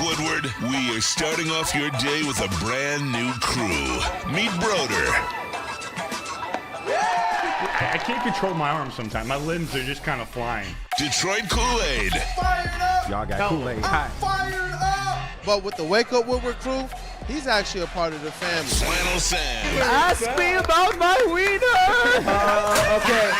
Woodward. We are starting off your day with a brand new crew. Meet Broder. I can't control my arms sometimes. My limbs are just kind of flying. Detroit Kool-Aid. Fired up! Y'all got Kool-Aid. I'm fired up! But with the Wake Up Woodward crew, he's actually a part of the family. Flannel Sam. Ask me about my wiener. Okay.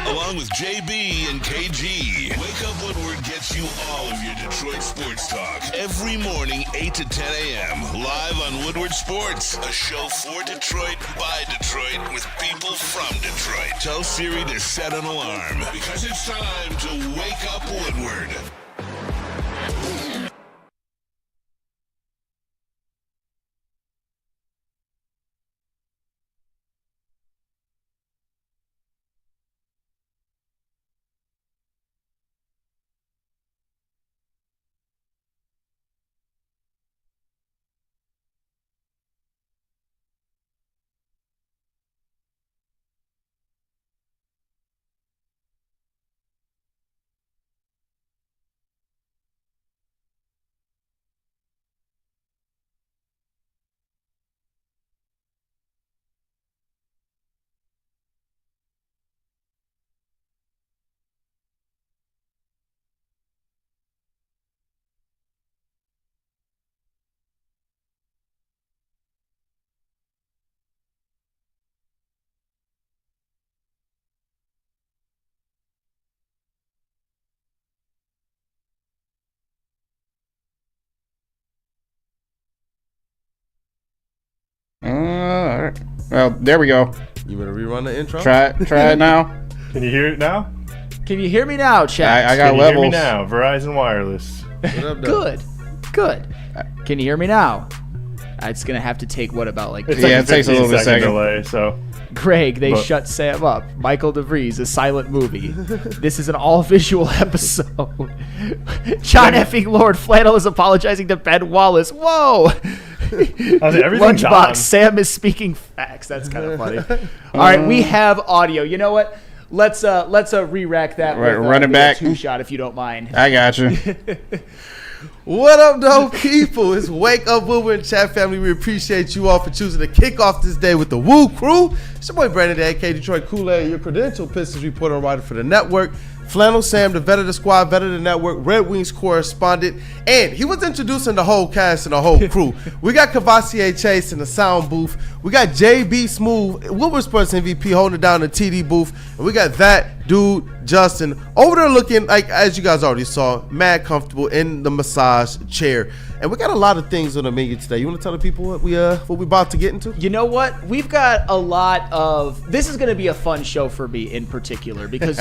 Along with JB and KG. Wake Up Woodward gets you all of your Detroit sports talk. Every morning, 8 to 10 a.m. Live on Woodward Sports. A show for Detroit, by Detroit, with people from Detroit. Tell Siri to set an alarm. Because it's time to Wake Up Woodward. All right. Well, there we go. You better rerun the intro? Try it now. Can you hear it now? Can you hear me now, chat? I got Can you levels. hear me now? Verizon Wireless. What up, though? Good. Can you hear me now? It's gonna have to take about It's Yeah, like it takes a little bit 15-second second. delay. So Greg, they But- shut Sam up. Michael DeVries, a silent movie. This is an all-visual episode. John effing Lord Flannel is apologizing to Ben Wallace. Whoa! everything John. Lunchbox, Sam is speaking facts. That's kind of funny. All right, we have audio. You know what? Let's re-rack that. Right, with, run it with back. a two-shot, if you don't mind. I got you. What up, though, people? It's Wake Up Woodward and Chat family. We appreciate you all for choosing to kick off this day with the Woo Crew. It's your boy Brandon, the AK Detroit Kool-Aid, your credential Pistons reporter and writer for the network. Flannel Sam, the vet of the squad, vet of the network, Red Wings correspondent, and he was introducing the whole cast and the whole crew. We got Cavassier Chase in the sound booth. We got JB Smooth, Woodward Sports MVP, holding down the TD booth, and we got that dude Justin over there looking like, as you guys already saw, mad comfortable in the massage chair. And we got a lot of things on the menu today. You want to tell the people what we about to get into? You know what? We've got a lot of. This is going to be a fun show for me in particular because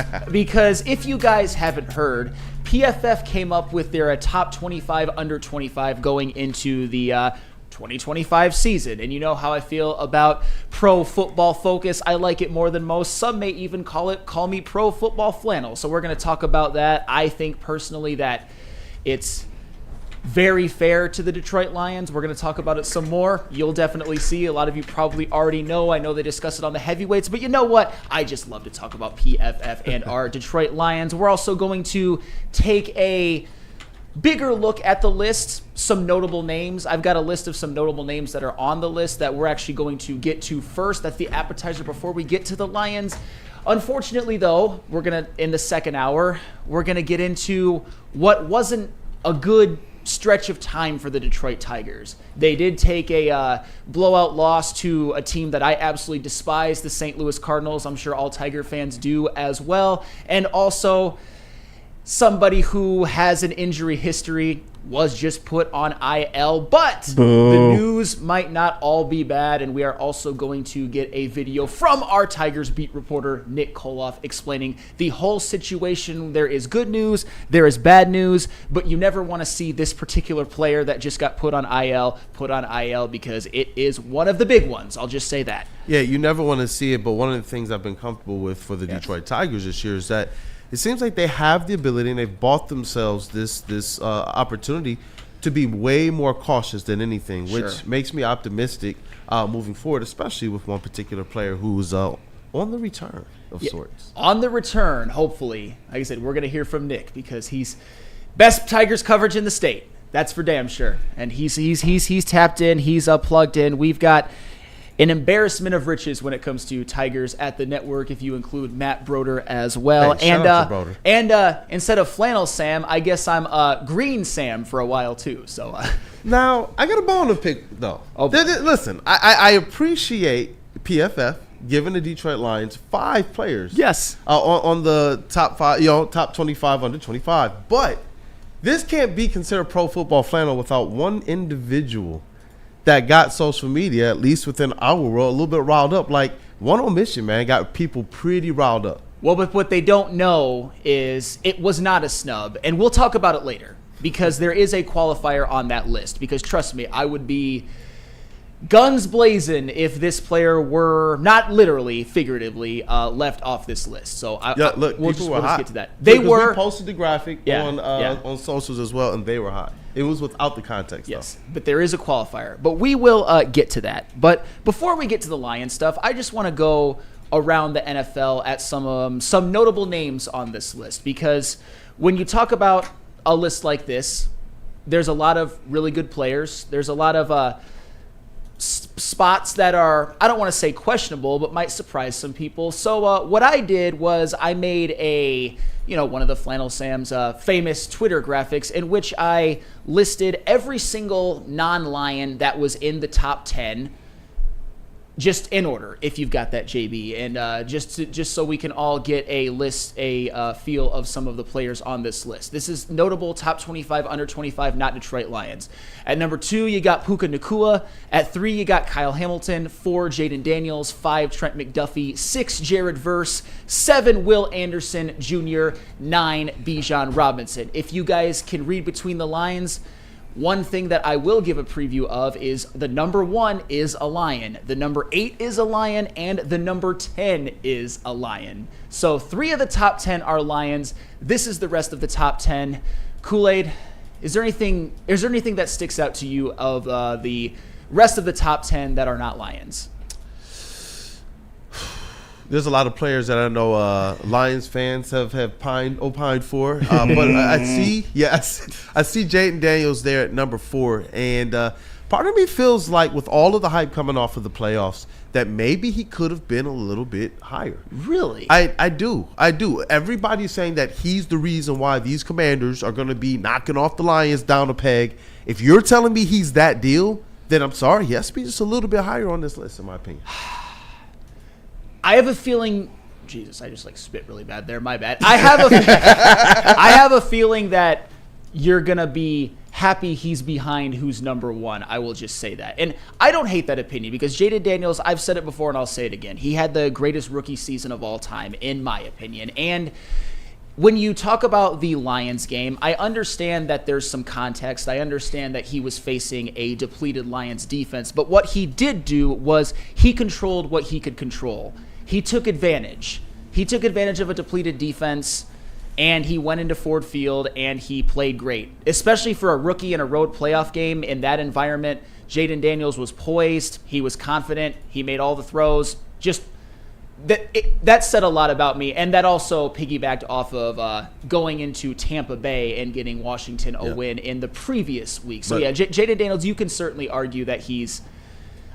if you guys haven't heard, PFF came up with their top 25 under 25 going into the 2025 season. And you know how I feel about Pro Football Focus. I like it more than most. Some may even call me Pro Football Flannel. So we're going to talk about that. I think personally that it's very fair to the Detroit Lions. We're going to talk about it some more. You'll definitely see. A lot of you probably already know. I know they discuss it on the heavyweights, but you know what? I just love to talk about PFF and our Detroit Lions. We're also going to take a bigger look at the list, some notable names. I've got a list of some notable names that are on the list that we're actually going to get to first. That's the appetizer before we get to the Lions. Unfortunately, though, in the second hour, we're going to get into what wasn't a good stretch of time for the Detroit Tigers. They did take a blowout loss to a team that I absolutely despise, the St. Louis Cardinals. I'm sure all Tiger fans do as well. And also somebody who has an injury history was just put on IL, but the news might not all be bad, and we are also going to get a video from our Tigers beat reporter, Nick Koloff, explaining the whole situation. There is good news, there is bad news, but you never want to see this particular player that just got put on IL because it is one of the big ones. I'll just say that. Yeah, you never want to see it, but one of the things I've been comfortable with for the Detroit Tigers this year is that it seems like they have the ability and they've bought themselves this opportunity to be way more cautious than anything, which makes me optimistic moving forward, especially with one particular player who's on the return of sorts. On the return, hopefully. Like I said, we're going to hear from Nick because he's Best Tigers coverage in the state. That's for damn sure. And he's tapped in. He's plugged in. We've got an embarrassment of riches when it comes to Tigers at the network, if you include Matt Broder as well. Hey, shout out to Broder. And instead of Flannel Sam, I guess I'm Green Sam for a while too. So now I got a bone to pick though. Oh, listen, I appreciate PFF giving the Detroit Lions 5 players. Yes. On the top 5, top 25 under 25, but this can't be considered pro football flannel without one individual that got social media, at least within our world, a little bit riled up. Like, one omission, man, got people pretty riled up. Well, but what they don't know is it was not a snub, and we'll talk about it later because there is a qualifier on that list. Because trust me, I would be guns blazing if this player were not literally, figuratively left off this list. So we'll just get to that. They were. We posted the graphic on socials as well, and they were hot. It was without the context. Yes, but there is a qualifier. But we will get to that. But before we get to the Lions stuff, I just want to go around the NFL at some notable names on this list, because when you talk about a list like this, there's a lot of really good players. There's a lot of spots that are, I don't want to say questionable, but might surprise some people. So what I did was I made one of the Flannel Sam's famous Twitter graphics in which I listed every single non-Lion that was in the top 10, just in order, if you've got that, JB, and just so we can all get a feel of some of the players on this list. This is notable top 25, under 25, not Detroit Lions. At number 2, you got Puka Nacua. At 3, you got Kyle Hamilton. 4, Jaden Daniels. 5, Trent McDuffie. 6, Jared Verse. 7, Will Anderson Jr. 9, Bijan Robinson. If you guys can read between the lines, one thing that I will give a preview of is the number 1 is a Lion, the number 8 is a Lion, and the number 10 is a Lion. So 3 of the top 10 are Lions. This is the rest of the top 10. Kool-Aid, is there anything that sticks out to you of the rest of the top 10 that are not Lions? There's a lot of players that I know Lions fans have opined for. But I see Jaden Daniels there at number 4. And part of me feels like with all of the hype coming off of the playoffs that maybe he could have been a little bit higher. Really? I do. Everybody's saying that he's the reason why these Commanders are going to be knocking off the Lions down a peg. If you're telling me he's that deal, then I'm sorry. He has to be just a little bit higher on this list, in my opinion. I have a feeling. Jesus, I just spit really bad there. My bad. I have a feeling that you're gonna be happy he's behind who's number 1. I will just say that, and I don't hate that opinion because Jaden Daniels. I've said it before and I'll say it again. He had the greatest rookie season of all time, in my opinion. And when you talk about the Lions game, I understand that there's some context. I understand that he was facing a depleted Lions defense, but what he did do was he controlled what he could control. He took advantage. He took advantage of a depleted defense, and he went into Ford Field, and he played great. Especially for a rookie in a road playoff game in that environment, Jaden Daniels was poised. He was confident. He made all the throws. Just that said a lot about me, and that also piggybacked off of going into Tampa Bay and getting Washington a win in the previous week. So, Jaden Daniels, you can certainly argue that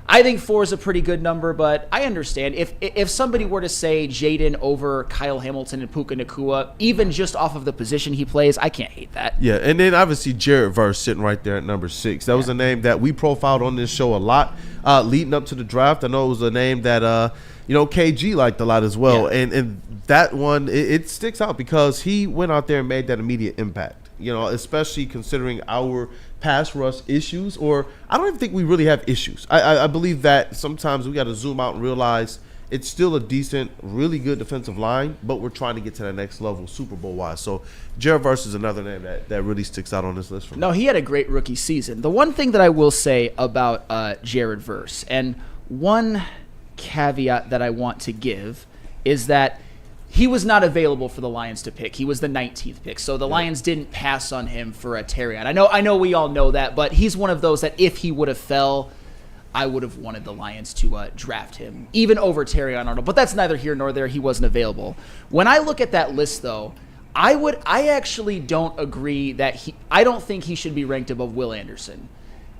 I think 4 is a pretty good number, but I understand. If somebody were to say Jaden over Kyle Hamilton and Puka Nacua, even just off of the position he plays, I can't hate that. Yeah, and then obviously Jared Verse sitting right there at number 6. That was a name that we profiled on this show a lot leading up to the draft. I know it was a name that KG liked a lot as well. Yeah. And that one, it sticks out because he went out there and made that immediate impact, especially considering our pass rush issues, or I don't even think we really have issues. I believe that sometimes we got to zoom out and realize it's still a decent, really good defensive line, but we're trying to get to that next level Super Bowl-wise. So Jared Verse is another name that really sticks out on this list for me. No, he had a great rookie season. The one thing that I will say about Jared Verse, and one caveat that I want to give, is that he was not available for the Lions to pick. He was the 19th pick, so the Lions didn't pass on him for a Terrion. I know we all know that, but he's one of those that if he would have fell, I would have wanted the Lions to draft him, even over Terrion Arnold. But that's neither here nor there. He wasn't available. When I look at that list, though, I actually don't agree that I don't think he should be ranked above Will Anderson.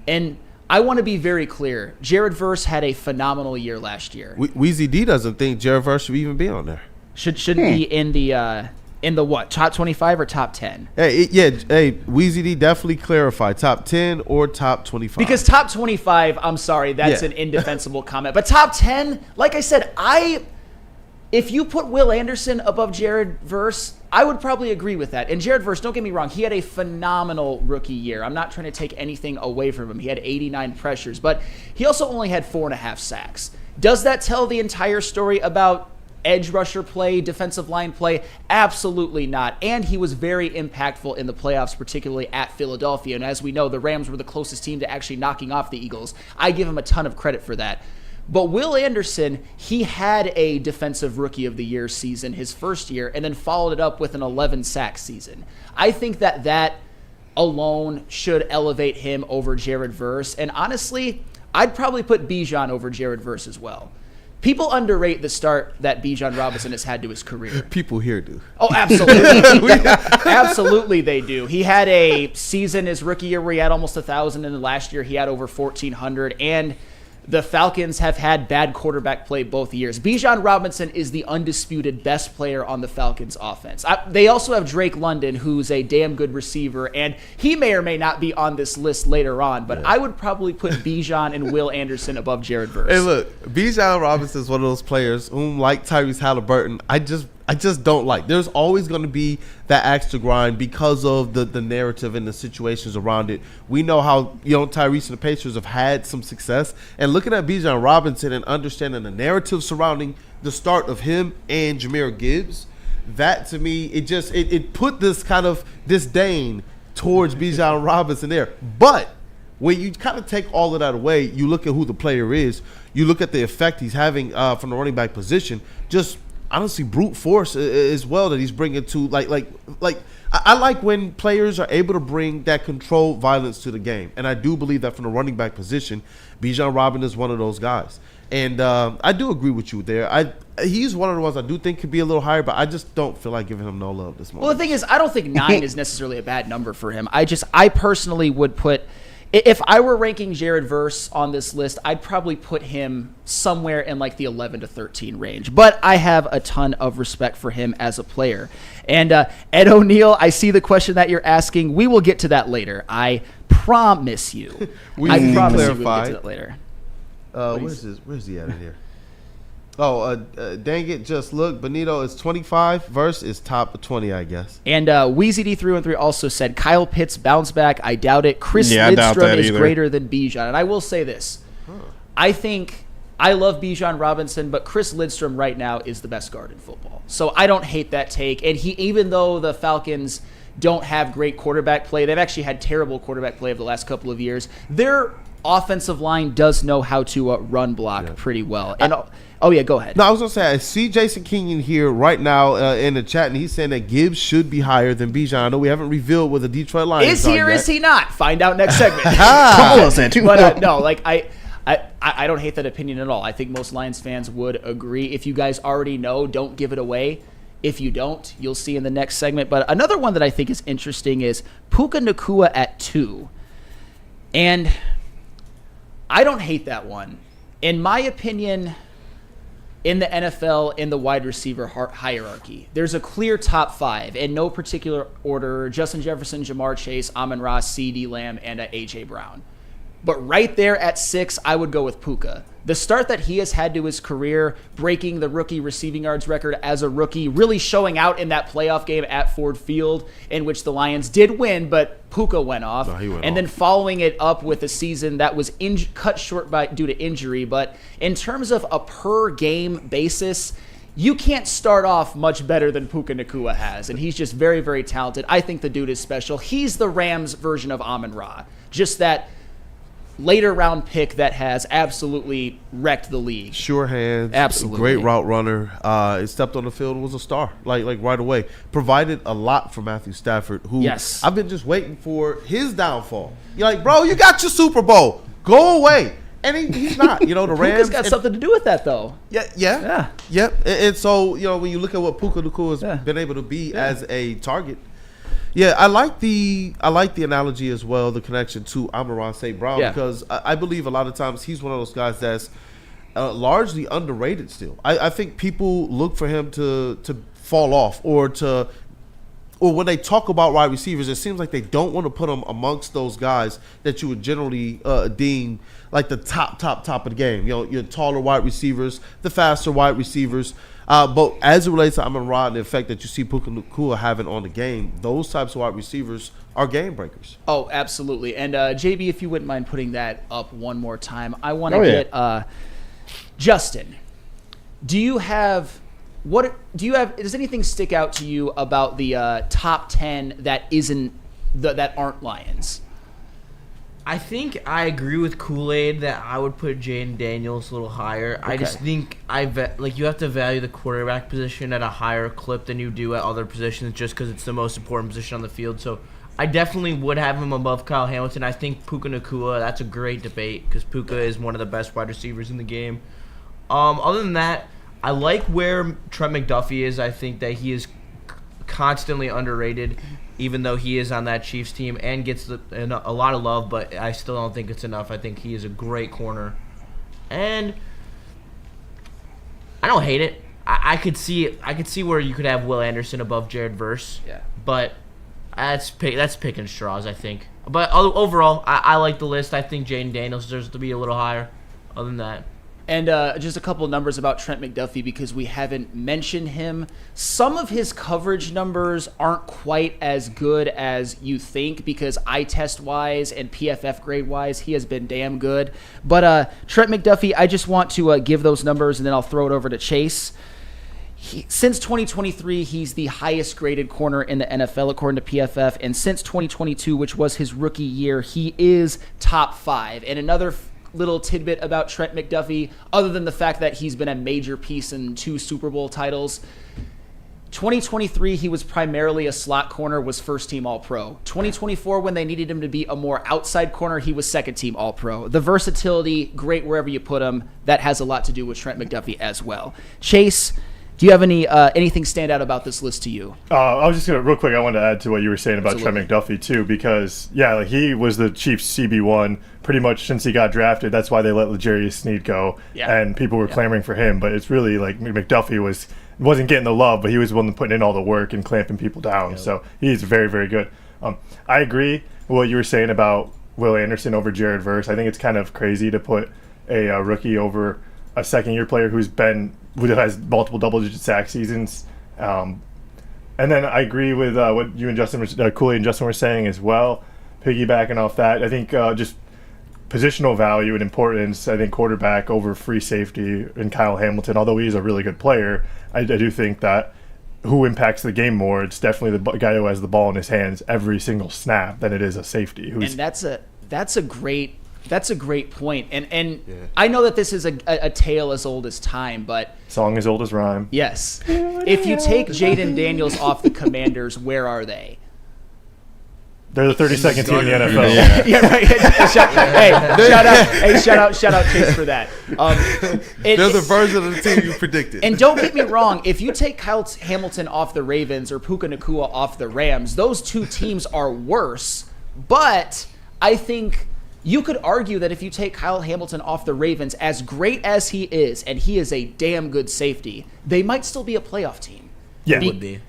And I want to be very clear. Jared Verse had a phenomenal year last year. Weezy D doesn't think Jared Verse should even be on there. Shouldn't be in the what? Top 25 or top 10? Hey, Weezy D definitely clarify top 10 or top 25. Because top 25, I'm sorry, that's an indefensible comment. But top 10, like I said, if you put Will Anderson above Jared Verse, I would probably agree with that. And Jared Verse, don't get me wrong, he had a phenomenal rookie year. I'm not trying to take anything away from him. He had 89 pressures, but he also only had 4.5 sacks. Does that tell the entire story about edge rusher play, defensive line play? Absolutely not. And he was very impactful in the playoffs, particularly at Philadelphia. And as we know, the Rams were the closest team to actually knocking off the Eagles. I give him a ton of credit for that. But Will Anderson, he had a defensive rookie of the year season his first year and then followed it up with an 11-sack season. I think that alone should elevate him over Jared Verse. And honestly, I'd probably put Bijan over Jared Verse as well. People underrate the start that Bijan Robinson has had to his career. People here do. Oh, absolutely. Absolutely they do. He had a season his rookie year where he had almost 1,000, and then last year he had over 1,400. And the Falcons have had bad quarterback play both years. Bijan Robinson is the undisputed best player on the Falcons offense. They also have Drake London, who's a damn good receiver, and he may or may not be on this list later on, but I would probably put Bijan and Will Anderson above Jared Verse. Hey, look, Bijan Robinson is one of those players whom, like Tyrese Halliburton, I just don't like. There's always going to be that axe to grind because of the narrative and the situations around it. We know how Tyrese and the Pacers have had some success, and looking at Bijan Robinson and understanding the narrative surrounding the start of him and Jahmyr Gibbs, that to me it put this kind of disdain towards Bijan Robinson there. But when you kind of take all of that away, you look at who the player is, you look at the effect he's having from the running back position, just honestly brute force as well that he's bringing to I like when players are able to bring that controlled violence to the game, and I do believe that from the running back position, Bijan Robinson is one of those guys, and I do agree with you there. He's one of the ones I do think could be a little higher, but I just don't feel like giving him no love this morning. Well, the thing is, I don't think 9 is necessarily a bad number for him. I personally would put, if I were ranking Jared Verse on this list, I'd probably put him somewhere in like the 11 to 13 range. But I have a ton of respect for him as a player. And Ed O'Neill, I see the question that you're asking. We will get to that later. I promise you. I promise you we will get to that later. Where's he at in here? Oh, dang it, just look. Benito is 25. Verse is top 20, I guess. And Weezy D 313 also said, Kyle Pitts bounce back. I doubt it. Chris Lidstrom is greater than Bijan. And I will say this. I love Bijan Robinson, but Chris Lidstrom right now is the best guard in football. So I don't hate that take. And even though the Falcons don't have great quarterback play, they've actually had terrible quarterback play over the last couple of years. Their offensive line does know how to run block pretty well. And oh, yeah, go ahead. No, I was going to say, I see Jason Kenyon here right now in the chat, and he's saying that Gibbs should be higher than Bijan. I know we haven't revealed what the Detroit Lions is he or is he not? Find out next segment. Come on, Santu. But no, I don't hate that opinion at all. I think most Lions fans would agree. If you guys already know, don't give it away. If you don't, you'll see in the next segment. But another one that I think is interesting is Puka Nacua at 2. And I don't hate that one. In my opinion, in the NFL, in the wide receiver hierarchy, there's a clear top 5 in no particular order: Justin Jefferson, Jamar Chase, Amon-Ra, CeeDee Lamb, and A.J. Brown. But right there at 6, I would go with Puka. The start that he has had to his career, breaking the rookie receiving yards record as a rookie, really showing out in that playoff game at Ford Field, in which the Lions did win, but Puka went off. Then following it up with a season that was cut short due to injury. But in terms of a per-game basis, you can't start off much better than Puka Nacua has, and he's just very, very talented. I think the dude is special. He's the Rams version of Amon-Ra. Just that later round pick that has absolutely wrecked the league. Sure hands. Absolutely. Great route runner. He stepped on the field and was a star, like right away. Provided a lot for Matthew Stafford, who I've been just waiting for his downfall. You're like, bro, you got your Super Bowl. Go away. And he's not. You know, the Rams. Puka's got something to do with that, though. Yeah. And so, you know, when you look at what Puka Nacua has been able to be as a target, I like the analogy as well, the connection to Amon-Ra St. Brown, because I believe a lot of times he's one of those guys that's largely underrated still. I think people look for him to fall off or when they talk about wide receivers, it seems like they don't want to put him amongst those guys that you would generally deem like the top of the game. You know, your taller wide receivers, the faster wide receivers. But as it relates to Amon-Ra and the effect that you see Puka Nacua having on the game, those types of wide receivers are game breakers. Oh, absolutely. And JB, if you wouldn't mind putting that up one more time, I want to get Justin. Does anything stick out to you about the top 10 that aren't Lions? I think I agree with Kool-Aid that I would put Jaden Daniels a little higher. Okay. I just think you have to value the quarterback position at a higher clip than you do at other positions just because it's the most important position on the field. So I definitely would have him above Kyle Hamilton. I think Puka Nacua, that's a great debate because Puka is one of the best wide receivers in the game. Other than that, I like where Trent McDuffie is. I think that he is constantly underrated, even though he is on that Chiefs team and gets a lot of love, but I still don't think it's enough. I think he is a great corner. And I don't hate it. I could see where you could have Will Anderson above Jared Verse. Yeah. But that's picking straws, I think. But overall, I like the list. I think Jaden Daniels deserves to be a little higher. Other than that. And just a couple numbers about Trent McDuffie because we haven't mentioned him. Some of his coverage numbers aren't quite as good as you think because eye test-wise and PFF grade-wise, he has been damn good. But Trent McDuffie, I just want to give those numbers, and then I'll throw it over to Chase. Since 2023, he's the highest-graded corner in the NFL, according to PFF. And since 2022, which was his rookie year, he is top 5. And another little tidbit about Trent McDuffie, other than the fact that he's been a major piece in 2 Super Bowl titles. 2023, he was primarily a slot corner, was first-team All-Pro. 2024, when they needed him to be a more outside corner, he was second-team All-Pro. The versatility, great wherever you put him, that has a lot to do with Trent McDuffie as well. Chase, do you have anything stand out about this list to you? I was just real quick, I wanted to add to what you were saying about Trent McDuffie too, because he was the Chiefs CB1 pretty much since he got drafted. That's why they let L'Jarius Sneed go, and people were clamoring for him. But it's really like McDuffie wasn't getting the love, but he was the one putting in all the work and clamping people down. So he's very, very good. I agree with what you were saying about Will Anderson over Jared Verse. I think it's kind of crazy to put a rookie over a second-year player who has multiple double-digit sack seasons. And then I agree with what you and Justin, Kool-Aid and Justin were saying as well. Piggybacking off that, I think just positional value and importance, I think quarterback over free safety and Kyle Hamilton, although he's a really good player, I do think that who impacts the game more, it's definitely the guy who has the ball in his hands every single snap than it is a safety. And that's a great point. And I know that this is a tale as old as time, but song as old as rhyme. Yes. If you take Jaden Daniels off the Commanders, where are they? They're the 32nd team in the NFL. Yeah, right. Shout out Chase for that. They're the version of the team you predicted. And don't get me wrong, if you take Kyle Hamilton off the Ravens or Puka Nacua off the Rams, those 2 teams are worse. But I think you could argue that if you take Kyle Hamilton off the Ravens, as great as he is, and he is a damn good safety, they might still be a playoff team. Yeah, would be.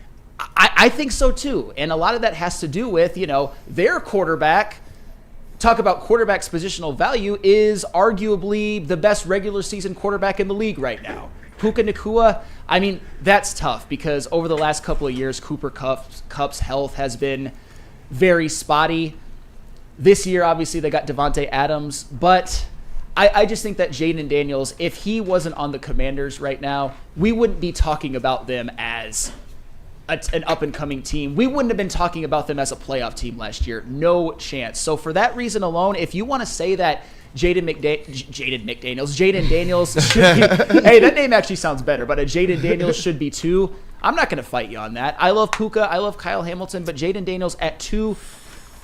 I think so too. And a lot of that has to do with, their quarterback, talk about quarterback's positional value, is arguably the best regular season quarterback in the league right now. Puka Nacua, I mean, that's tough because over the last couple of years, Cooper Kupp's health has been very spotty. This year, obviously, they got Devontae Adams, but I just think that Jaden Daniels, if he wasn't on the Commanders right now, we wouldn't be talking about them as an up-and-coming team. We wouldn't have been talking about them as a playoff team last year. No chance. So for that reason alone, if you want to say that Jaden Daniels should be, hey, that name actually sounds better, but a Jaden Daniels should be 2, I'm not going to fight you on that. I love Puka. I love Kyle Hamilton, but Jaden Daniels at 2,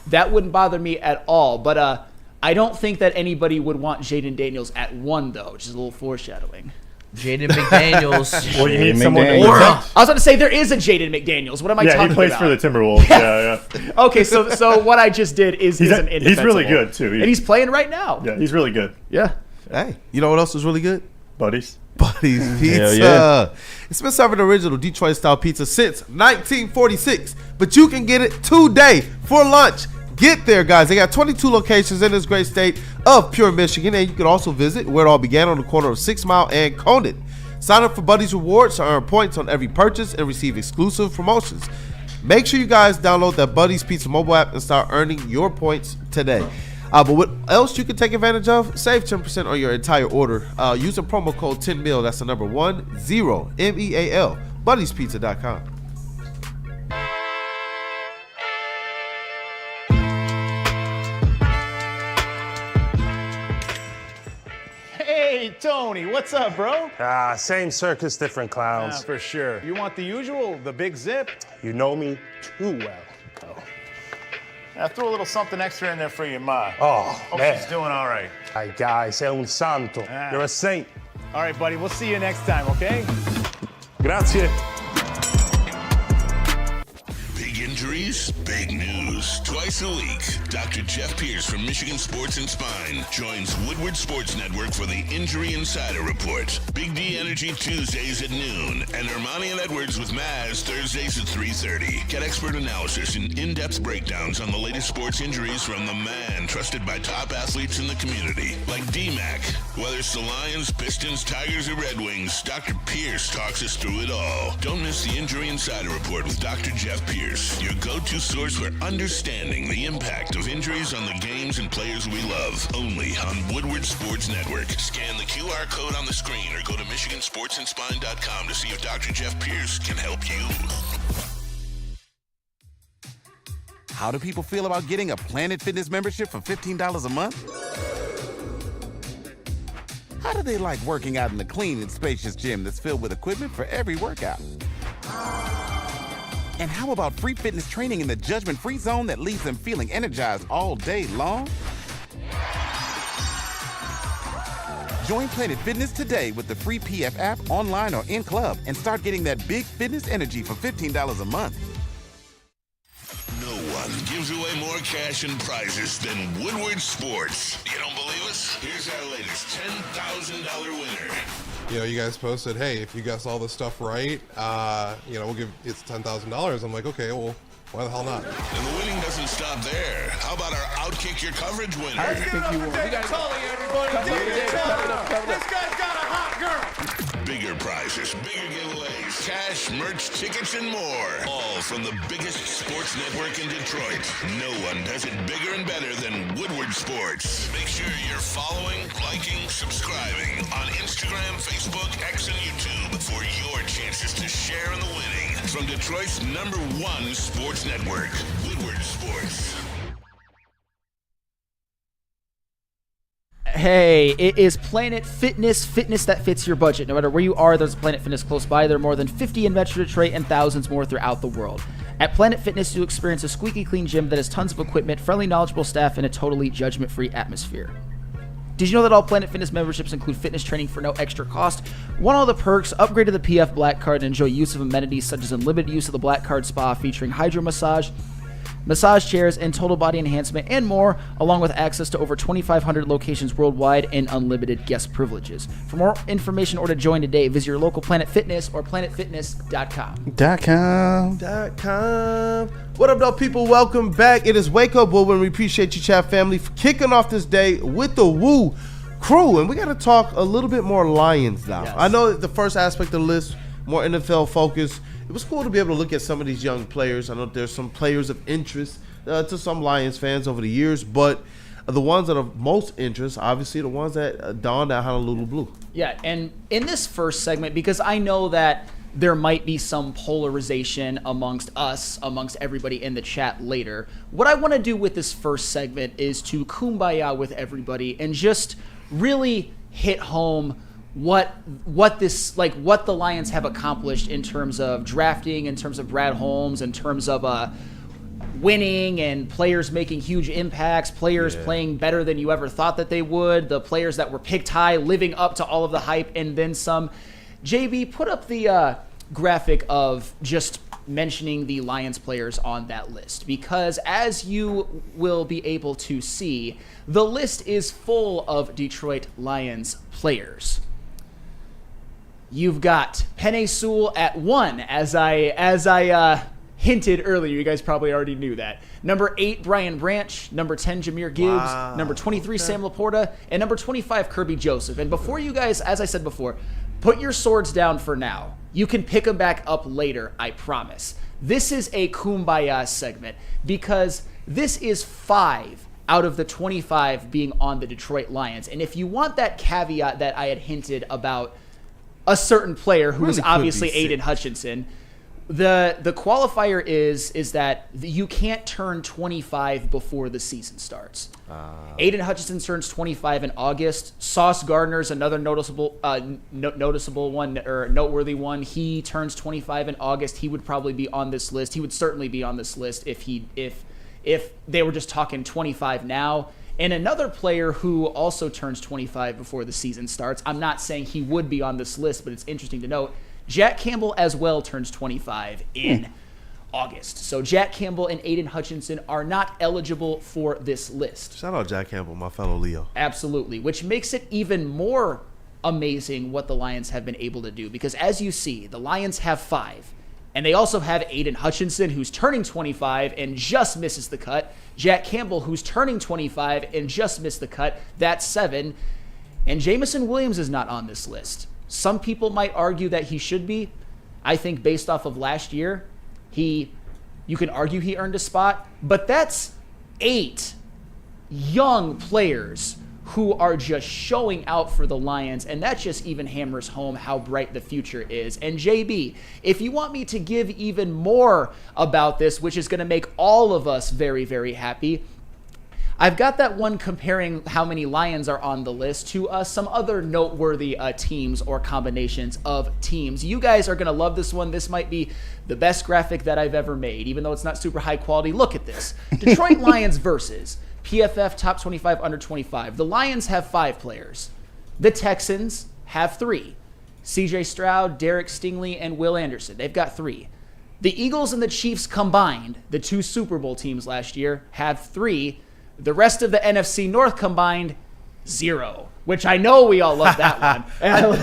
that wouldn't bother me at all. But I don't think that anybody would want Jaden Daniels at 1, though, which is a little foreshadowing. Jaden McDaniels. Well, you need Jaden someone to McDaniels. protect. I was about to say there is a Jaden McDaniels. What am I talking about? Yeah, he plays for the Timberwolves. Yeah. Okay, so what I just did is He's indefensible. really good, too. And he's playing right now. Yeah, he's really good. Yeah. Hey, you know what else is really good? Buddies. Buddy's Pizza. yeah. It's been serving original Detroit-style pizza since 1946, but you can get it today for lunch. Get there, guys. They got 22 locations in this great state of pure Michigan, and you can also visit where it all began on the corner of 6 Mile and Conant. Sign up for Buddy's Rewards to earn points on every purchase and receive exclusive promotions. Make sure you guys download that Buddy's Pizza mobile app and start earning your points today. But what else you can take advantage of? Save 10% on your entire order. Use a promo code 10MEAL. That's the number 10 MEAL. Buddy'sPizza.com. Hey, Tony, what's up, bro? Same circus, different clowns. For sure. You want the usual, the big zip? You know me too well. I threw a little something extra in there for your ma. Oh, Hope man. she's doing all right. Ay, guy, sei un santo. Ah. You're a saint. All right, buddy, we'll see you next time, okay? Grazie. Big injuries, big news. Twice a week, Dr. Jeff Pierce from Michigan Sports and Spine joins Woodward Sports Network for the Injury Insider Report. Big D Energy Tuesdays at noon, and Ermanni and Edwards with Mize Thursdays at 3:30. Get expert analysis and in-depth breakdowns on the latest sports injuries from the man trusted by top athletes in the community, like D-Mac. Whether it's the Lions, Pistons, Tigers, or Red Wings, Dr. Pierce talks us through it all. Don't miss the Injury Insider Report with Dr. Jeff Pierce, your go-to source for understanding the impact of injuries on the games and players we love. Only on Woodward Sports Network. Scan the QR code on the screen or go to MichiganSportsandSpine.com to see if Dr. Jeff Pierce can help you. How do people feel about getting a Planet Fitness membership for $15 a month? How do they like working out in the clean and spacious gym that's filled with equipment for every workout? And how about free fitness training in the judgment-free zone that leaves them feeling energized all day long? Join Planet Fitness today with the free PF app, online or in club, and start getting that big fitness energy for $15 a month. No one gives away more cash and prizes than Woodward Sports. You don't believe us? Here's our latest $10,000 winner. You know, you guys posted, hey, if you guess all this stuff right, we'll give it's $10,000. I'm like, okay, well, why the hell not? And the winning doesn't stop there. How about our Outkick Your Coverage winner? I think you will. We got Tully, everybody. David Tully. This guy's got a hot girl. Bigger prizes, bigger giveaways, cash, merch, tickets, and more. All from the biggest sports network in Detroit. No one does it bigger and better than Woodward Sports. Make sure you're following, liking, subscribing on Instagram, Facebook, X, and YouTube for your chances to share in the winning. From Detroit's #1 sports network, Woodward Sports. Hey, it is Planet Fitness, fitness that fits your budget. No matter where you are, there's a Planet Fitness close by. There are more than 50 in Metro Detroit and thousands more throughout the world. At Planet Fitness, you'll experience a squeaky clean gym that has tons of equipment, friendly, knowledgeable staff, and a totally judgment-free atmosphere. Did you know that all Planet Fitness memberships include fitness training for no extra cost? Want all the perks? Upgrade to the PF Black Card and enjoy use of amenities such as unlimited use of the Black Card Spa featuring hydro massage, massage chairs, and total body enhancement, and more, along with access to over 2,500 locations worldwide and unlimited guest privileges. For more information or to join today, visit your local Planet Fitness or planetfitness.com. .com. What up, though, people? Welcome back. It is Wake Up Woodward. We appreciate you, chat family, for kicking off this day with the Woo Crew. And we got to talk a little bit more Lions now. Yes. I know that the first aspect of the list, more NFL focused. It was cool to be able to look at some of these young players. I know there's some players of interest to some Lions fans over the years, but the ones that are most interest, obviously, the ones that donned that Honolulu blue. Yeah, and in this first segment, because I know that there might be some polarization amongst us, amongst everybody in the chat later, what I want to do with this first segment is to kumbaya with everybody and just really hit home what the Lions have accomplished in terms of drafting, in terms of Brad Holmes, in terms of winning and players making huge impacts, players playing better than you ever thought that they would, the players that were picked high, living up to all of the hype, and then some. JB, put up the graphic of just mentioning the Lions players on that list, because as you will be able to see, the list is full of Detroit Lions players. You've got Penei Sewell at 1, as I hinted earlier. You guys probably already knew that. Number 8, Brian Branch. Number 10, Jahmyr Gibbs. Number 23, Sam Laporta. And number 25, Kirby Joseph. And before you guys, as I said before, put your swords down for now. You can pick them back up later, I promise. This is a kumbaya segment because this is 5 out of the 25 being on the Detroit Lions. And if you want that caveat that I had hinted about a certain player who is obviously Aiden Hutchinson, the qualifier is that you can't turn 25 before the season starts. Aiden Hutchinson turns 25 in August. Sauce Gardner's another noticeable one, or noteworthy one. He turns 25 in August. He would probably be on this list. He would certainly be on this list if they were just talking 25 now. And another player who also turns 25 before the season starts, I'm not saying he would be on this list, but it's interesting to note, Jack Campbell as well turns 25 in August. So Jack Campbell and Aiden Hutchinson are not eligible for this list. Shout out Jack Campbell, my fellow Leo. Absolutely, which makes it even more amazing what the Lions have been able to do, because as you see, the Lions have 5. And they also have Aiden Hutchinson, who's turning 25 and just misses the cut. Jack Campbell, who's turning 25 and just missed the cut. That's 7. And Jamison Williams is not on this list. Some people might argue that he should be. I think based off of last year, you can argue he earned a spot. But that's 8 young players who are just showing out for the Lions, and that just even hammers home how bright the future is. And JB, if you want me to give even more about this, which is going to make all of us very, very happy, I've got that one comparing how many Lions are on the list to some other noteworthy teams or combinations of teams. You guys are going to love this one. This might be the best graphic that I've ever made, even though it's not super high quality. Look at this. Detroit Lions versus PFF top 25 under 25. The Lions have 5 players. The Texans have 3. CJ Stroud, Derek Stingley, and Will Anderson. They've got 3. The Eagles and the Chiefs combined, the 2 Super Bowl teams last year, have 3. The rest of the NFC North combined, 0. Which I know we all love that one. I definitely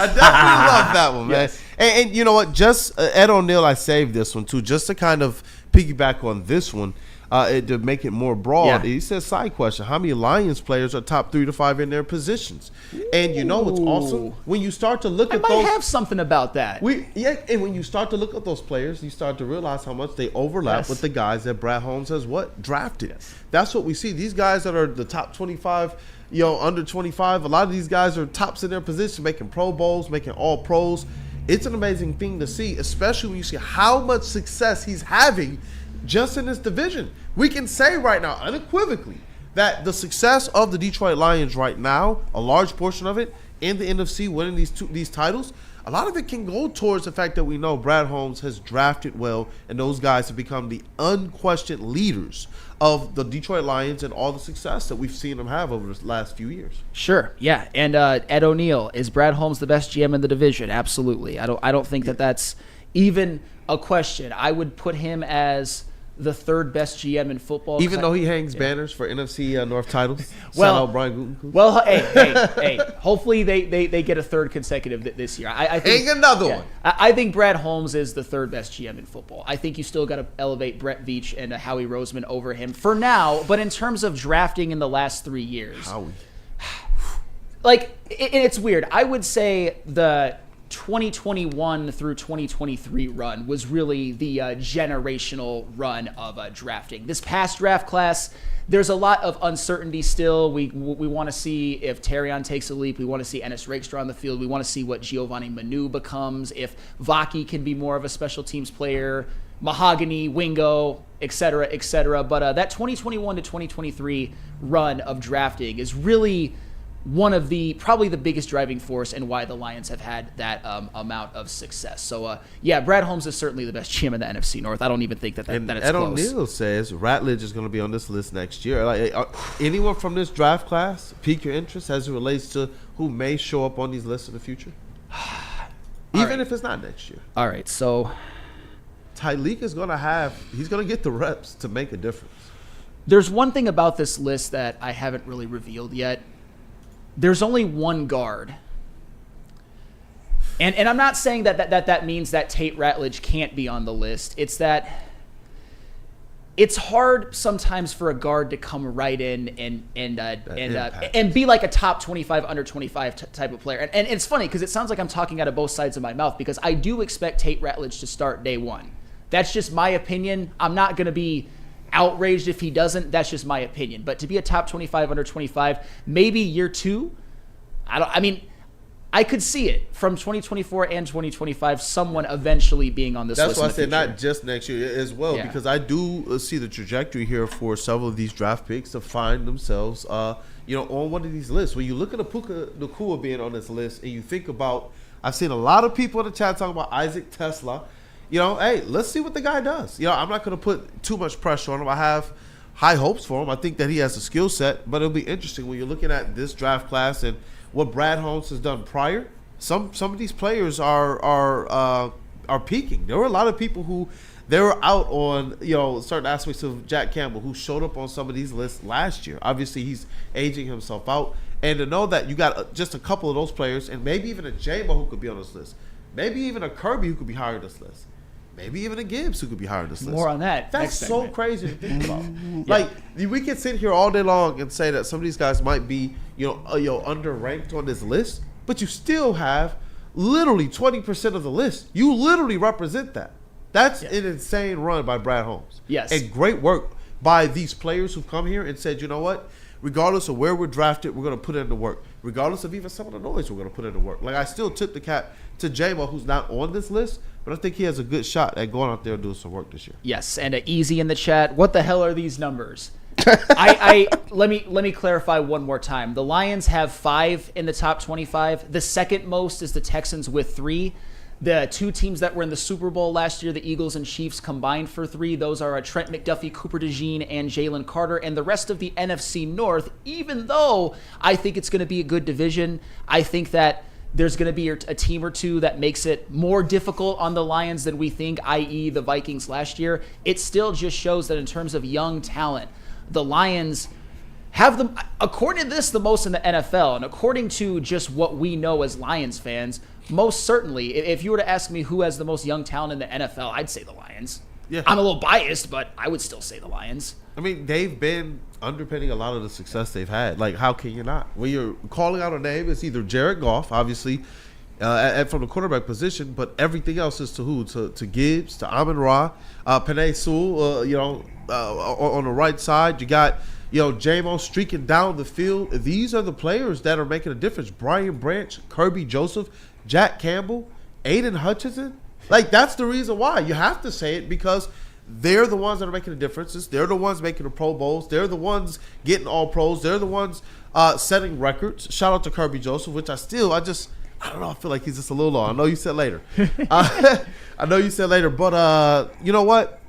love that one, man. Yes. And you know what? Just Ed O'Neill, I saved this one too, just to kind of piggyback on this one. To make it more broad, he says, side question, how many Lions players are top 3 to 5 in their positions? And you know what's awesome? When you start to look at those... I might have something about that. And when you start to look at those players, you start to realize how much they overlap with the guys that Brad Holmes has drafted. That's what we see. These guys that are the top 25, under 25, a lot of these guys are tops in their position, making Pro Bowls, making All Pros. It's an amazing thing to see, especially when you see how much success he's having just in this division. We can say right now, unequivocally, that the success of the Detroit Lions right now, a large portion of it, in the NFC winning these titles, a lot of it can go towards the fact that we know Brad Holmes has drafted well, and those guys have become the unquestioned leaders of the Detroit Lions and all the success that we've seen them have over the last few years. Sure, yeah. And Ed O'Neill, is Brad Holmes the best GM in the division? Absolutely. I don't think that's even a question. I would put him as the 3rd best GM in football. Even though he hangs banners for NFC North titles. Well, Brian Gutekunst. Well, hey. Hopefully they get a 3rd consecutive this year. I think hang another one. I think Brad Holmes is the 3rd best GM in football. I think you still got to elevate Brett Veach and Howie Roseman over him for now. But in terms of drafting in the last 3 years, Howie, it's weird. I would say the 2021 through 2023 run was really the generational run of drafting. This past draft class, there's a lot of uncertainty still. We want to see if Terrion takes a leap. We want to see Ennis Rakestraw on the field. We want to see what Giovanni Manu becomes, if Vaki can be more of a special teams player, Mahogany, Wingo, et cetera, et cetera. But that 2021 to 2023 run of drafting is really probably the biggest driving force and why the Lions have had that amount of success. So, Brad Holmes is certainly the best GM in the NFC North. I don't even think that it's Ed close. O'Neill says Ratledge is going to be on this list next year. Like, anyone from this draft class pique your interest as it relates to who may show up on these lists in the future? Even if it's not next year. All right, so Tyleek is going to get the reps to make a difference. There's one thing about this list that I haven't really revealed yet. There's only one guard. And I'm not saying that means that Tate Ratledge can't be on the list. It's that it's hard sometimes for a guard to come right in and be like a top 25, under 25 type of player. And it's funny because it sounds like I'm talking out of both sides of my mouth because I do expect Tate Ratledge to start day one. That's just my opinion. I'm not going to be outraged if he doesn't. That's just my opinion. But to be a top 25, under 25, maybe year two, I could see it from 2024 and 2025, someone eventually being on this list. That's why I said not just next year as well, because I do see the trajectory here for several of these draft picks to find themselves, on one of these lists. When you look at Puka Nacua being on this list and you think about, I've seen a lot of people in the chat talking about Isaac Tesla. Hey, let's see what the guy does. I'm not going to put too much pressure on him. I have high hopes for him. I think that he has a skill set, but it'll be interesting when you're looking at this draft class and what Brad Holmes has done prior. Some of these players are peaking. There were a lot of people who they were out on certain aspects of Jack Campbell who showed up on some of these lists last year. Obviously, he's aging himself out, and to know that you got just a couple of those players, and maybe even a Jamo who could be on this list, maybe even a Kirby who could be higher on this list. Maybe even a Gibbs who could be higher on this list. More on that. That's so crazy to think about. Like, we can sit here all day long and say that some of these guys might be, underranked on this list, but you still have literally 20% of the list. You literally represent that. That's an insane run by Brad Holmes. Yes. And great work by these players who've come here and said, you know what? Regardless of where we're drafted, we're going to put in the work. Regardless of even some of the noise, we're going to put in the work. Like, I still took the cap to Jamo, who's not on this list, but I think he has a good shot at going out there and doing some work this year. Yes, and Easy in the chat. What the hell are these numbers? Let me clarify one more time. The Lions have 5 in the top 25. The second most is the Texans with 3. The 2 teams that were in the Super Bowl last year, the Eagles and Chiefs, combined for 3. Those are Trent McDuffie, Cooper DeJean, and Jalen Carter. And the rest of the NFC North, even though I think it's going to be a good division, I think that there's going to be a team or two that makes it more difficult on the Lions than we think, i.e. the Vikings last year. It still just shows that in terms of young talent, the Lions have them, according to this, the most in the NFL. And according to just what we know as Lions fans, most certainly, if you were to ask me who has the most young talent in the NFL, I'd say the Lions. Yeah. I'm a little biased, but I would still say the Lions. I mean, they've been underpinning a lot of the success they've had. Like, how can you not? When you're calling out a name, it's either Jared Goff, obviously, from the quarterback position, but everything else is to who? To Gibbs, to Amon-Ra, Penei Sewell, on the right side. You got, Jamo streaking down the field. These are the players that are making a difference. Brian Branch, Kirby Joseph, Jack Campbell, Aiden Hutchinson. Like, that's the reason why. You have to say it because they're the ones that are making the differences. They're the ones making the Pro Bowls. They're the ones getting all pros. They're the ones setting records. Shout out to Kirby Joseph, which I don't know. I feel like he's just a little low. I know you said later. But you know what?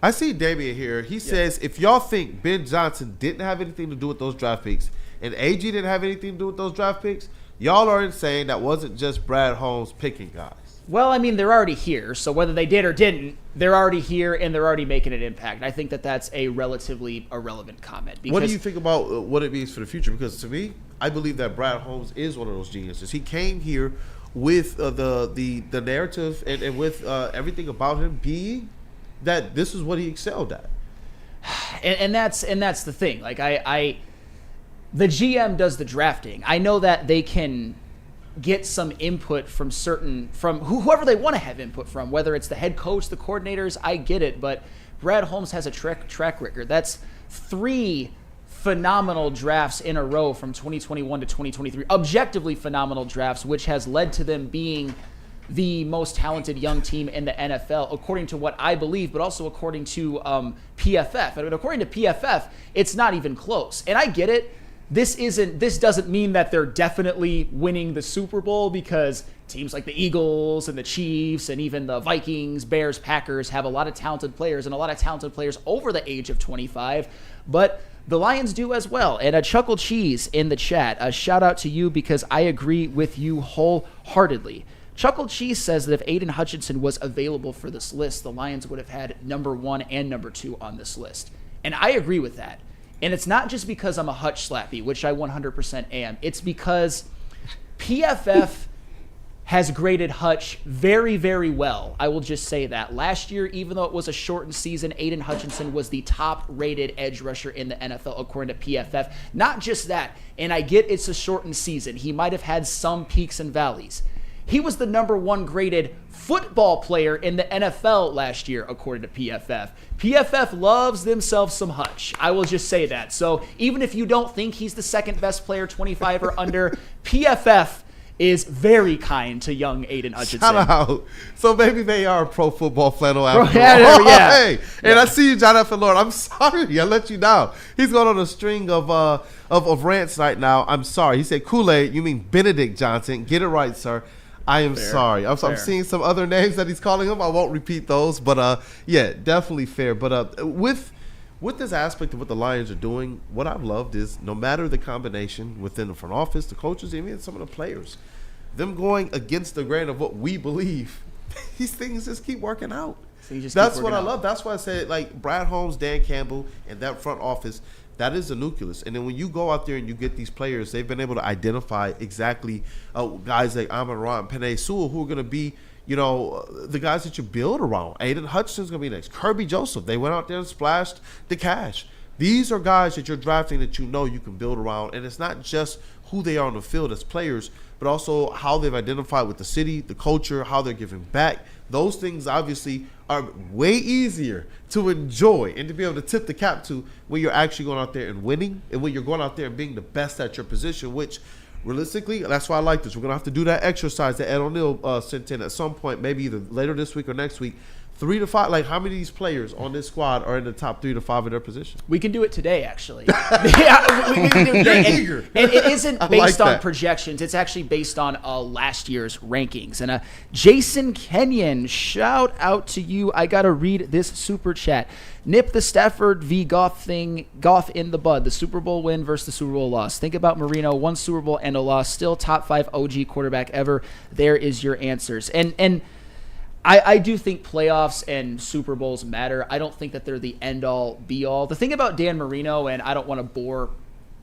I see Damian here. He says, if y'all think Ben Johnson didn't have anything to do with those draft picks and AG didn't have anything to do with those draft picks, y'all are insane. That wasn't just Brad Holmes picking guys. Well, I mean, they're already here, so whether they did or didn't, they're already here and they're already making an impact. I think that that's a relatively irrelevant comment. What do you think about what it means for the future? Because to me, I believe that Brad Holmes is one of those geniuses. He came here with the narrative and with everything about him being that this is what he excelled at. And that's the thing. Like the GM does the drafting. I know that they can get some input from whoever they want to have input from, whether it's the head coach, the coordinators. I get it, but Brad Holmes has a track record. That's 3 phenomenal drafts in a row from 2021 to 2023, objectively phenomenal drafts, which has led to them being the most talented young team in the NFL, according to what I believe, but also according to PFF. And according to PFF, it's not even close. And I get it. this doesn't mean that they're definitely winning the Super Bowl, because teams like the Eagles and the Chiefs and even the Vikings, Bears, Packers have a lot of talented players and a lot of talented players over the age of 25. But the Lions do as well. And a Chuckle Cheese in the chat, a shout out to you, because I agree with you wholeheartedly. Chuckle Cheese says that if Aiden Hutchinson was available for this list, the Lions would have had number 1 and number 2 on this list. And I agree with that. And it's not just because I'm a Hutch slappy, which I 100% am. It's because PFF has graded Hutch very, very well. I will just say that. Last year, even though it was a shortened season, Aiden Hutchinson was the top-rated edge rusher in the NFL, according to PFF. Not just that, and I get it's a shortened season. He might have had some peaks and valleys. He was the number 1 graded football player in the NFL last year, according to PFF. PFF loves themselves some Hutch. I will just say that. So even if you don't think he's the second best player, 25 or under, PFF is very kind to young Aiden Hutchinson. Shout out. So maybe they are a pro football flannel after all. Yeah. Hey, and I see you, John F. and Lord. I'm sorry. I let you down. He's going on a string of rants right now. I'm sorry. He said Kool-Aid. You mean Benedict Johnson. Get it right, sir. I am sorry. I'm seeing some other names that he's calling him. I won't repeat those, but yeah, definitely fair. But with this aspect of what the Lions are doing, what I've loved is no matter the combination within the front office, the coaches, even some of the players, them going against the grain of what we believe, these things just keep working out. So that's what I love. That's why I said, like, Brad Holmes, Dan Campbell, and that front office, that is the nucleus. And then when you go out there and you get these players, they've been able to identify exactly guys like Amon-Ra and Penei Sewell who are going to be, the guys that you build around. Aiden Hutchinson's going to be next. Kirby Joseph. They went out there and splashed the cash. These are guys that you're drafting that you can build around. And it's not just who they are on the field as players, but also how they've identified with the city, the culture, how they're giving back. Those things obviously are way easier to enjoy and to be able to tip the cap to when you're actually going out there and winning, and when you're going out there and being the best at your position, which realistically, that's why I like this. We're going to have to do that exercise that Ed O'Neill sent in at some point, maybe either later this week or next week. 3 to 5, like how many of these players on this squad are in the top 3 to 5 of their position? We can do it today, actually. Yeah, we can do it today. And it isn't based on projections. It's actually based on last year's rankings. And Jason Kenyon, shout out to you. I got to read this super chat. Nip the Stafford v. Goff thing, Goff in the bud. The Super Bowl win versus the Super Bowl loss. Think about Marino, 1 Super Bowl and a loss. Still top 5 OG quarterback ever. There is your answers. And I do think playoffs and Super Bowls matter. I don't think that they're the end-all, be-all. The thing about Dan Marino, and I don't want to bore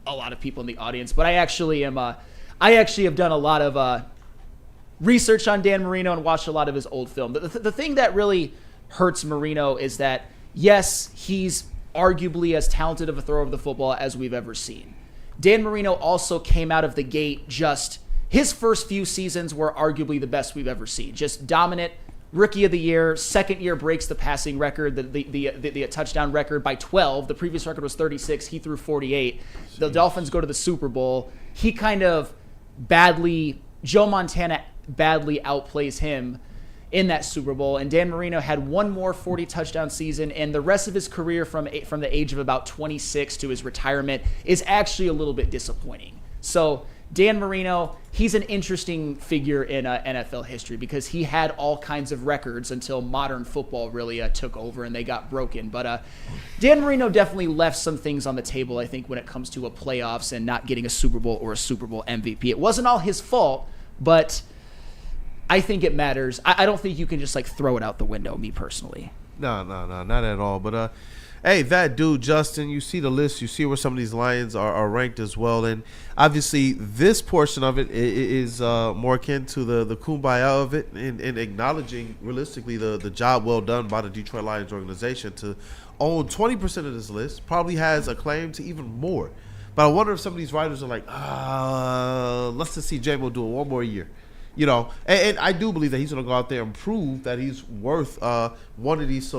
a lot of people in the audience, but I actually have done a lot of research on Dan Marino and watched a lot of his old film. The thing that really hurts Marino is that, yes, he's arguably as talented of a thrower of the football as we've ever seen. Dan Marino also came out of the gate his first few seasons were arguably the best we've ever seen. Just dominant. Rookie of the year, second year breaks the passing record, the touchdown record by 12. The previous record was 36. He threw 48. Jeez. The Dolphins go to the Super Bowl. He kind of Joe Montana badly outplays him in that Super Bowl. And Dan Marino had one more 40 touchdown season, and the rest of his career from the age of about 26 to his retirement is actually a little bit disappointing. So Dan Marino, he's an interesting figure in NFL history because he had all kinds of records until modern football really took over and they got broken. But Dan Marino definitely left some things on the table, I think, when it comes to a playoffs and not getting a Super Bowl or a Super Bowl MVP. It wasn't all his fault, but I think it matters. I don't think you can just throw it out the window, me personally. No, not at all. But hey, that dude, Justin, you see the list. You see where some of these Lions are ranked as well. And obviously, this portion of it is more akin to the kumbaya of it and acknowledging, realistically, the job well done by the Detroit Lions organization to own 20% of this list. Probably has a claim to even more. But I wonder if some of these writers are like, let's just see J-Mo do it one more year. And I do believe that he's going to go out there and prove that he's worth one of these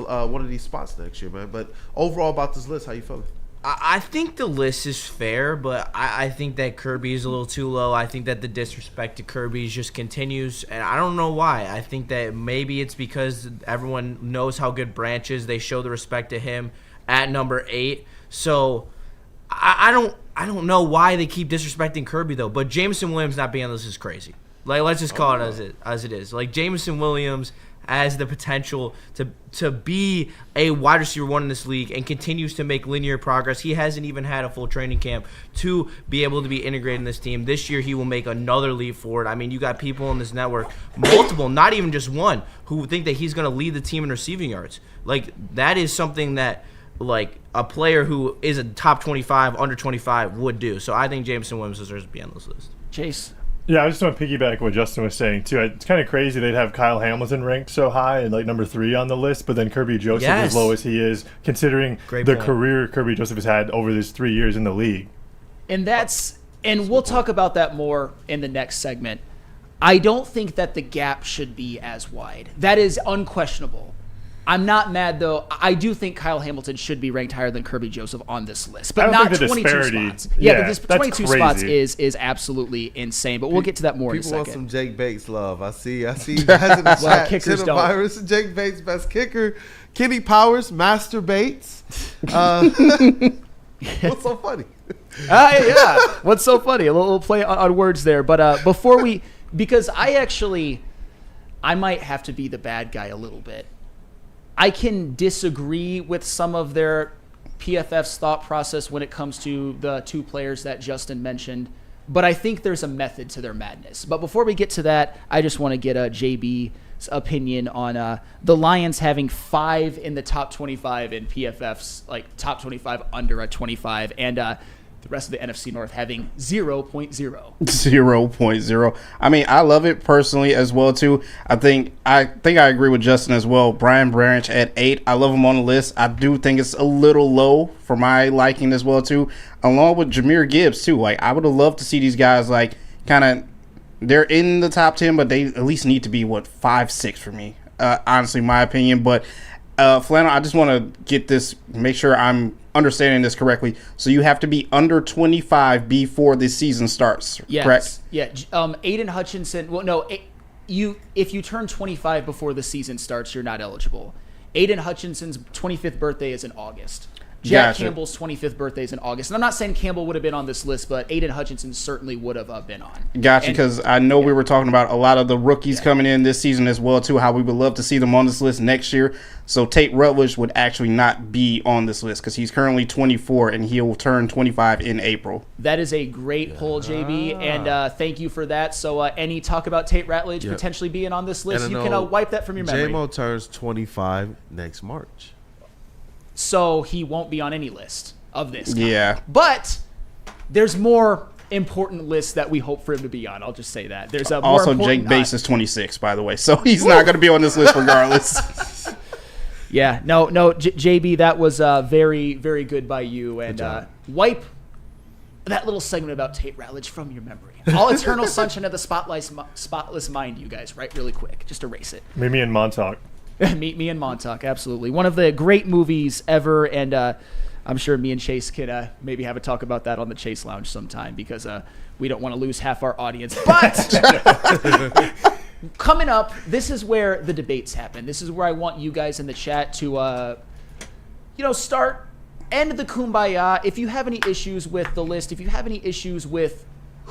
spots next year, man. But overall about this list, how you feeling? I think the list is fair, but I think that Kirby is a little too low. I think that the disrespect to Kirby just continues, and I don't know why. I think that maybe it's because everyone knows how good Branch is. They show the respect to him at number 8. So I don't know why they keep disrespecting Kirby though. But Jameson Williams not being on this is crazy. Like, let's just call it as it is. Like, Jameson Williams has the potential to be a wide receiver one in this league and continues to make linear progress. He hasn't even had a full training camp to be able to be integrated in this team. This year, he will make another leap forward. I mean, you got people on this network, multiple, not even just one, who think that he's going to lead the team in receiving yards. Like, that is something that, like, a player who is a top 25, under 25 would do. So I think Jameson Williams deserves to be on this list. Chase. Yeah, I just want to piggyback what Justin was saying too. It's kind of crazy they'd have Kyle Hamilton ranked so high and like number 3 on the list, but then Kirby Joseph as low as he is, considering career Kirby Joseph has had over these 3 years in the league. And we'll talk about that more in the next segment. I don't think that the gap should be as wide. That is unquestionable. I'm not mad, though. I do think Kyle Hamilton should be ranked higher than Kirby Joseph on this list, but not 22 spots. Yeah, but 22 spots is absolutely insane, but we'll get to that more in a second. People want some Jake Bates love. I see you guys in the chat. Kickers don't. Virus, Jake Bates, best kicker. Kenny Powers, Master Bates. What's so funny? Yeah, what's so funny? A little play on words there, but before we, because I might have to be the bad guy a little bit. I can disagree with some of their PFF's thought process when it comes to the 2 players that Justin mentioned, but I think there's a method to their madness. But before we get to that, I just want to get a JB's opinion on the Lions having 5 in the top 25 in PFF's like top 25 under a 25, and the rest of the NFC North having 0.0. 0.0. I mean, I love it personally as well too. I think I agree with Justin as well. Brian Branch at 8. I love him on the list. I do think it's a little low for my liking as well too. Along with Jahmyr Gibbs too. Like, I would have loved to see these guys like kind of, they're in the top 10, but they at least need to be 5, 6 for me. Honestly, my opinion. But Flannel, I just want to get this, make sure I'm understanding this correctly. So you have to be under 25 before the season starts, correct? Yeah. Aiden Hutchinson. Well, no. If you turn 25 before the season starts, you're not eligible. Aiden Hutchinson's 25th birthday is in August. Jack Campbell's 25th birthday is in August. And I'm not saying Campbell would have been on this list, but Aiden Hutchinson certainly would have been on. Gotcha, because I know we were talking about a lot of the rookies coming in this season as well, too, how we would love to see them on this list next year. So Tate Rutledge would actually not be on this list because he's currently 24 and he'll turn 25 in April. That is a great poll, JB, and thank you for that. So any talk about Tate Rutledge potentially being on this list, you can wipe that from your memory. J-Mo turns 25 next March. So he won't be on any list of this kind. Yeah. But there's more important lists that we hope for him to be on. I'll just say that. There's a also Jake Bates is 26, by the way, so he's not going to be on this list regardless. Yeah. No, JB, that was very, very good by you. And wipe that little segment about Tate Rutledge from your memory. All eternal sunshine of the spotless mind, you guys, right? Really quick. Just erase it. Meet me in Montauk. Meet me in Montauk, absolutely. One of the great movies ever, and I'm sure me and Chase can maybe have a talk about that on the Chase Lounge sometime because we don't want to lose half our audience. But coming up, this is where the debates happen. This is where I want you guys in the chat to, end the kumbaya. If you have any issues with the list, if you have any issues with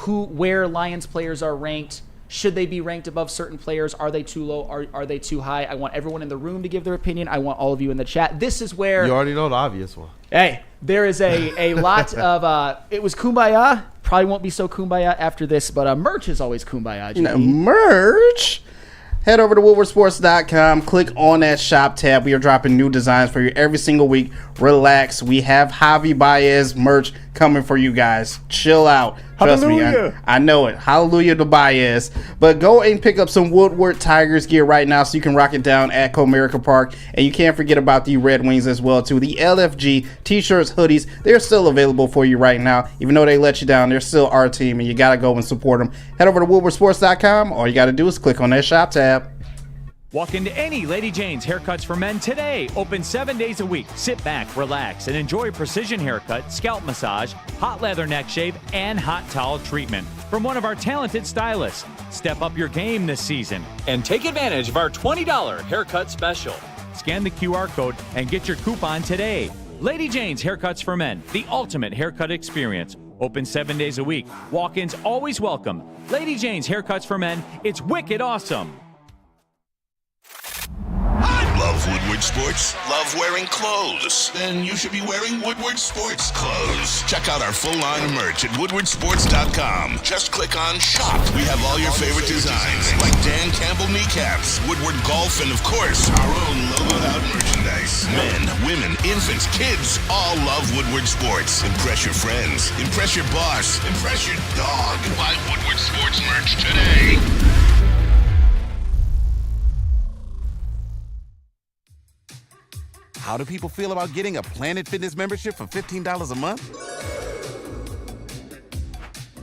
where Lions players are ranked, should they be ranked above certain players? Are they too low? Are they too high? I want everyone in the room to give their opinion. I want all of you in the chat. This is where... You already know the obvious one. Hey, there is a lot of... it was kumbaya. Probably won't be so kumbaya after this, but merch is always kumbaya. Merch? Head over to woodwardsports.com. Click on that shop tab. We are dropping new designs for you every single week. Relax. We have Javi Baez merch coming for you guys. Chill out. Trust me. I know it. Hallelujah to Baez. But go and pick up some Woodward Tigers gear right now so you can rock it down at Comerica Park. And you can't forget about the Red Wings as well, too. The LFG t-shirts, hoodies, they're still available for you right now. Even though they let you down, they're still our team, and you got to go and support them. Head over to woodwardsports.com. All you got to do is click on that shop tab. Walk into any Lady Jane's Haircuts for Men today. Open 7 days a week. Sit back, relax, and enjoy precision haircut, scalp massage, hot leather neck shave, and hot towel treatment from one of our talented stylists. Step up your game this season and take advantage of our $20 haircut special. Scan the QR code and get your coupon today. Lady Jane's Haircuts for Men, the ultimate haircut experience. Open 7 days a week. Walk-ins always welcome. Lady Jane's Haircuts for Men, it's wicked awesome. Love Woodward Sports? Love wearing clothes? Then you should be wearing Woodward Sports clothes. Check out our full line of merch at woodwardsports.com. Just click on Shop. We have all your favorite designs, like Dan Campbell kneecaps, Woodward Golf, and of course, our own logoed out merchandise. Men, women, infants, kids all love Woodward Sports. Impress your friends. Impress your boss. Impress your dog. Buy Woodward Sports merch today. How do people feel about getting a Planet Fitness membership for $15 a month?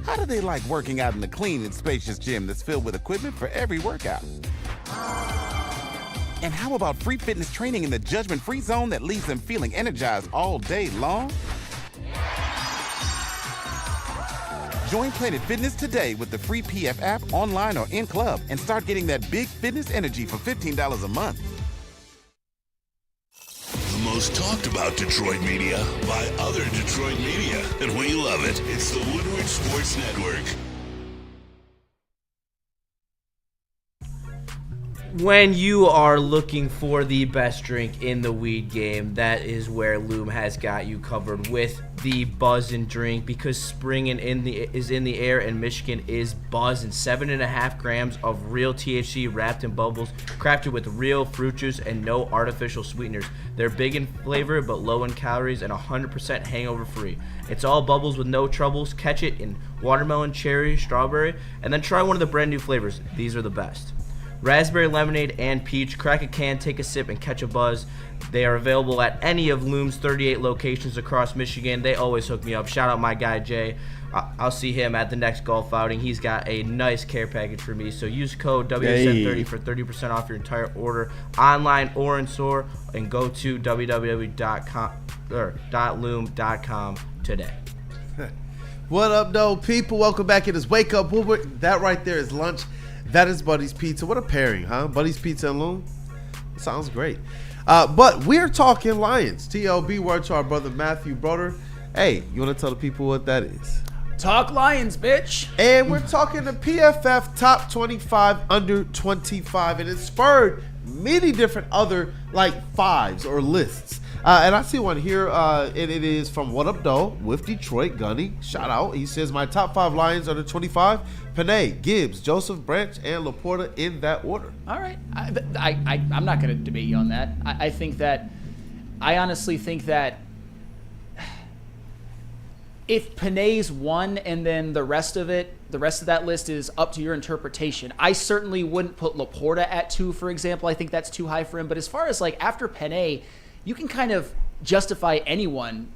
How do they like working out in the clean and spacious gym that's filled with equipment for every workout? And how about free fitness training in the judgment-free zone that leaves them feeling energized all day long? Join Planet Fitness today with the free PF app online or in club and start getting that big fitness energy for $15 a month. Most talked about Detroit media by other Detroit media, and we love it. It's the Woodward Sports Network. When you are looking for the best drink in the weed game, that is where Loom has got you covered with the Buzzin' drink, because spring is in the air and Michigan is buzzing. 7.5 grams of real THC wrapped in bubbles, crafted with real fruit juice and no artificial sweeteners. They're big in flavor but low in calories and 100% hangover free. It's all bubbles with no troubles. Catch it in watermelon, cherry, strawberry, and then try one of the brand new flavors. These are the best. Raspberry lemonade and peach. Crack a can, take a sip, and catch a buzz. They are available at any of Loom's 38 locations across Michigan. They always hook me up. Shout out my guy Jay. I'll see him at the next golf outing. He's got a nice care package for me. So use code WSN30 for 30% off your entire order, online or in store, and go to www.loom.com today. What up, though, people? Welcome back. It is Wake Up Woodward. That right there is lunch. That is Buddy's Pizza. What a pairing, huh? Buddy's Pizza and Loom. Sounds great. But we're talking Lions. TLB, word to our brother Matthew Broder. Hey, you want to tell the people what that is? Talk Lions, bitch. And we're talking the PFF top 25 under 25. And it spurred many different other fives or lists. And I see one here, and it is from What Up Doe with Detroit Gunny. Shout out. He says, my top 5 Lions under 25, Panay, Gibbs, Joseph Branch, and Laporta in that order. All right. I'm not going to debate you on that. I honestly think that if Panay's one and then the rest of that list is up to your interpretation, I certainly wouldn't put Laporta at 2, for example. I think that's too high for him. But as far as after Panay, you can kind of justify anyone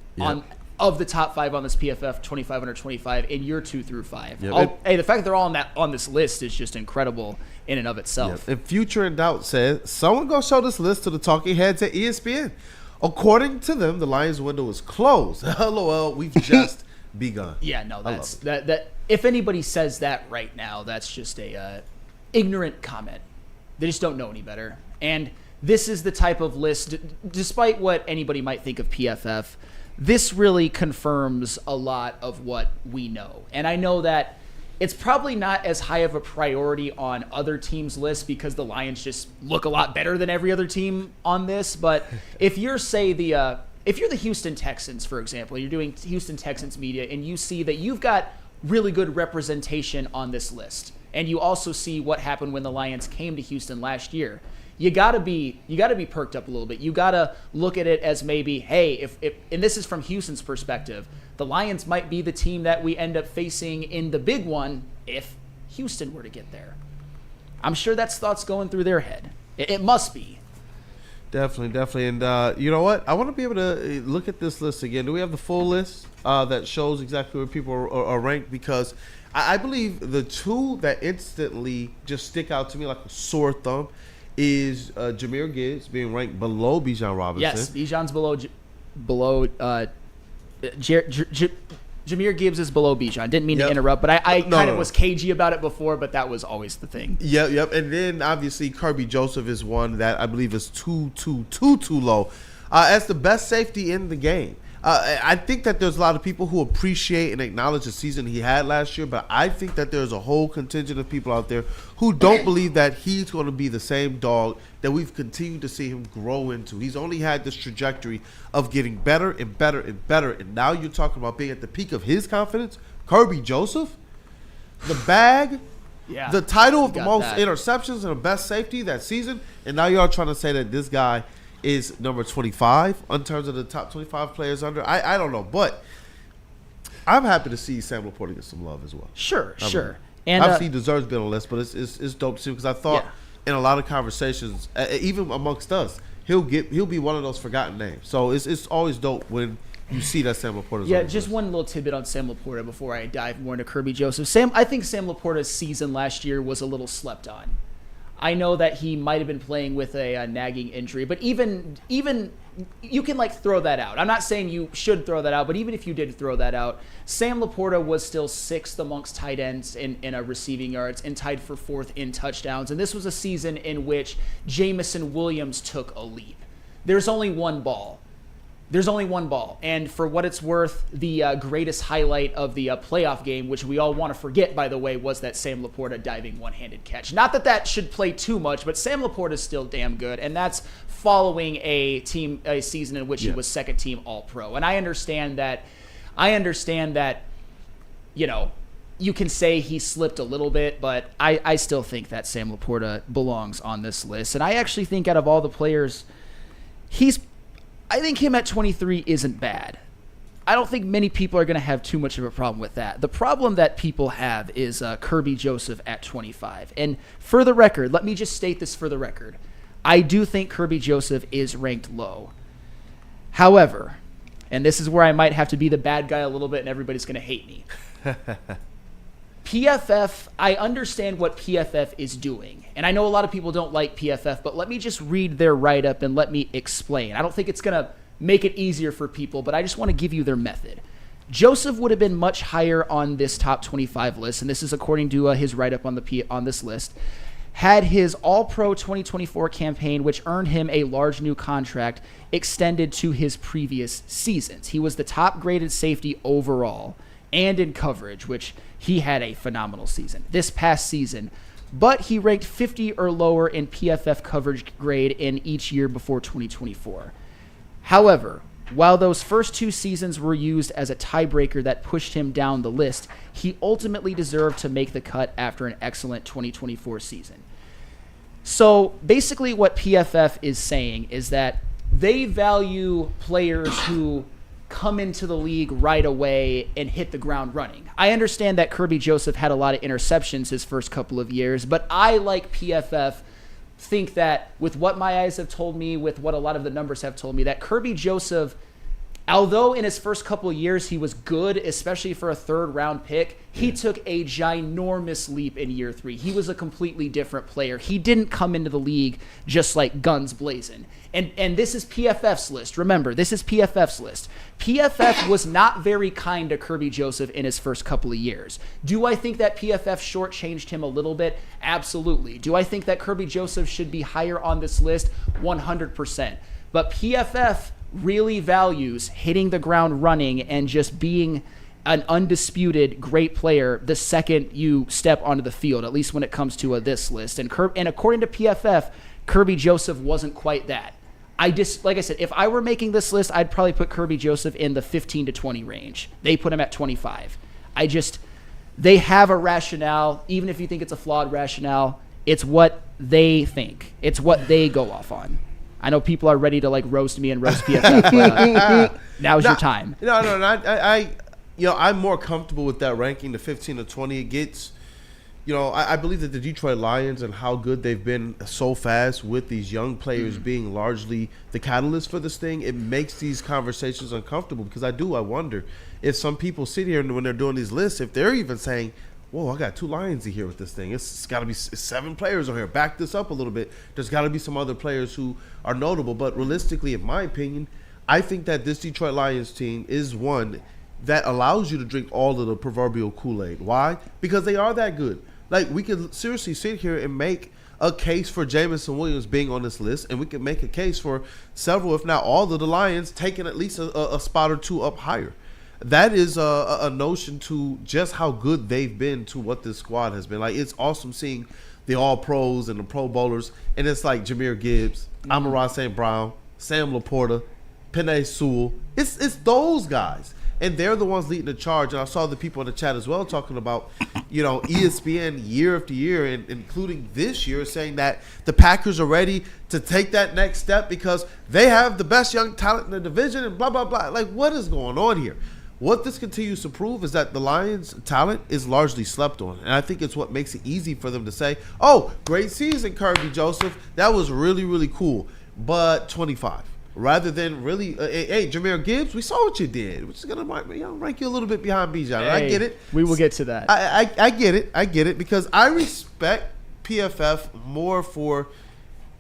of the top 5 on this PFF 25 under 25 in your 2 through 5. Yep. Hey, the fact that they're all on this list is just incredible in and of itself. Yep. And Future in Doubt says, someone go show this list to the talking heads at ESPN. According to them, the Lions window is closed. LOL, we've just begun. Yeah, no, that's that. If anybody says that right now, that's just a ignorant comment. They just don't know any better. And this is the type of list, despite what anybody might think of PFF, this really confirms a lot of what we know. And I know that it's probably not as high of a priority on other teams' lists because the Lions just look a lot better than every other team on this. But if you're, if you're the Houston Texans, for example, you're doing Houston Texans media, and you see that you've got really good representation on this list, and you also see what happened when the Lions came to Houston last year, you gotta be perked up a little bit. You gotta look at it as maybe, hey, if and this is from Houston's perspective, the Lions might be the team that we end up facing in the big one if Houston were to get there. I'm sure that's thoughts going through their head. It must be. Definitely. And you know what? I want to be able to look at this list again. Do we have the full list that shows exactly where people are ranked? Because I believe the 2 that instantly just stick out to me like a sore thumb is Jahmyr Gibbs being ranked below Bijan Robinson. Yes, Bijan's below Jahmyr Gibbs is below Bijan. Didn't mean to interrupt, but I kind of was cagey about it before, but that was always the thing. Yep. And then obviously Kirby Joseph is one that I believe is too low. as the best safety in the game. I think that there's a lot of people who appreciate and acknowledge the season he had last year, but I think that there's a whole contingent of people out there who don't believe that he's going to be the same dog that we've continued to see him grow into. He's only had this trajectory of getting better and better and better, and now you're talking about being at the peak of his confidence. Kirby Joseph, the bag, the title of the most interceptions and the best safety that season, and now y'all trying to say that this guy is number 25 in terms of the top 25 players under. I don't know, but I'm happy to see Sam Laporta get some love as well. Sure. And obviously he deserves to be on the list, but it's dope to see because I thought in a lot of conversations, even amongst us, he'll be one of those forgotten names. So it's always dope when you see that Sam Laporta's on the just list. one little tidbit on Sam Laporta before I dive more into Kirby Joseph. I think Sam Laporta's season last year was a little slept on. I know that he might have been playing with a nagging injury, but even you can throw that out. I'm not saying you should throw that out, but even if you did throw that out, Sam Laporta was still 6th amongst tight ends in receiving yards and tied for 4th in touchdowns. And this was a season in which Jamison Williams took a leap. There's only one ball. And for what it's worth, the greatest highlight of the playoff game, which we all want to forget, by the way, was that Sam Laporta diving one-handed catch. Not that should play too much, but Sam Laporta is still damn good, and that's following a season in which he was second-team All-Pro. And I understand that, you can say he slipped a little bit, but I still think that Sam Laporta belongs on this list. And I actually think out of all the players, I think him at 23 isn't bad. I don't think many people are going to have too much of a problem with that. The problem that people have is Kirby Joseph at 25. And for the record, let me just state this for the record. I do think Kirby Joseph is ranked low. However, and this is where I might have to be the bad guy a little bit and everybody's going to hate me. PFF, I understand what PFF is doing. And I know a lot of people don't like PFF, but let me just read their write-up and let me explain. I don't think it's going to make it easier for people, but I just want to give you their method. Joseph would have been much higher on this top 25 list, and this is according to his write-up on this list, had his All-Pro 2024 campaign, which earned him a large new contract, extended to his previous seasons. He was the top-graded safety overall and in coverage, which he had a phenomenal season this past season, but he ranked 50 or lower in PFF coverage grade in each year before 2024. However, while those first 2 seasons were used as a tiebreaker that pushed him down the list, he ultimately deserved to make the cut after an excellent 2024 season. So basically what PFF is saying is that they value players who come into the league right away and hit the ground running. I understand that Kirby Joseph had a lot of interceptions his first couple of years, but I, like PFF, think that with what my eyes have told me, with what a lot of the numbers have told me, that Kirby Joseph, although in his first couple of years he was good, especially for a 3rd-round pick, he took a ginormous leap in year 3. He was a completely different player. He didn't come into the league just like guns blazing. And this is PFF's list. Remember, this is PFF's list. PFF was not very kind to Kirby Joseph in his first couple of years. Do I think that PFF shortchanged him a little bit? Absolutely. Do I think that Kirby Joseph should be higher on this list? 100%. But PFF really values hitting the ground running and just being an undisputed great player the second you step onto the field, at least when it comes to this list. And according to PFF, Kirby Joseph wasn't quite that. Like I said, if I were making this list, I'd probably put Kirby Joseph in the 15 to 20 range. They put him at 25. They have a rationale, even if you think it's a flawed rationale, it's what they think. It's what they go off on. I know people are ready to roast me and roast PFF, but now's your time. No. I'm more comfortable with that ranking, the 15 to 20. It gets, I believe that the Detroit Lions and how good they've been so fast with these young players being largely the catalyst for this thing, it makes these conversations uncomfortable because I wonder if some people sit here and when they're doing these lists, if they're even saying, whoa, I got 2 Lions in here with this thing. It's got to be 7 players on here. Back this up a little bit. There's got to be some other players who are notable. But realistically, in my opinion, I think that this Detroit Lions team is one that allows you to drink all of the proverbial Kool-Aid. Why? Because they are that good. We could seriously sit here and make a case for Jamison Williams being on this list, and we can make a case for several, if not all, of the Lions taking at least a spot or two up higher. That is a notion to just how good they've been to what this squad has been. Like, it's awesome seeing the All-Pros and the Pro Bowlers, and it's like Jahmyr Gibbs, Amon-Ra St. Brown, Sam Laporta, Penei Sewell. It's those guys. And they're the ones leading the charge. And I saw the people in the chat as well talking about, ESPN year after year, and including this year, saying that the Packers are ready to take that next step because they have the best young talent in the division and blah, blah, blah. Like, what is going on here? What this continues to prove is that the Lions' talent is largely slept on. And I think it's what makes it easy for them to say, oh, great season, Kirby Joseph. That was really, really cool. But 25. Rather than really, hey, Jahmyr Gibbs, we saw what you did. We're just going to rank you a little bit behind Bijan. Hey, I get it. We will get to that. I get it. I get it because I respect PFF more for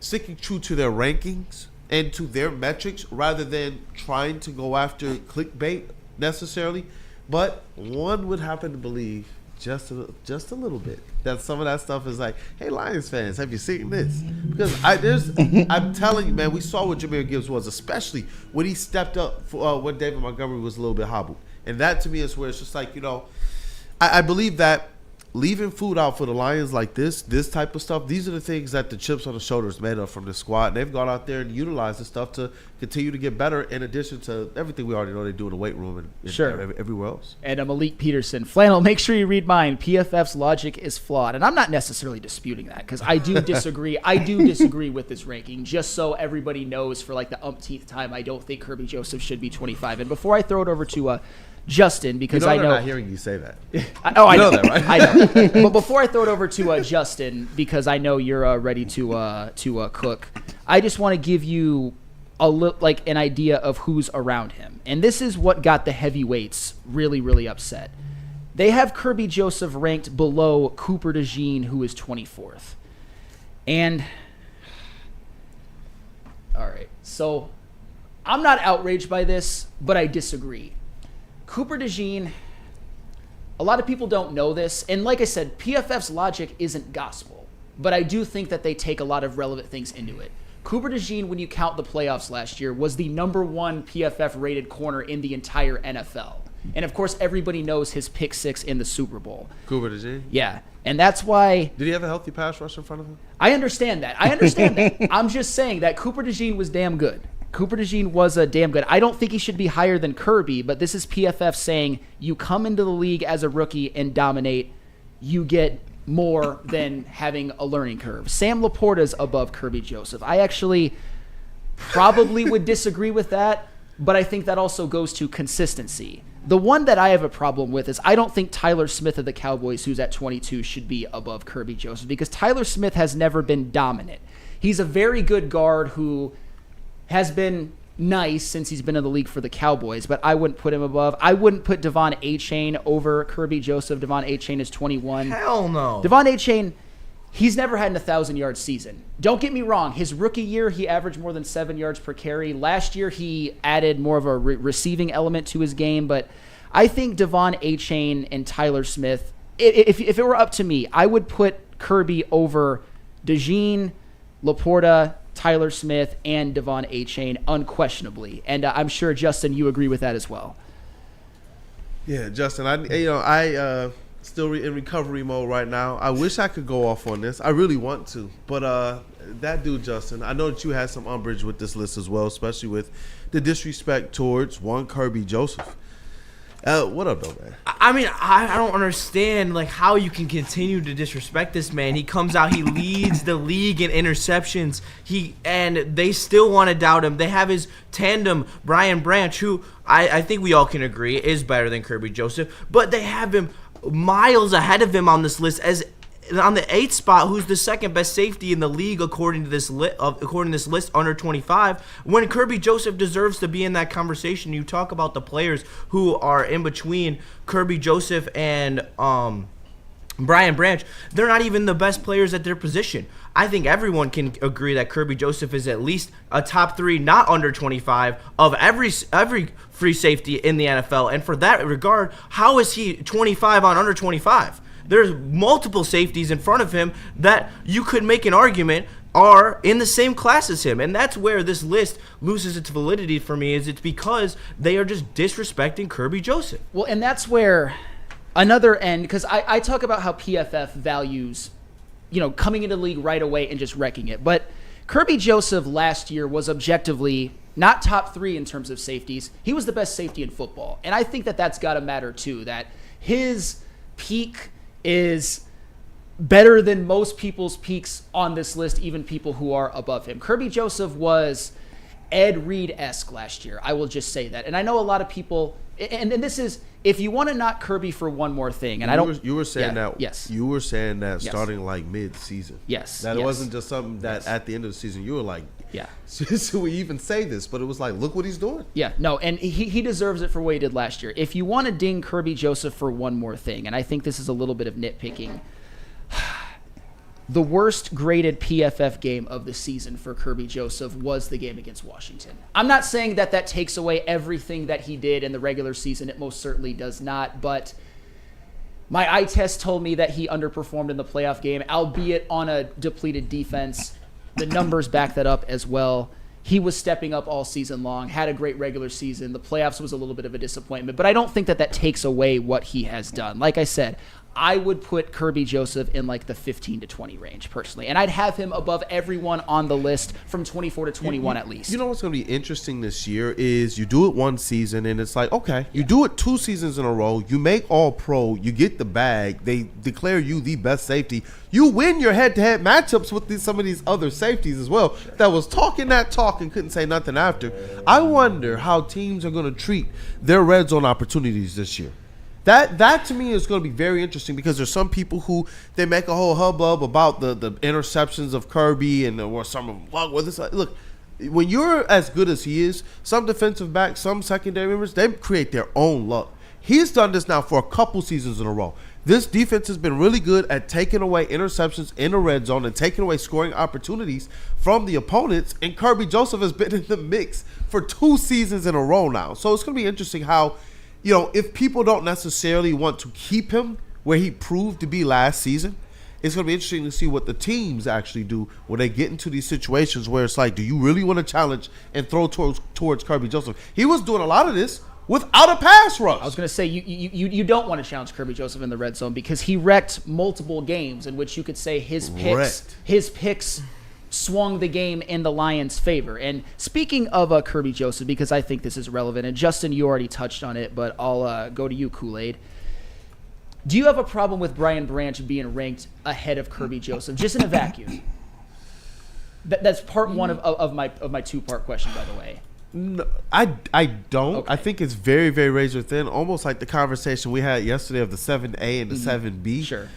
sticking true to their rankings and to their metrics rather than trying to go after clickbait necessarily. But one would happen to believe just a little bit that some of that stuff is like, hey, Lions fans, have you seen this? Because I'm telling you, man, we saw what Jahmyr Gibbs was, especially when he stepped up for, when David Montgomery was a little bit hobbled. And that to me is where it's just like, I believe that leaving food out for the Lions like this type of stuff, these are the things that the chips on the shoulders made of from the squad. And they've gone out there and utilized this stuff to continue to get better in addition to everything we already know they do in the weight room and everywhere else. And Malik Peterson. Flannel, make sure you read mine. PFF's logic is flawed. And I'm not necessarily disputing that because I do disagree. I do disagree with this ranking. Just so everybody knows for like the umpteenth time, I don't think Kirby Joseph should be 25. And before I throw it over to Justin, because I know I'm not hearing you say that. I know that, right? I know. But before I throw it over to Justin, because I know you're ready to cook, I just want to give you an idea of who's around him, and this is what got the heavyweights really, really upset. They have Kirby Joseph ranked below Cooper DeJean, who is 24th, and all right, so I'm not outraged by this, but I disagree. Cooper DeJean, a lot of people don't know this, and like I said, PFF's logic isn't gospel, but I do think that they take a lot of relevant things into it. Cooper DeJean, when you count the playoffs last year, was the #1 PFF-rated corner in the entire NFL. And, of course, everybody knows his pick six in the Super Bowl. Cooper DeJean? Yeah, and that's why... Did he have a healthy pass rush in front of him? I understand that. I'm just saying that Cooper DeJean was damn good. Cooper DeJean was a damn good. I don't think he should be higher than Kirby, but this is PFF saying you come into the league as a rookie and dominate, you get more than having a learning curve. Sam Laporta's above Kirby Joseph. I actually probably would disagree with that, but I think that also goes to consistency. The one that I have a problem with is I don't think Tyler Smith of the Cowboys, who's at 22, should be above Kirby Joseph because Tyler Smith has never been dominant. He's a very good guard who has been nice since he's been in the league for the Cowboys, but I wouldn't put him above. I wouldn't put Devon A-Chain over Kirby Joseph. Devon A-Chain is 21. Hell no. Devon A-Chain, he's never had an 1,000-yard season. Don't get me wrong. His rookie year, he averaged more than 7 yards per carry. Last year, he added more of a receiving element to his game, but I think Devon A-Chain and Tyler Smith, if it were up to me, I would put Kirby over DeJean, Laporta, Tyler Smith, and Devon A-Chain unquestionably. And I'm sure, Justin, you agree with that as well. Yeah, Justin, I still in recovery mode right now. I wish I could go off on this. I really want to. But that dude, Justin, I know that you had some umbrage with this list as well, especially with the disrespect towards one Kirby Joseph. What up, though, man? I mean, I don't understand how you can continue to disrespect this man. He comes out, he leads the league in interceptions. And they still want to doubt him. They have his tandem, Brian Branch, who I think we all can agree is better than Kirby Joseph. But they have him miles ahead of him on this list as on the 8th spot, who's the second best safety in the league according to this list under 25. When Kirby Joseph deserves to be in that conversation, you talk about the players who are in between Kirby Joseph and Brian Branch. They're not even the best players at their position. I think everyone can agree that Kirby Joseph is at least a top 3, not under 25, of every free safety in the NFL. And for that regard, how is he 25 on under 25? there's multiple safeties in front of him that you could make an argument are in the same class as him. And that's where this list loses its validity for me, is it's because they are just disrespecting Kirby Joseph. Well, and that's where another end, because I talk about how PFF values, coming into the league right away and just wrecking it. But Kirby Joseph last year was objectively not top 3 in terms of safeties. He was the best safety in football. And I think that that's got to matter too, that his peak is better than most people's peaks on this list, even people who are above him. Kirby Joseph was Ed Reed-esque last year. I will just say that. And I know a lot of people, and this is, if you want to knock Kirby for one more thing, and you were saying that. Yes. You were saying that Yes. starting like mid-season. Yes. That Yes. it wasn't just something that at the end of the season you were like, yeah. Should we even say this? But it was like, look what he's doing. Yeah, no, and he deserves it for what he did last year. If you want to ding Kirby Joseph for one more thing, and I think this is a little bit of nitpicking, the worst graded PFF game of the season for Kirby Joseph was the game against Washington. I'm not saying that takes away everything that he did in the regular season. It most certainly does not, but my eye test told me that he underperformed in the playoff game, albeit on a depleted defense. The numbers back that up as well. He was stepping up all season long, had a great regular season. The playoffs was a little bit of a disappointment, but I don't think that takes away what he has done. Like I said, I would put Kirby Joseph in like the 15 to 20 range personally, and I'd have him above everyone on the list from 24 to 21 at least. You know what's going to be interesting this year is you do it one season and it's like, okay, you do it 2 seasons in a row, you make all pro, you get the bag, they declare you the best safety, you win your head-to-head matchups with some of these other safeties as well that was talking that talk and couldn't say nothing after. I wonder how teams are going to treat their red zone opportunities this year. That to me is going to be very interesting because there's some people who they make a whole hubbub about the interceptions of Kirby and or some of them. Look, when you're as good as he is, some defensive backs, some secondary members, they create their own luck. He's done this now for a couple seasons in a row. This defense has been really good at taking away interceptions in the red zone and taking away scoring opportunities from the opponents, and Kirby Joseph has been in the mix for 2 seasons in a row now. So it's going to be interesting how, if people don't necessarily want to keep him where he proved to be last season, it's going to be interesting to see what the teams actually do when they get into these situations where it's like, do you really want to challenge and throw towards Kirby Joseph? He was doing a lot of this without a pass rush. I was going to say, you don't want to challenge Kirby Joseph in the red zone because he wrecked multiple games in which you could say his picks swung the game in the Lions' favor. And speaking of Kirby Joseph, because I think this is relevant, and Justin, you already touched on it, but I'll go to you, Kool-Aid. Do you have a problem with Brian Branch being ranked ahead of Kirby Joseph, just in a vacuum? That's part one of my 2-part question, by the way. No, I don't. Okay. I think it's very, very razor thin, almost like the conversation we had yesterday of the 7A and the 7B. Sure.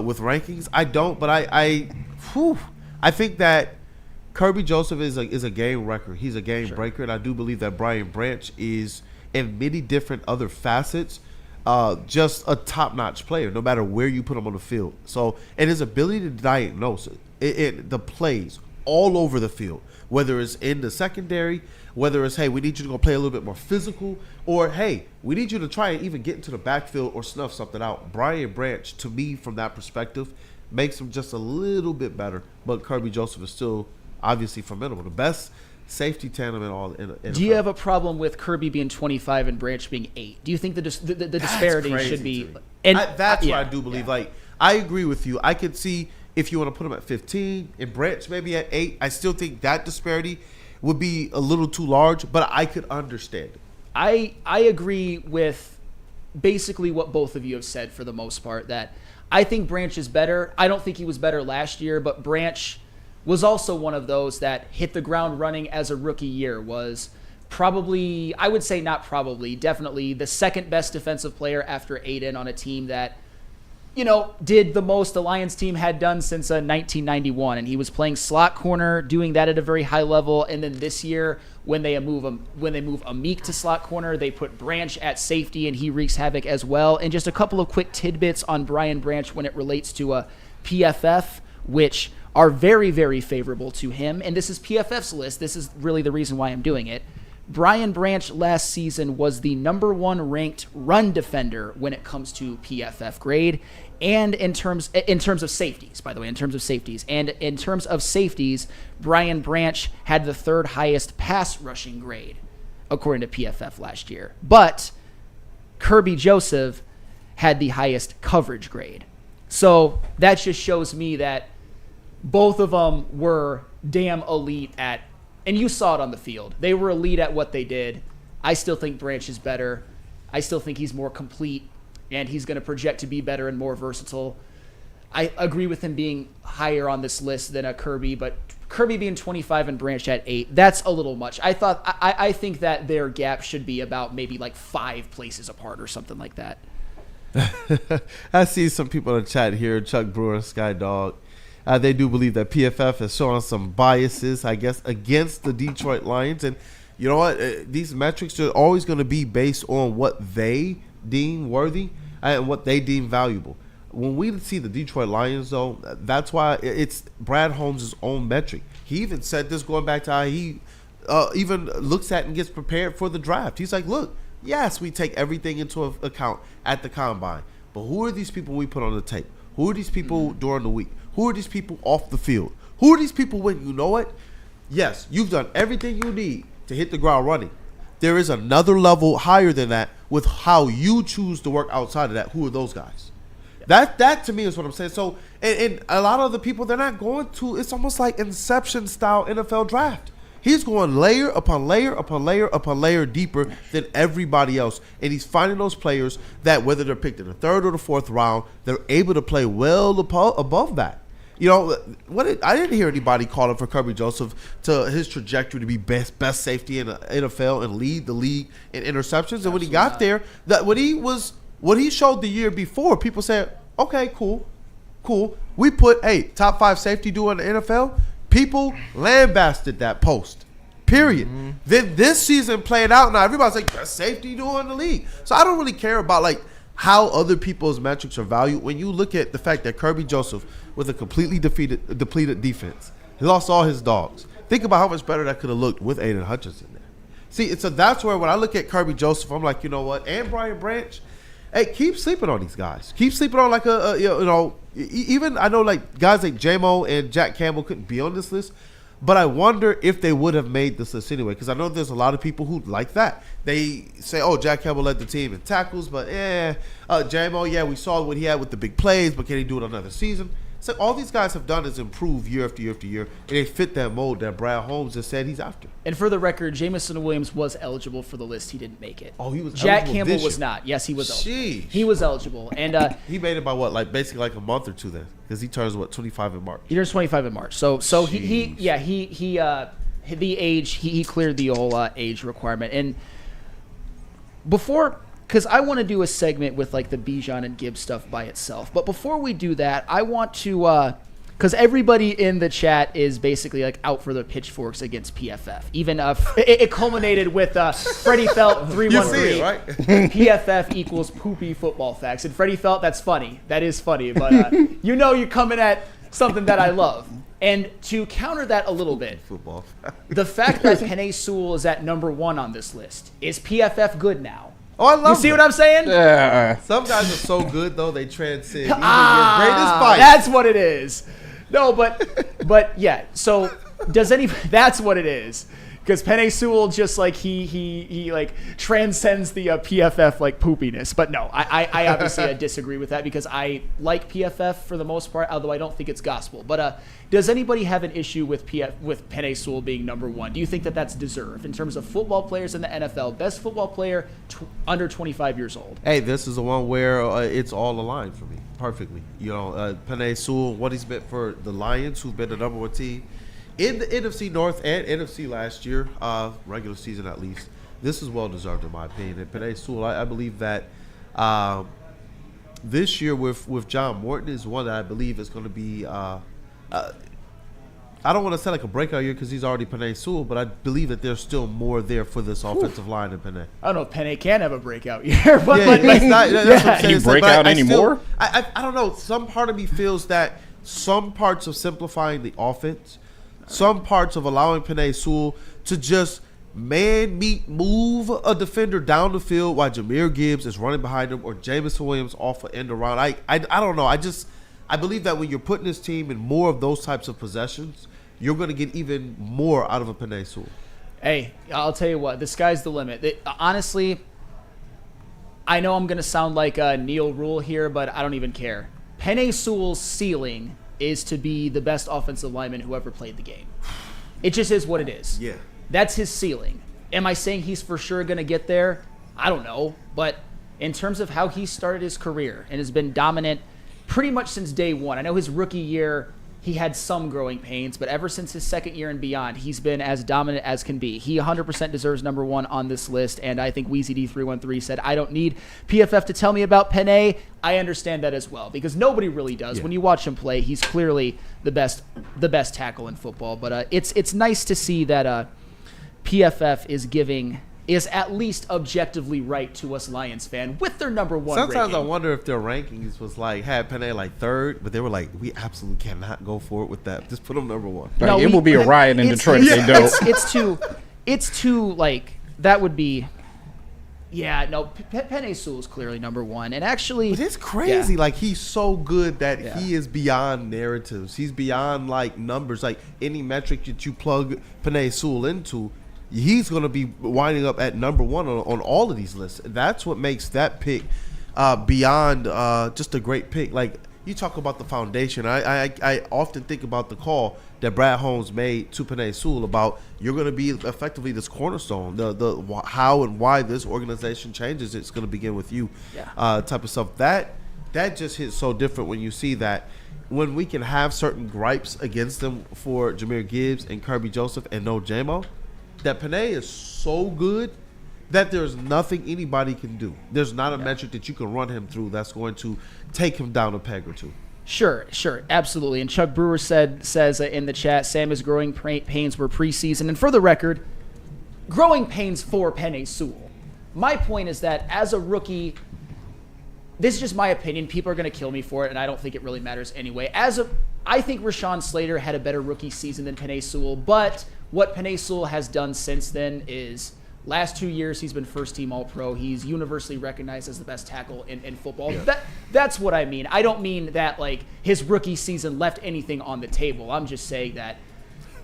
With rankings. I don't, but I think that Kirby Joseph is a game wrecker. He's a game breaker, and I do believe that Brian Branch is, in many different other facets, just a top-notch player, no matter where you put him on the field. So, and his ability to diagnose the plays all over the field, whether it's in the secondary, whether it's, hey, we need you to go play a little bit more physical, or, hey, we need you to try and even get into the backfield or snuff something out. Brian Branch, to me, from that perspective, makes him just a little bit better, but Kirby Joseph is still obviously formidable. The best safety tandem in all. Do you have a problem with Kirby being 25 and Branch being 8? Do you think the disparity should be? And that's what I do believe. Yeah. Like, I agree with you. I could see if you want to put him at 15 and Branch maybe at 8. I still think that disparity would be a little too large, but I could understand it. I agree with basically what both of you have said for the most part, that I think Branch is better. I don't think he was better last year, but Branch was also one of those that hit the ground running as a rookie year, was probably, I would say not probably, definitely the second best defensive player after Aiden on a team that, did the most the Lions team had done since 1991. And he was playing slot corner, doing that at a very high level. And then this year, when they move Amik to slot corner, they put Branch at safety, and he wreaks havoc as well. And just a couple of quick tidbits on Brian Branch when it relates to PFF, which are very, very favorable to him. And this is PFF's list. This is really the reason why I'm doing it. Brian Branch last season was the number 1 ranked run defender when it comes to PFF grade, and in terms of safeties, by the way, and in terms of safeties, Brian Branch had the 3rd highest pass rushing grade according to PFF last year. But Kirby Joseph had the highest coverage grade. So that just shows me that both of them were damn elite at, and you saw it on the field. They were elite at what they did. I still think Branch is better. I still think he's more complete, and he's going to project to be better and more versatile. I agree with him being higher on this list than a Kirby, but Kirby being 25 and Branch at 8, that's a little much. I think that their gap should be about maybe like 5 places apart or something like that. I see some people in the chat here, Chuck Brewer and Sky Dog. They do believe that PFF is showing some biases, I guess, against the Detroit Lions. And you know what? These metrics are always going to be based on what they deem worthy and what they deem valuable. When we see the Detroit Lions, though, that's why it's Brad Holmes' own metric. He even said this going back to how he even looks at and gets prepared for the draft. He's like, look, yes, we take everything into account at the combine, but who are these people we put on the tape? Who are these people during the week? Who are these people off the field? Who are these people when you know what? Yes, you've done everything you need to hit the ground running. There is another level higher than that with how you choose to work outside of that. Who are those guys? That to me is what I'm saying. So, and a lot of the people, they're not going to, it's almost like Inception style NFL draft. He's going layer upon layer upon layer upon layer deeper than everybody else. And he's finding those players that, whether they're picked in the 3rd or the 4th round, they're able to play well above that. You know, I didn't hear anybody calling for Kirby Joseph to his trajectory to be best safety in the NFL and lead the league in interceptions. And when he got there, that what he showed the year before, people said, okay, cool. We put top 5 safety duo in the NFL. People lambasted that post. Period. Mm-hmm. Then this season playing out now, everybody's like, best safety duo in the league. So I don't really care about like how other people's metrics are valued. When you look at the fact that Kirby Joseph, with a completely depleted defense, he lost all his dogs. Think about how much better that could have looked with Aiden Hutchinson there. See, so that's where when I look at Kirby Joseph, I'm like, you know what? And Brian Branch, hey, keep sleeping on these guys. Keep sleeping on like even I know like guys like J-Mo and Jack Campbell couldn't be on this list, but I wonder if they would have made this list anyway, because I know there's a lot of people who like that. They say, oh, Jack Campbell led the team in tackles, but J-Mo, yeah, we saw what he had with the big plays, but can he do it another season? So all these guys have done is improve year after year after year, and they fit that mold that Brad Holmes just said he's after. And for the record, Jamison Williams was eligible for the list. He didn't make it. Oh, he was Jack eligible Campbell this was year. not. Yes, he was eligible. Sheesh. He was eligible. And he made it by what, like basically like a month or two then, because he turns 25 in March. He turns 25 in March. So he the age, he cleared the whole age requirement. And before, because I want to do a segment with like the Bijan and Gibbs stuff by itself, but before we do that, I want to because everybody in the chat is basically like out for the pitchforks against PFF. Even it culminated with Freddie Felt 313. Right? PFF equals poopy football facts. And Freddie Felt, that's funny. That is funny. But you know you're coming at something that I love. And to counter that a little bit, football. The fact that Penei Sewell is at number 1 on this list, is PFF good now? Oh, I love You see them. what I'm saying? Yeah. Some guys are so good though they transcend even your greatest fight. That's what it is. No, but yeah. So that's what it is. Because Penei Sewell just like he like transcends the PFF like poopiness. But no, I obviously disagree with that because I like PFF for the most part, although I don't think it's gospel. But does anybody have an issue with Penei Sewell being number 1? Do you think that that's deserved in terms of football players in the NFL? Best football player under 25 years old. Hey, this is the one where it's all aligned for me perfectly. You know, Penei Sewell, what he's meant for the Lions, who've been the number 1 team in the NFC North and NFC last year, regular season at least. This is well deserved in my opinion. And Penei Sewell, I believe that this year with John Morton is one that I believe is going to be. I don't want to say like a breakout year because he's already Penei Sewell, but I believe that there's still more there for this offensive line than Penei. I don't know if Penei can have a breakout year, but that's what I'm saying. He break out anymore? I don't know. Some part of me feels that some parts of simplifying the offense, some parts of allowing Penei Sewell to just move a defender down the field while Jahmyr Gibbs is running behind him or Jamison Williams off an end around. I don't know. I believe that when you're putting this team in more of those types of possessions, you're going to get even more out of a Penei Sewell. Hey, I'll tell you what. The sky's the limit. Honestly, I know I'm going to sound like Neil Rule here, but I don't even care. Penei Sewell's ceiling is to be the best offensive lineman who ever played the game. It just is what it is. Yeah. That's his ceiling. Am I saying he's for sure going to get there? I don't know. But in terms of how he started his career and has been dominant pretty much since day one. I know his rookie year, he had some growing pains, but ever since his second year and beyond, he's been as dominant as can be. He 100% deserves number one on this list, and I think WeezyD313 said, I don't need PFF to tell me about Penei. I understand that as well, because nobody really does. Yeah. When you watch him play, he's clearly the best tackle in football. But it's nice to see that PFF is at least objectively right to us Lions fan with their number one Sometimes ranking. I wonder if their rankings was had Penei like third, but they were like, we absolutely cannot go forward with that. Just put him number one. No, it will be a riot in Detroit if they don't. It's too like that would be. Yeah, no, Penei Sewell is clearly number one, and actually, but it's crazy. Yeah. Like he's so good that he is beyond narratives. He's beyond like numbers. Like any metric that you plug Penei Sewell into, he's going to be winding up at number one on all of these lists. That's what makes that pick beyond just a great pick. Like you talk about the foundation. I often think about the call that Brad Holmes made to Penei Sewell about you're going to be effectively this cornerstone. The how and why this organization changes, it's going to begin with you type of stuff. That just hits so different when you see that. When we can have certain gripes against them for Jahmyr Gibbs and Kirby Joseph and no J-Mo, that Penei is so good that there's nothing anybody can do. There's not a metric that you can run him through that's going to take him down a peg or two. Sure, absolutely. And Chuck Brewer says in the chat, Sam's growing pains were preseason. And for the record, growing pains for Penei Sewell. My point is that as a rookie, this is just my opinion. People are going to kill me for it, and I don't think it really matters anyway. I think Rashawn Slater had a better rookie season than Penei Sewell, but what Penei Sewell has done since then is last 2 years he's been first-team All-Pro. He's universally recognized as the best tackle in football. Yeah. That's what I mean. I don't mean that like his rookie season left anything on the table. I'm just saying that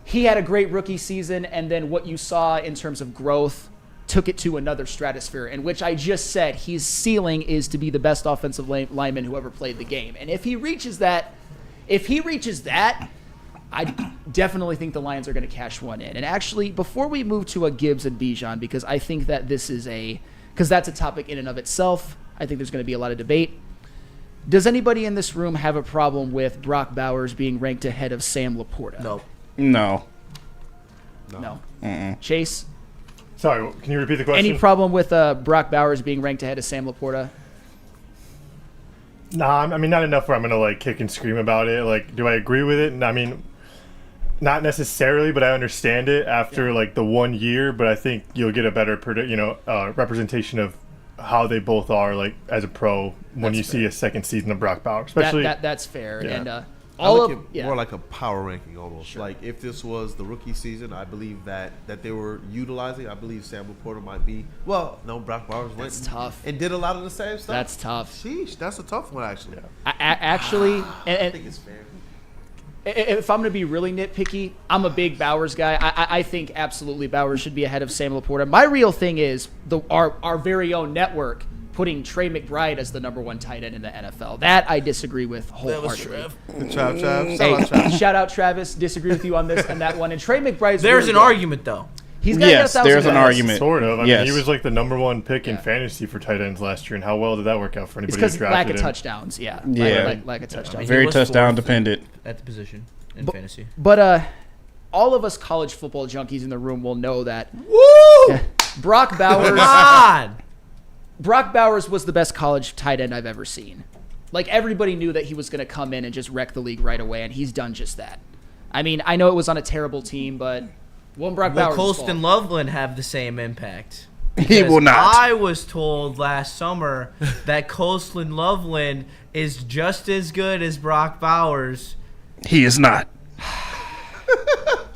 he had a great rookie season, and then what you saw in terms of growth took it to another stratosphere, in which I just said his ceiling is to be the best offensive lineman who ever played the game. And if he reaches that, I definitely think the Lions are going to cash one in. And actually, before we move to a Gibbs and Bijan, because I think that because that's a topic in and of itself, I think there's going to be a lot of debate. Does anybody in this room have a problem with Brock Bowers being ranked ahead of Sam Laporta? No. Mm-mm. Chase? Sorry, can you repeat the question? Any problem with Brock Bowers being ranked ahead of Sam Laporta? Nah, I mean, not enough where I'm going to, like, kick and scream about it. Like, do I agree with it? I mean, not necessarily, but I understand it after, like, the 1 year. But I think you'll get a better, representation of how they both are, like, as a pro when you see a second season of Brock Bowers. Especially that's fair. Yeah. And more like a power ranking almost. Sure. Like if this was the rookie season, I believe that they were utilizing. I believe Sam Laporta might be. Well, no, Brock Bowers went tough and did a lot of the same stuff. That's tough. Sheesh, that's a tough one actually. I think it's fair. If I'm going to be really nitpicky, I'm a big Bowers guy. I think absolutely Bowers should be ahead of Sam Laporta. My real thing is our very own network putting Trey McBride as the number one tight end in the NFL. That I disagree with wholeheartedly. Shout out Travis. Disagree with you on that one. And Trey McBride's there's an argument though. Yes, there's an argument. Sort of. I mean, he was like the number one pick in fantasy for tight ends last year, and how well did that work out for anybody who drafted him? Lack of touchdowns. Lack of touchdowns. Very touchdown dependent at the position in fantasy. But all of us college football junkies in the room will know that. Woo! Brock Bowers. Come on! Brock Bowers was the best college tight end I've ever seen. Like, everybody knew that he was going to come in and just wreck the league right away, and he's done just that. I mean, I know it was on a terrible team, but Brock Bowers' Colston Loveland have the same impact? He will not. I was told last summer that Colston Loveland is just as good as Brock Bowers. He is not.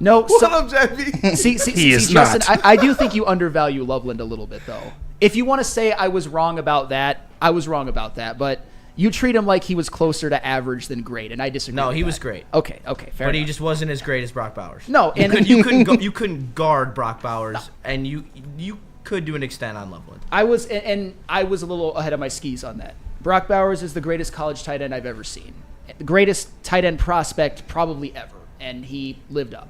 No, What up, JB? See, Justin, I do think you undervalue Loveland a little bit, though. If you want to say I was wrong about that, I was wrong about that. But you treat him like he was closer to average than great, and I disagree. No, with he that. was great. Okay, fair But enough. he just wasn't as great as Brock Bowers. No, and you couldn't guard Brock Bowers, and you could do an extent on Loveland. I was a little ahead of my skis on that. Brock Bowers is the greatest college tight end I've ever seen. The greatest tight end prospect probably ever, and he lived up.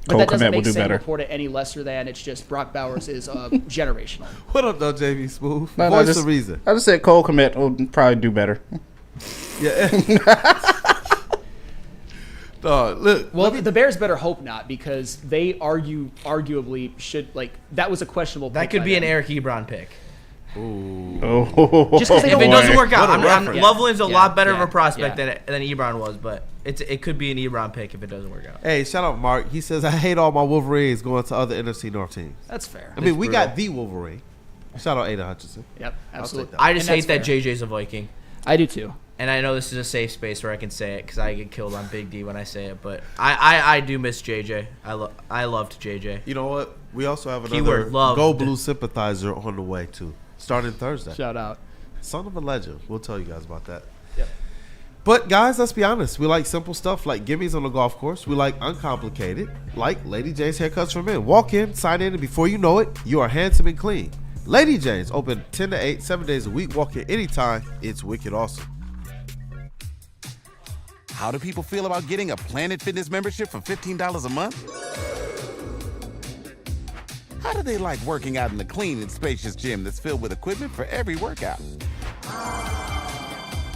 But that doesn't make Sam Laporta any lesser than. It's just Brock Bowers is generational. What up, though, JB Smooth? No, Voice of reason. I just said Cole Kmet will probably do better. Yeah. Dog, look. Well, the Bears better hope not, because they arguably should, like, that was a questionable pick. That could by be an them. Eric Ebron pick. Oh. Just 'cause they If don't it doesn't work out, What a reference. Loveland's a lot better of a prospect yeah. than Ebron was, but it could be an Ebron pick if it doesn't work out. Hey, shout out Mark. He says, I hate all my Wolverines going to other NFC North teams. That's fair. I mean, we got the Wolverine. Shout out Ada Hutchinson. Yep, absolutely. that. I just And hate that that's fair. JJ's a Viking. I do too. And I know this is a safe space where I can say it because I get killed on Big D when I say it, but I do miss JJ. I loved JJ. You know what? We also have another Keyword, loved. Go Blue sympathizer on the way, too. Starting Thursday. Shout out. Son of a legend. We'll tell you guys about that. Yep. But, guys, let's be honest. We like simple stuff like gimmies on the golf course. We like uncomplicated, like Lady Jane's Haircuts for Men. Walk in, sign in, and before you know it, you are handsome and clean. Lady Jane's open 10 to 8, 7 days a week. Walk in anytime. It's wicked awesome. How do people feel about getting a Planet Fitness membership for $15 a month? How do they like working out in the clean and spacious gym that's filled with equipment for every workout?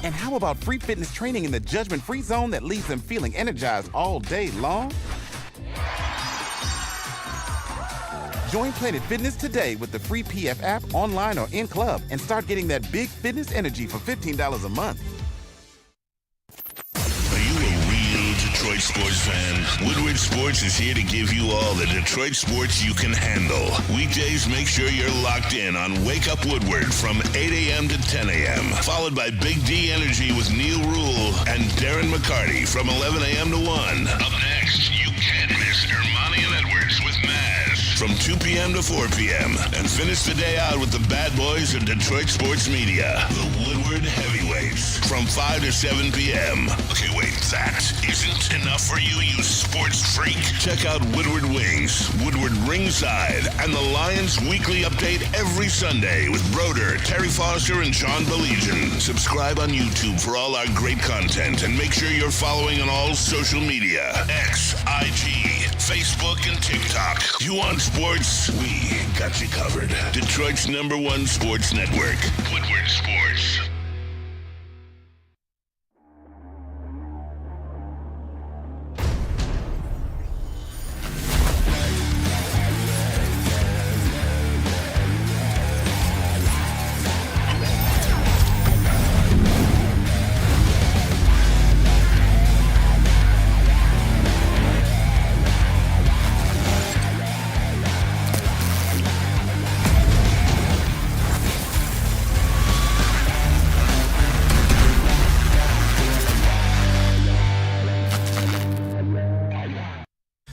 And how about free fitness training in the judgment-free zone that leaves them feeling energized all day long? Join Planet Fitness today with the free PF app online or in club and start getting that big fitness energy for $15 a month. Are you a real Detroit sports fan? Woodward Sports is here to give you all the Detroit sports you can handle. Weekdays, make sure you're locked in on Wake Up Woodward from 8 a.m. to 10 a.m. Followed by Big D Energy with Neil Rule and Darren McCarty from 11 a.m. to 1. Up next, you can't miss Ermanni and Edwards with Mize from 2 p.m. to 4 p.m. And finish the day out with the bad boys of Detroit sports media, the Woodward Heavyweights, from 5 to 7 p.m. Okay, wait, that isn't enough for you, you sports freak. Check out Woodward Wings, Woodward Ringside, and the Lions Weekly Update every Sunday with Broder, Terry Foster, and Sean Belegian. Subscribe on YouTube for all our great content, and make sure you're following on all social media: X, IG, Facebook, and TikTok. You want sports? We got you covered. Detroit's #1 sports network, Woodward Sports.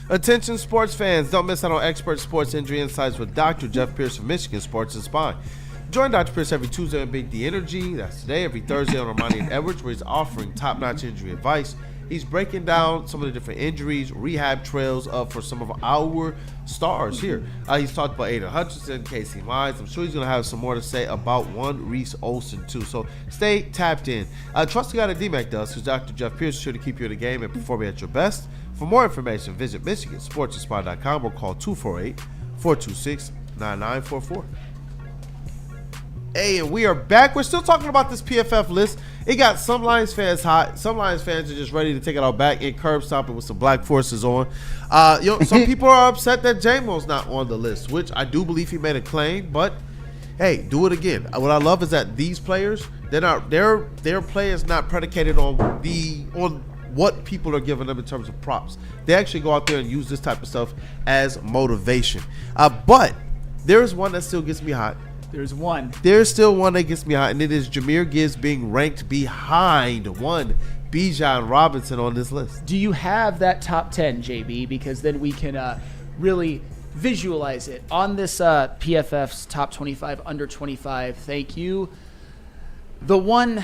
Attention sports fans, don't miss out on expert sports injury insights with Dr. Jeff Pierce from Michigan Sports and Spine. Join Dr. Pierce every Tuesday on Big D Energy, that's today, every Thursday on Ermanni and Edwards, where he's offering top-notch injury advice. He's breaking down some of the different injuries, rehab trails for some of our stars here. He's talked about Ada Hutchinson, Casey Mize. I'm sure he's going to have some more to say about one Reese Olson, too. So stay tapped in. Trust the guy that DMAC does, who's Dr. Jeff Pierce, is sure to keep you in the game and performing at your best. For more information, visit MichiganSportsandSpa.com or call 248-426-9944. Hey, and we are back. We're still talking about this PFF list. It got some Lions fans hot. Some Lions fans are just ready to take it out back and curb stomp it with some black forces on. Some people are upset that J-Mo's not on the list, which I do believe he made a claim. But hey, do it again. What I love is that these players, their play is not predicated on what people are giving them in terms of props. They actually go out there and use this type of stuff as motivation. But there is one that still gets me hot. There's still one that gets me hot, and it is Jahmyr Gibbs being ranked behind one Bijan Robinson on this list. Do you have that top 10, JB? Because then we can really visualize it on this PFF's top 25 under 25. Thank you. The one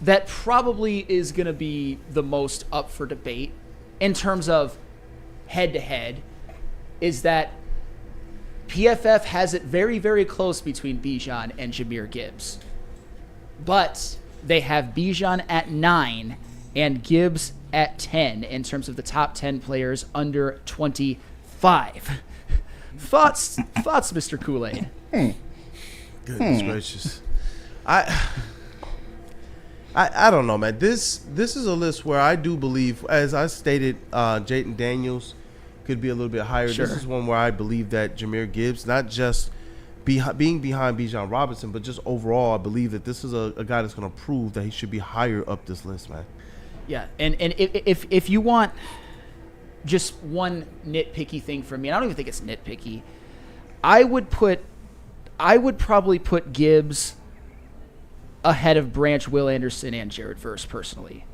that probably is going to be the most up for debate in terms of head-to-head is that PFF has it very, very close between Bijan and Jahmyr Gibbs. But they have Bijan at 9 and Gibbs at 10 in terms of the top 10 players under 25. Thoughts, Mr. Kool-Aid? Goodness gracious. I don't know, man. This is a list where I do believe, as I stated, Jaden Daniels could be a little bit higher. Sure. This is one where I believe that Jahmyr Gibbs, not just being behind Bijan Robinson, but just overall, I believe that this is a guy that's going to prove that he should be higher up this list, man. Yeah, and if you want just one nitpicky thing from me, and I don't even think it's nitpicky, I would probably put Gibbs ahead of Branch, Will Anderson, and Jared Verse personally.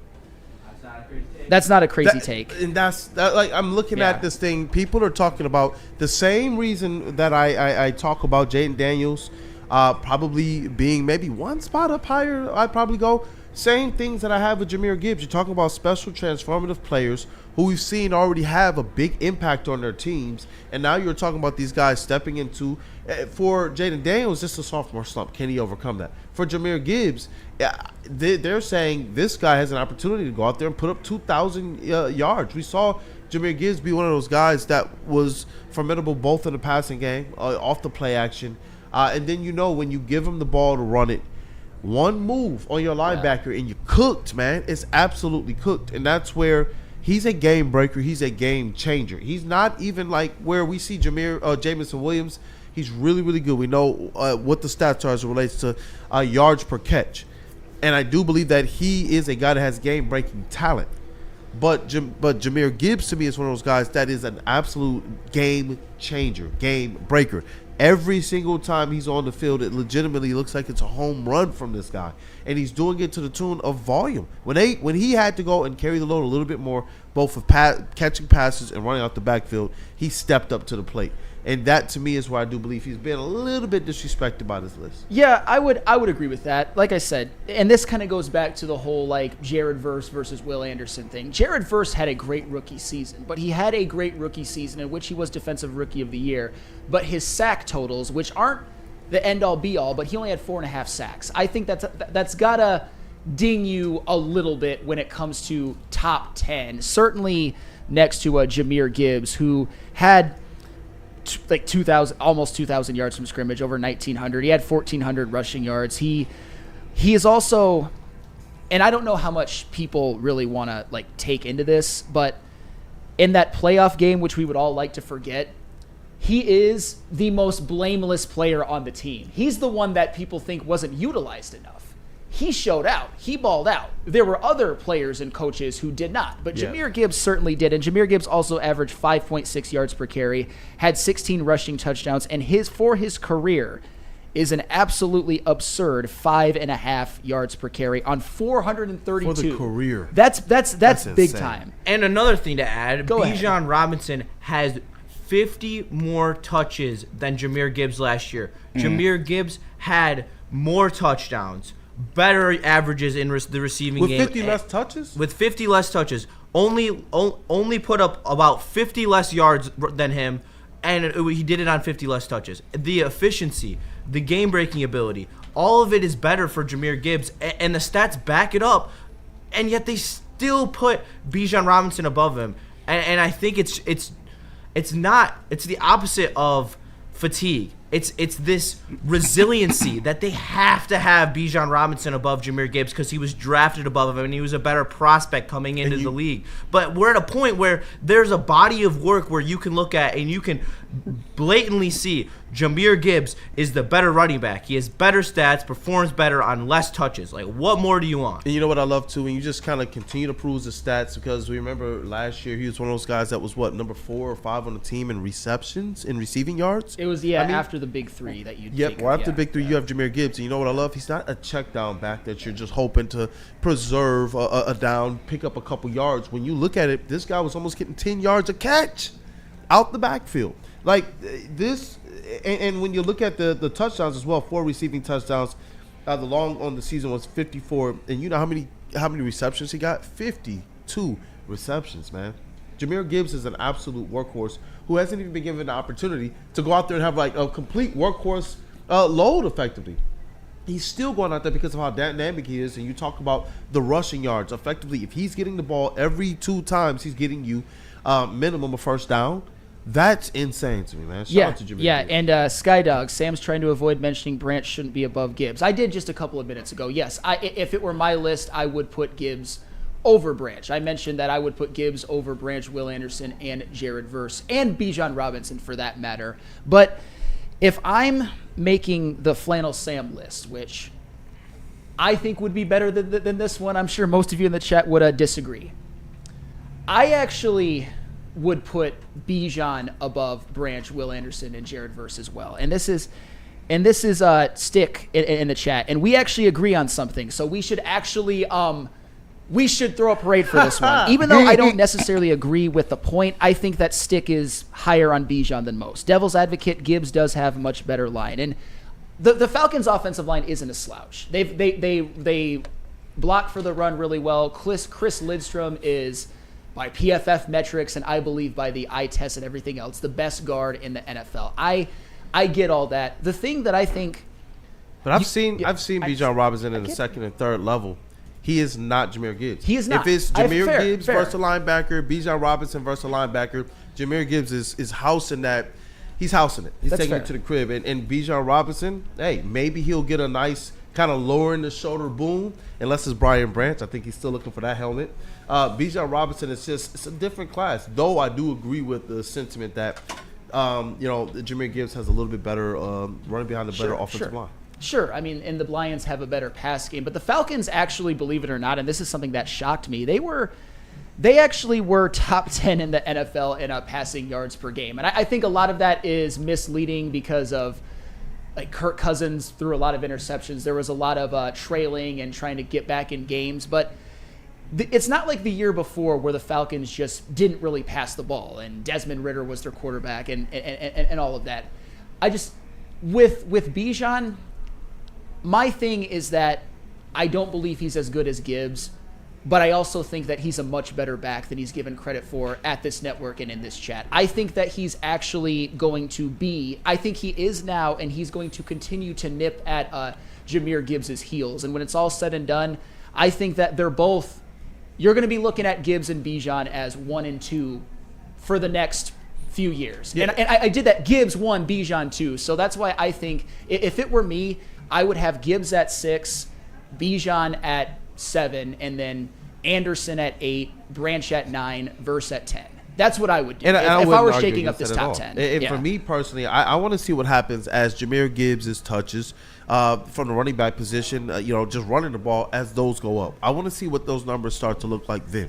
That's not a crazy take. And like I'm looking at this thing. People are talking about the same reason that I talk about Jaden Daniels probably being maybe one spot up higher. I'd probably go. Same things that I have with Jahmyr Gibbs. You're talking about special transformative players who we've seen already have a big impact on their teams. And now you're talking about these guys stepping into, for Jaden Daniels, just a sophomore slump. Can he overcome that? For Jahmyr Gibbs, they're saying this guy has an opportunity to go out there and put up 2,000 yards. We saw Jahmyr Gibbs be one of those guys that was formidable both in the passing game, off the play action. And then, when you give him the ball to run it, one move on your linebacker and you cooked, man. It's absolutely cooked. And that's where he's a game breaker. He's a game changer. He's not even like where we see Jamison Williams. He's really, really good. We know what the stats are as it relates to yards per catch. And I do believe that he is a guy that has game-breaking talent. But Jahmyr Gibbs, to me, is one of those guys that is an absolute game changer, game breaker. Every single time he's on the field, it legitimately looks like it's a home run from this guy. And he's doing it to the tune of volume. When he had to go and carry the load a little bit more, both of catching passes and running out the backfield, he stepped up to the plate. And that, to me, is where I do believe he's been a little bit disrespected by this list. Yeah, I would agree with that. Like I said, and this kind of goes back to the whole, Jared Verse versus Will Anderson thing. Jared Verse had a great rookie season, but he had a great rookie season in which he was Defensive Rookie of the Year. But his sack totals, which aren't the end-all, be-all, but he only had 4.5 sacks. I think that's got to ding you a little bit when it comes to top 10. Certainly next to Jahmyr Gibbs, who had almost 2,000 yards from scrimmage, over 1,900. He had 1,400 rushing yards. He is also, and I don't know how much people really want to take into this, but in that playoff game, which we would all like to forget, he is the most blameless player on the team. He's the one that people think wasn't utilized enough. He showed out. He balled out. There were other players and coaches who did not, but Jahmyr Gibbs certainly did. And Jahmyr Gibbs also averaged 5.6 yards per carry, had 16 rushing touchdowns, and for his career is an absolutely absurd 5.5 yards per carry on 432. For the career. That's big insane. time. And another thing to add, Go ahead. Bijan Robinson has 50 more touches than Jahmyr Gibbs last year. Jahmyr Gibbs had more touchdowns, better averages in the receiving game. With 50 less touches? With 50 less touches. Only put up about 50 less yards than him, and he did it on 50 less touches. The efficiency, the game-breaking ability, all of it is better for Jahmyr Gibbs, and the stats back it up, and yet they still put Bijan Robinson above him. And I think it's the opposite of fatigue. It's this resiliency that they have to have Bijan Robinson above Jahmyr Gibbs because he was drafted above him and he was a better prospect coming into the league. But we're at a point where there's a body of work where you can look at and you can blatantly see Jahmyr Gibbs is the better running back. He has better stats, performs better on less touches. Like, what more do you want? And you know what I love, too? When you just kind of continue to prove the stats, because we remember last year he was one of those guys that was, number 4 or 5 on the team in receptions, in receiving yards? It was, after the big three that you. Yep, well, after the big three, you have Jahmyr Gibbs. And you know what I love? He's not a check down back that you're just hoping to preserve a down, pick up a couple yards. When you look at it, this guy was almost getting 10 yards a catch out the backfield. Like this, and when you look at the touchdowns as well, 4 receiving touchdowns. The long on the season was 54. And you know how many receptions he got? 52 receptions, man. Jahmyr Gibbs is an absolute workhorse who hasn't even been given the opportunity to go out there and have like a complete workhorse load effectively. He's still going out there because of how dynamic he is. And you talk about the rushing yards. Effectively, if he's getting the ball every 2 times, he's getting you minimum a first down. That's insane to me, man. Shout out to Jahmyr Gibbs. And Skydog, Sam's trying to avoid mentioning Branch shouldn't be above Gibbs. I did just a couple of minutes ago. Yes, if it were my list, I would put Gibbs over Branch. I mentioned that I would put Gibbs over Branch, Will Anderson, and Jared Verse, and Bijan Robinson for that matter. But if I'm making the Flannel Sam list, which I think would be better than this one, I'm sure most of you in the chat would disagree. I actually would put Bijan above Branch, Will Anderson, and Jared Verse as well. And this is Stick in the chat, and we actually agree on something. So we should actually we should throw a parade for this one. Even though I don't necessarily agree with the point, I think that Stick is higher on Bijan than most. Devil's advocate, Gibbs does have a much better line. And the Falcons' offensive line isn't a slouch. They block for the run really well. Chris Lidstrom is, by PFF metrics and I believe by the eye test and everything else, the best guard in the NFL. I get all that. The thing that I think... But I've seen Bijan Robinson in the second and third level. He is not Jahmyr Gibbs. He is not. If it's Jahmyr Gibbs versus a linebacker, Bijan Robinson versus a linebacker, Jahmyr Gibbs is housing that. He's housing it. He's taking it to the crib. And Bijan Robinson, hey, maybe he'll get a nice kind of lowering the shoulder boom, unless it's Brian Branch. I think he's still looking for that helmet. Bijan Robinson is it's a different class. Though I do agree with the sentiment that, Jahmyr Gibbs has a little bit better running behind the better offensive line. Sure, I mean, and the Lions have a better pass game, but the Falcons actually, believe it or not, and this is something that shocked me, they actually were top 10 in the NFL in passing yards per game, and I think a lot of that is misleading because of like Kirk Cousins threw a lot of interceptions. There was a lot of trailing and trying to get back in games, but it's not like the year before where the Falcons just didn't really pass the ball and Desmond Ridder was their quarterback and all of that. I just with Bijan. My thing is that I don't believe he's as good as Gibbs, but I also think that he's a much better back than he's given credit for at this network and in this chat. I think that he's actually going to be, I think he is now, and he's going to continue to nip at Jahmyr Gibbs' heels. And when it's all said and done, I think that they're both, you're going to be looking at Gibbs and Bijan as 1 and 2 for the next few years. Yeah. And I did that Gibbs 1, Bijan 2. So that's why I think if it were me, I would have Gibbs at 6, Bijan at 7, and then Anderson at 8, Branch at 9, Verse at 10. That's what I would do if I were shaking up this top 10. And for me personally, I want to see what happens as Jahmyr Gibbs' touches from the running back position, just running the ball as those go up. I want to see what those numbers start to look like then.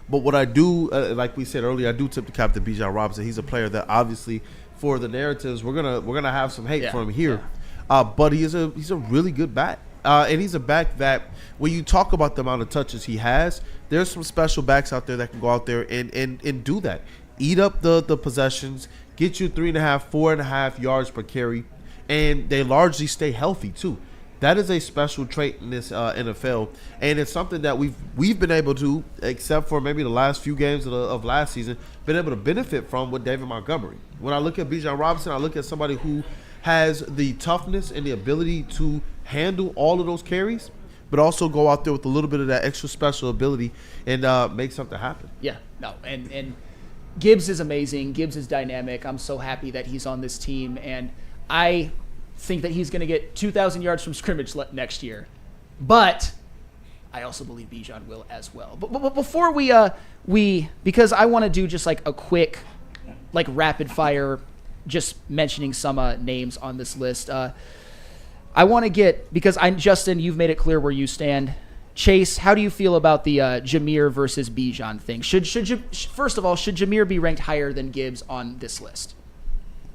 But what I do, like we said earlier, I do tip the cap to Bijan Robinson. He's a player that obviously for the narratives, we're gonna have some hate for him here. Yeah. But he's a really good back. And he's a back that when you talk about the amount of touches he has, there's some special backs out there that can go out there and do that. Eat up the possessions, get you 3.5, 4.5 yards per carry, and they largely stay healthy too. That is a special trait in this NFL, and it's something that we've been able to, except for maybe the last few games of last season, been able to benefit from with David Montgomery. When I look at Bijan Robinson, I look at somebody who has the toughness and the ability to handle all of those carries, but also go out there with a little bit of that extra special ability and make something happen. Yeah, no, and Gibbs is amazing. Gibbs is dynamic. I'm so happy that he's on this team, and I think that he's going to get 2,000 yards from scrimmage next year. But I also believe Bijan will as well. But before we because I want to do just like a quick, like rapid fire, just mentioning some names on this list. I want to get, because Justin, you've made it clear where you stand. Chase, how do you feel about the Jahmyr versus Bijan thing? First of all, should Jahmyr be ranked higher than Gibbs on this list?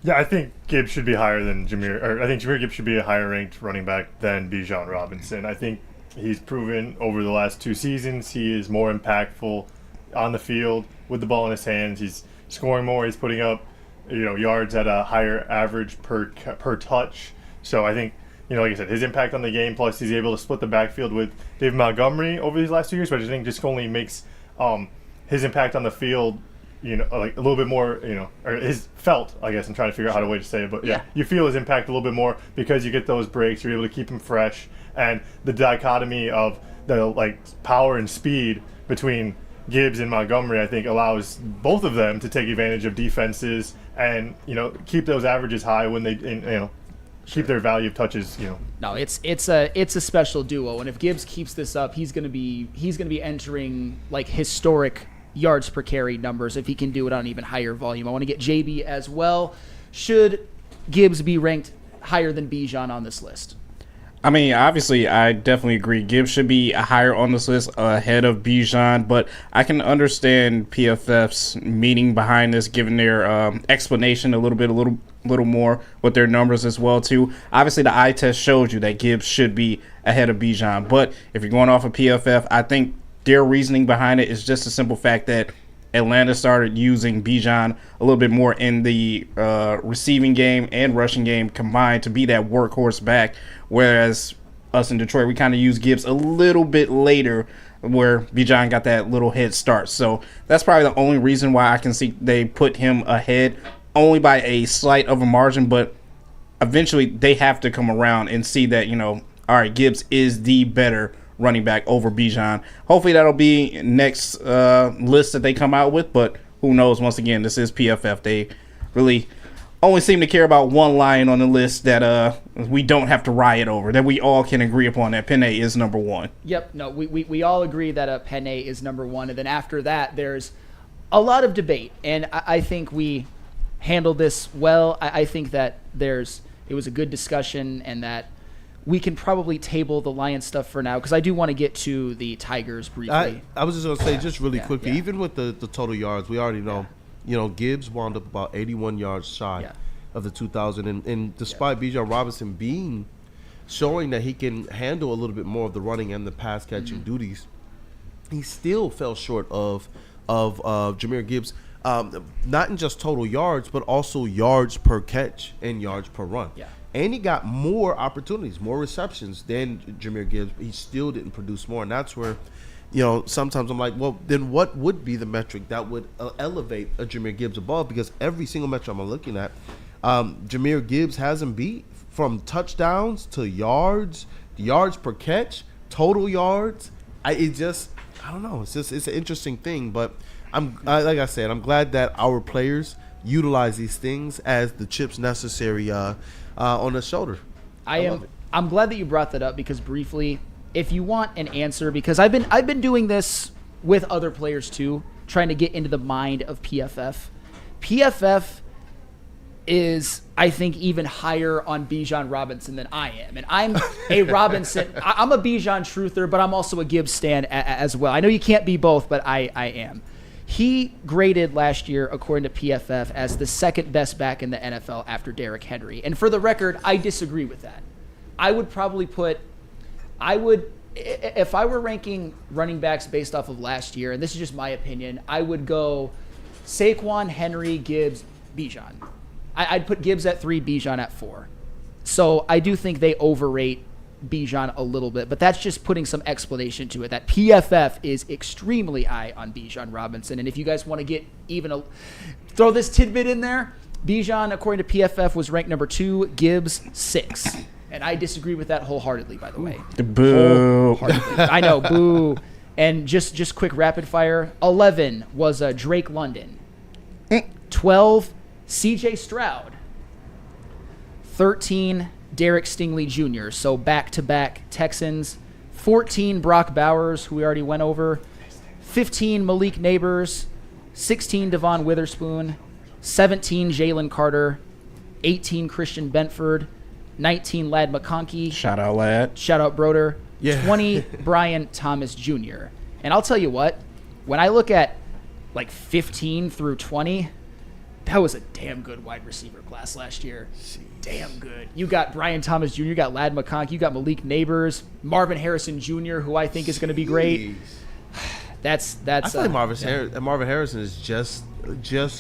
Yeah, I think Gibbs should be higher than Jameer. Or I think Jameer Gibbs should be a higher ranked running back than Bijan Robinson. I think he's proven over the last 2 seasons he is more impactful on the field with the ball in his hands. He's scoring more. He's putting up, yards at a higher average per touch. So I think, like I said, his impact on the game. Plus, he's able to split the backfield with David Montgomery over these last 2 years, which I think just only makes his impact on the field, like a little bit more, or his felt, I guess. I'm trying to figure out how to way to say it, but yeah, you feel his impact a little bit more because you get those breaks. You're able to keep him fresh, and the dichotomy of the power and speed between Gibbs and Montgomery, I think, allows both of them to take advantage of defenses and keep those averages high when they keep their value of touches. No, it's a special duo, and if Gibbs keeps this up, he's gonna be entering historic yards per carry numbers if he can do it on even higher volume. I want to get JB as well. Should Gibbs be ranked higher than Bijan on this list? I mean, obviously, I definitely agree. Gibbs should be higher on this list ahead of Bijan, but I can understand PFF's meaning behind this, given their explanation a little more with their numbers as well too. Obviously, the eye test shows you that Gibbs should be ahead of Bijan, but if you're going off of PFF, I think their reasoning behind it is just a simple fact that Atlanta started using Bijan a little bit more in the receiving game and rushing game combined to be that workhorse back, whereas us in Detroit, we kind of use Gibbs a little bit later where Bijan got that little head start. So that's probably the only reason why I can see they put him ahead, only by a slight of a margin, but eventually they have to come around and see that, all right, Gibbs is the better running back over Bijan. Hopefully that'll be next list that they come out with, but who knows? Once again, this is PFF. They really only seem to care about one line on the list that we don't have to riot over, that we all can agree upon, that Penne is number 1. Yep. No, we all agree that Penne is number 1, and then after that there's a lot of debate, and I think we handled this well. I think that it was a good discussion, and that we can probably table the Lions stuff for now, because I do want to get to the Tigers briefly. I was just going to say, just really quickly, even with the total yards, we already know, Gibbs wound up about 81 yards shy of the 2,000. And despite Bijan Robinson showing that he can handle a little bit more of the running and the pass catching duties, he still fell short of Jahmyr Gibbs, not in just total yards, but also yards per catch and yards per run. Yeah. And he got more opportunities, more receptions than Jahmyr Gibbs. He still didn't produce more. And that's where, sometimes I'm like, well, then what would be the metric that would elevate a Jahmyr Gibbs above? Because every single metric I'm looking at, Jahmyr Gibbs hasn't beat, from touchdowns to yards per catch, total yards. I don't know. It's an interesting thing. But like I said, I'm glad that our players utilize these things as the chips necessary on the shoulder. I'm glad that you brought that up, because briefly, if you want an answer, because I've been doing this with other players too, trying to get into the mind of PFF. PFF is, I think, even higher on Bijan Robinson than I am, and I'm a Robinson. I'm a Bijan truther, but I'm also a Gibbs stan as well. I know you can't be both, but I am. He graded last year, according to PFF, as the second best back in the NFL after Derrick Henry. And for the record, I disagree with that. If I were ranking running backs based off of last year, and this is just my opinion, I would go Saquon, Henry, Gibbs, Bijan. I'd put Gibbs at 3, Bijan at 4. So I do think they overrate Bijan a little bit, but that's just putting some explanation to it, that PFF is extremely high on Bijan Robinson. And if you guys want to get even throw this tidbit in there, Bijan, according to PFF, was ranked number 2, Gibbs 6. And I disagree with that wholeheartedly, by the way. Boo. I know, boo. And just quick rapid fire, 11 was Drake London. 12, CJ Stroud. 13, Derek Stingley Jr., so back-to-back Texans. 14, Brock Bowers, who we already went over. 15, Malik Neighbors. 16, Devon Witherspoon. 17, Jalen Carter. 18, Christian Benford. 19, Lad McConkey. Shout out, Lad. Shout out, Broder. Yeah. 20, Brian Thomas Jr. And I'll tell you what, when I look at 15 through 20, that was a damn good wide receiver class last year. Damn good. You got Brian Thomas Jr., you got Ladd McConkey, you got Malik Neighbors, Marvin Harrison Jr., who I think is going to be great. That's. I feel like Marvin Harrison is just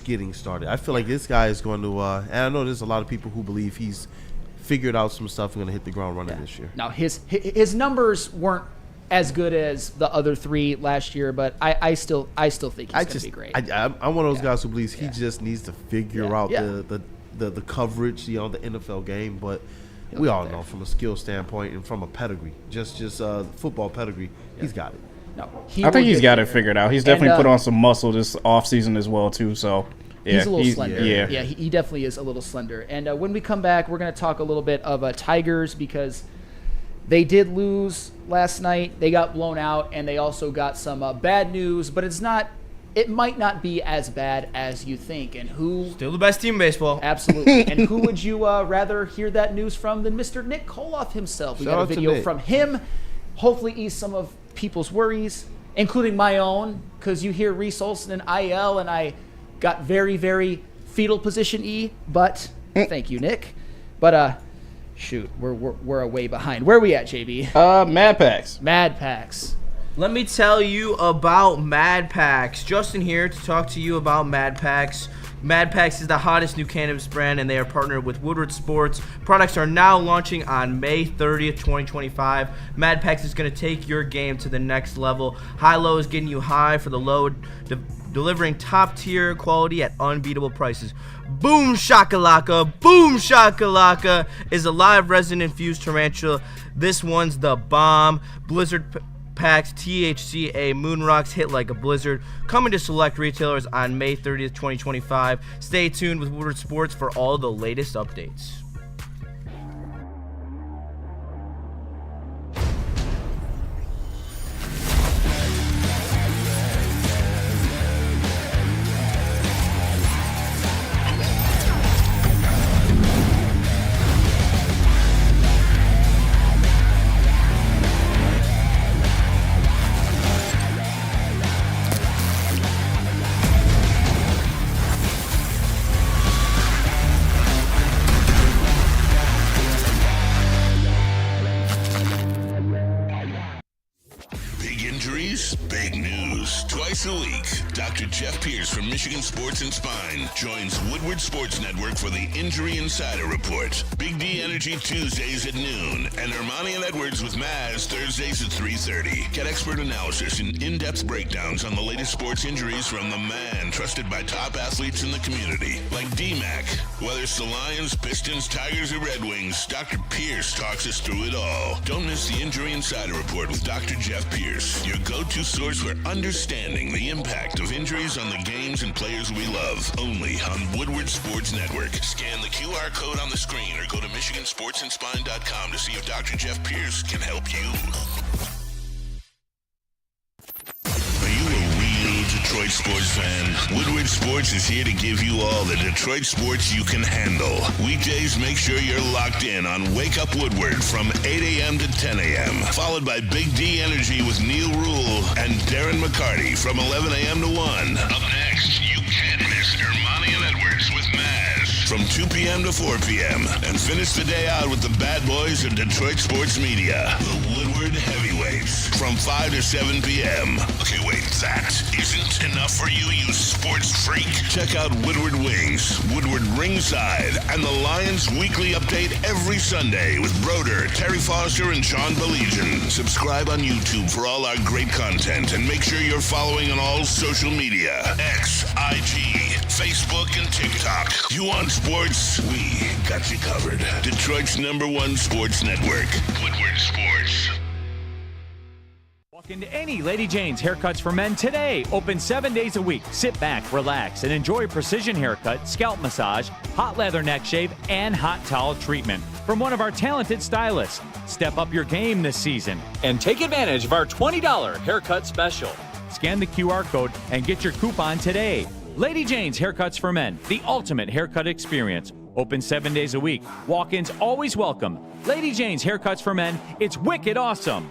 getting started. I feel like this guy is going to. And I know there's a lot of people who believe he's figured out some stuff and going to hit the ground running this year. Now his numbers weren't as good as the other three last year, but I still think he's going to be great. I'm one of those guys who believes he just needs to figure out the coverage, the NFL game. But we all know from a skill standpoint and from a pedigree, just football pedigree, he's got it. No, I think he's got it figured out. He's definitely put on some muscle this offseason as well too. So yeah, he's a little slender. Yeah, he definitely is a little slender. And when we come back, we're going to talk a little bit of Tigers because they did lose last night. They got blown out, and they also got some bad news. But it might not be as bad as you think. And who? Still the best team in baseball. Absolutely. And who would you rather hear that news from than Mr. Nick Koloff himself? We got a video from him. Hopefully, ease some of people's worries, including my own, because you hear Reese Olson and IL, and I got very, very fetal position E. But thank you, Nick. But shoot, we're way behind. Where are we at, JB? Mad Packs. Mad Packs. Let me tell you about Mad Packs. Justin here to talk to you about Mad Packs. Mad Packs is the hottest new cannabis brand, and they are partnered with Woodward Sports. Products are now launching on May 30th, 2025. Mad Packs is going to take your game to the next level. High-low is getting you high for the low, delivering top-tier quality at unbeatable prices. Boom Shakalaka, Boom Shakalaka is a live resin-infused tarantula. This one's the bomb. Blizzard Packs, THCA, Moon Rocks hit like a blizzard. Coming to select retailers on May 30th, 2025. Stay tuned with Woodward Sports for all the latest updates. Big news. Twice a week, Dr. Jeff Pierce from Michigan Sports and Spine joins Woodward Sports Network for the Injury Insider Report. Big D Energy Tuesdays at noon, and Ermanni and Edwards with Mize Thursdays at 3:30. Get expert analysis and in-depth breakdowns on the latest sports injuries from the man trusted by top athletes in the community, like D-Mac. Whether it's the Lions, Pistons, Tigers, or Red Wings, Dr. Pierce talks us through it all. Don't miss the Injury Insider Report with Dr. Jeff Pierce, your go-to source for understanding the impact of injuries on the games and players we love. Only on Woodward Sports Network. Scan the QR code on the screen or go to MichiganSportsandSpine.com to see if Dr. Jeff Pierce can help you. Detroit sports fan, Woodward Sports is here to give you all the Detroit sports you can handle. Weekdays, make sure you're locked in on Wake Up Woodward from 8 a.m. to 10 a.m., followed by Big D Energy with Neil Rule and Darren McCarty from 11 a.m. to 1. Up next, you can't miss Ermanni and Edwards with Mize from 2 p.m. to 4 p.m. And finish the day out with the bad boys of Detroit sports media, the Woodward Heavyweights, from 5 to 7 p.m. Okay, wait, that isn't enough for you, you sports freak. Check out Woodward Wings, Woodward Ringside, and the Lions Weekly Update every Sunday with Broder, Terry Foster, and Sean Baligian. Subscribe on YouTube for all our great content, and make sure you're following on all social media: X, IG, Facebook, and TikTok. You want sports? We got you covered. Detroit's #1 sports network, Woodward Sports. Walk into any Lady Jane's Haircuts for Men today. Open 7 days a week. Sit back, relax, and enjoy precision haircut, scalp massage, hot leather neck shave, and hot towel treatment from one of our talented stylists. Step up your game this season and take advantage of our $20 haircut special. Scan the QR code and get your coupon today. Lady Jane's Haircuts for Men, the ultimate haircut experience. Open 7 days a week. Walk-ins always welcome. Lady Jane's Haircuts for Men, it's wicked awesome.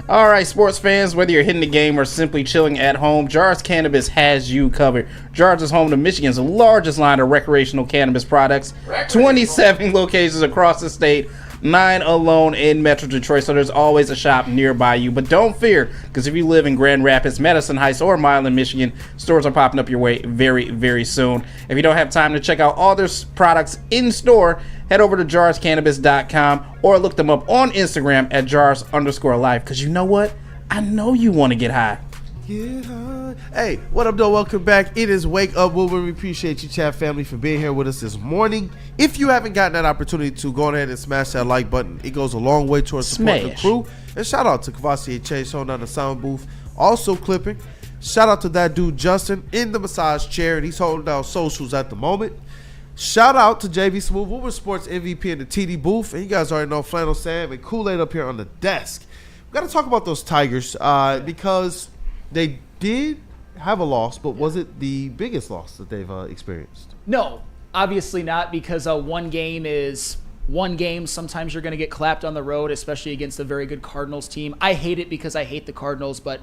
All right, sports fans, whether you're hitting the game or simply chilling at home, Jars Cannabis has you covered. Jars is home to Michigan's largest line of recreational cannabis products, 27 locations across the state, 9 alone in Metro Detroit, so there's always a shop nearby you. But don't fear, because if you live in Grand Rapids, Madison Heights, or Milan, Michigan, stores are popping up your way very, very soon. If you don't have time to check out all their products in store, head over to jarscannabis.com or look them up on Instagram at jars_life, because you know what? I know you want to get high. Yeah. Hey, what up, though? Welcome back. It is Wake Up Woodward. We appreciate you, chat family, for being here with us this morning. If you haven't gotten that opportunity to, go ahead and smash that like button. It goes a long way towards supporting the crew. And shout out to Kavasi Chase holding down the sound booth, also clipping. Shout out to that dude Justin in the massage chair, and he's holding down socials at the moment. Shout out to JB Smooth, Woodward Sports MVP in the TD booth, and you guys already know Flannel Sam and Kool-Aid up here on the desk. We got to talk about those Tigers because they did have a loss, but was it the biggest loss that they've experienced? No, obviously not, because one game is one game. Sometimes you're going to get clapped on the road, especially against a very good Cardinals team. I hate it because I hate the Cardinals, but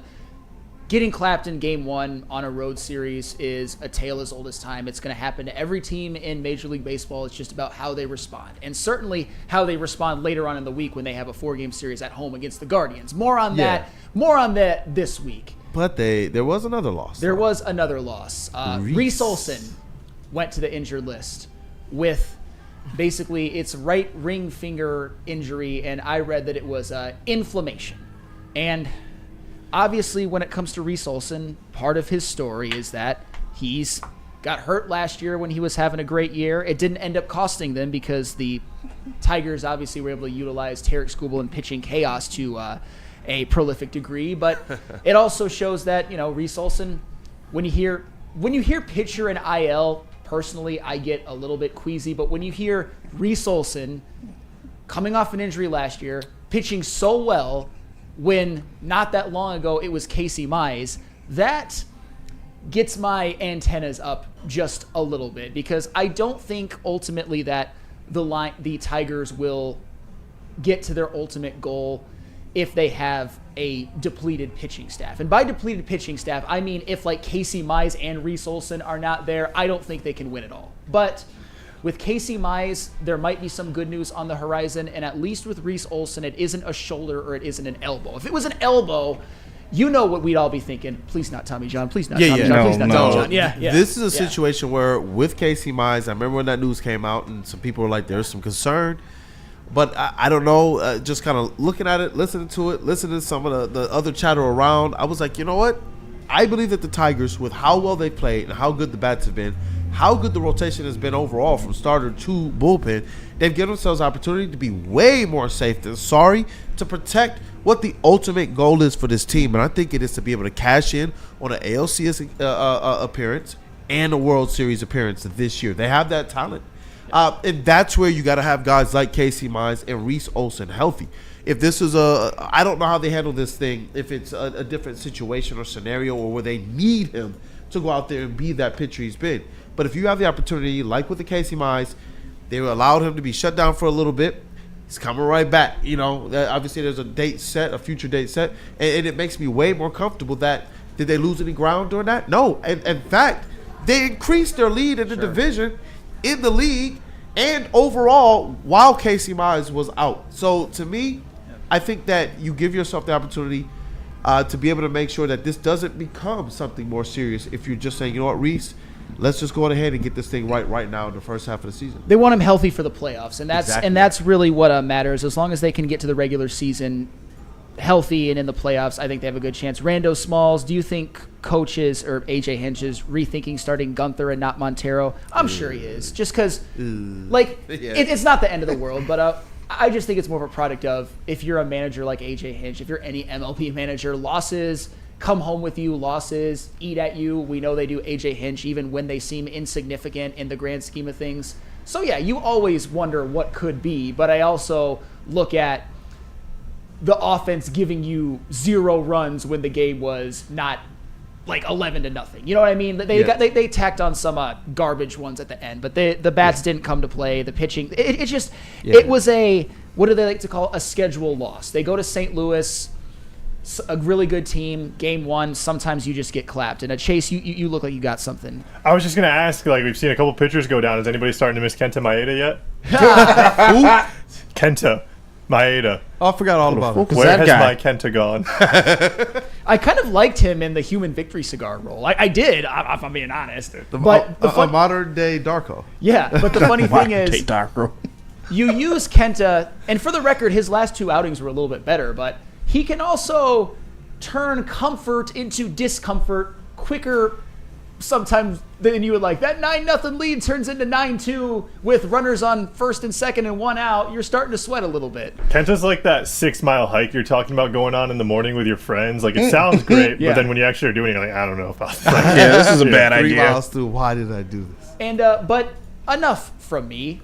getting clapped in game one on a road series is a tale as old as time. It's going to happen to every team in Major League Baseball. It's just about how they respond, and certainly how they respond later on in the week when they have a 4-game series at home against the Guardians. More on that this week. But there was another loss. There was another loss. Reese Olson went to the injured list with basically its right ring finger injury, and I read that it was inflammation. And obviously, when it comes to Reese Olson, part of his story is that he's got hurt last year when he was having a great year. It didn't end up costing them because the Tigers obviously were able to utilize Tarek Skubal and pitching chaos to a prolific degree. But it also shows that, Reese Olson, when you hear pitcher and IL, personally, I get a little bit queasy. But when you hear Reese Olson coming off an injury last year, pitching so well, when not that long ago it was Casey Mize, that gets my antennas up just a little bit, because I don't think ultimately that the Tigers will get to their ultimate goal if they have a depleted pitching staff. And by depleted pitching staff, I mean if like Casey Mize and Reese Olson are not there, I don't think they can win it all. But with Casey Mize, there might be some good news on the horizon, and at least with Reese Olson, it isn't a shoulder or it isn't an elbow. If it was an elbow, you know what we'd all be thinking. Please not Tommy John. Please not Tommy John. Please not Tommy John. Yeah. This is a situation where with Casey Mize, I remember when that news came out and some people were like, there's some concern. But I don't know, just kind of looking at it, listening to some of the other chatter around, I was like, you know what? I believe that the Tigers, with how well they played and how good the bats have been, how good the rotation has been overall from starter to bullpen, they've given themselves opportunity to be way more safe than sorry to protect what the ultimate goal is for this team. And I think it is to be able to cash in on an ALCS appearance and a World Series appearance this year. They have that talent. And that's where you got to have guys like Casey Mize and Reese Olson healthy. If this is I don't know how they handle this thing, if it's a different situation or scenario, or where they need him to go out there and be that pitcher he's been. But if you have the opportunity, like with the Casey Mize, they allowed him to be shut down for a little bit. He's coming right back. Obviously there's a future date set, and it makes me way more comfortable that did they lose any ground during that? No. In fact, they increased their lead in the division, in the league, and overall while Casey Mize was out. So to me, I think that you give yourself the opportunity to be able to make sure that this doesn't become something more serious if you're just saying, you know what, Reese, let's just go ahead and get this thing right now in the first half of the season. They want him healthy for the playoffs, and that's really what matters. As long as they can get to the regular season healthy and in the playoffs, I think they have a good chance. Rando Smalls, do you think coaches or AJ Hinch is rethinking starting Gunther and not Montero? I'm sure he is, just because it's not the end of the world, but I just think it's more of a product of, if you're a manager like AJ Hinch, if you're any MLB manager, losses come home with you, losses eat at you. We know they do AJ Hinch even when they seem insignificant in the grand scheme of things. So yeah, you always wonder what could be, but I also look at the offense giving you 0 runs when the game was not like 11-0. You know what I mean? They tacked on some garbage ones at the end, but the bats didn't come to play. The pitching, it was a, what do they like to call, a schedule loss. They go to St. Louis. a really good team, game one, sometimes you just get clapped. And Chase, you look like you got something. I was just going to ask, like, we've seen a couple pitchers go down. Is anybody starting to miss Kenta Maeda yet? Who? Kenta Maeda. Oh, I forgot all about him. Where has my Kenta gone? I kind of liked him in the Human Victory Cigar role. I did, if I'm being honest. But a modern-day Darko. Yeah, but the funny thing is, Darko. You use Kenta, and for the record, his last 2 outings were a little bit better, but he can also turn comfort into discomfort quicker sometimes than you would like. That 9-0 lead turns into 9-2 with runners on first and second and 1 out. You're starting to sweat a little bit. Kenta's like that 6-mile hike you're talking about going on in the morning with your friends. Like, it sounds great, but then when you actually are doing it, you're like, I don't know about this. Yeah, this is a bad idea. 3 miles through. Why did I do this? And but enough from me.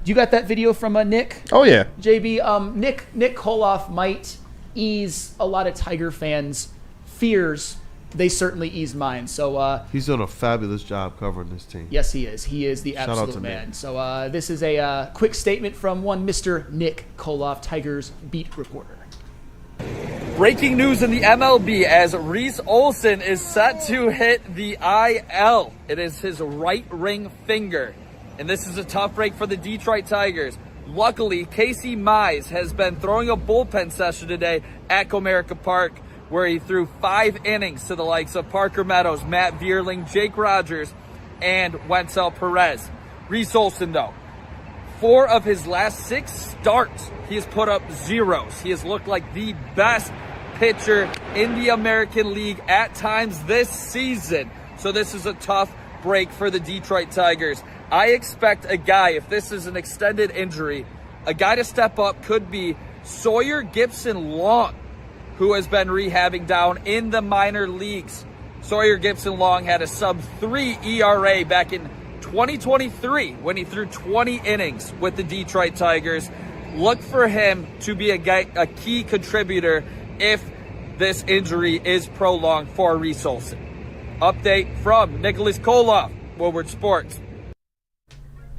You got that video from Nick? Oh, yeah. JB, Nick Koloff might ease a lot of Tiger fans' fears. They certainly eased mine. So he's doing a fabulous job covering this team. Yes, he is. He is the absolute man. Nick. So this is a quick statement from one Mr. Nick Koloff, Tigers beat reporter. Breaking news in the MLB as Reese Olson is set to hit the IL. It is his right ring finger. And this is a tough break for the Detroit Tigers. Luckily, Casey Mize has been throwing a bullpen session today at Comerica Park, where he threw 5 innings to the likes of Parker Meadows, Matt Vierling, Jake Rogers, and Wenzel Perez. Reese Olson, though, 4 of his last 6 starts, he has put up zeros. He has looked like the best pitcher in the American League at times this season. So this is a tough break for the Detroit Tigers. I expect a guy, if this is an extended injury, a guy to step up could be Sawyer Gibson-Long, who has been rehabbing down in the minor leagues. Sawyer Gibson-Long had a sub-3 ERA back in 2023 when he threw 20 innings with the Detroit Tigers. Look for him to be a key contributor if this injury is prolonged for Reese Olson. Update from Nicholas Koloff, Woodward Sports.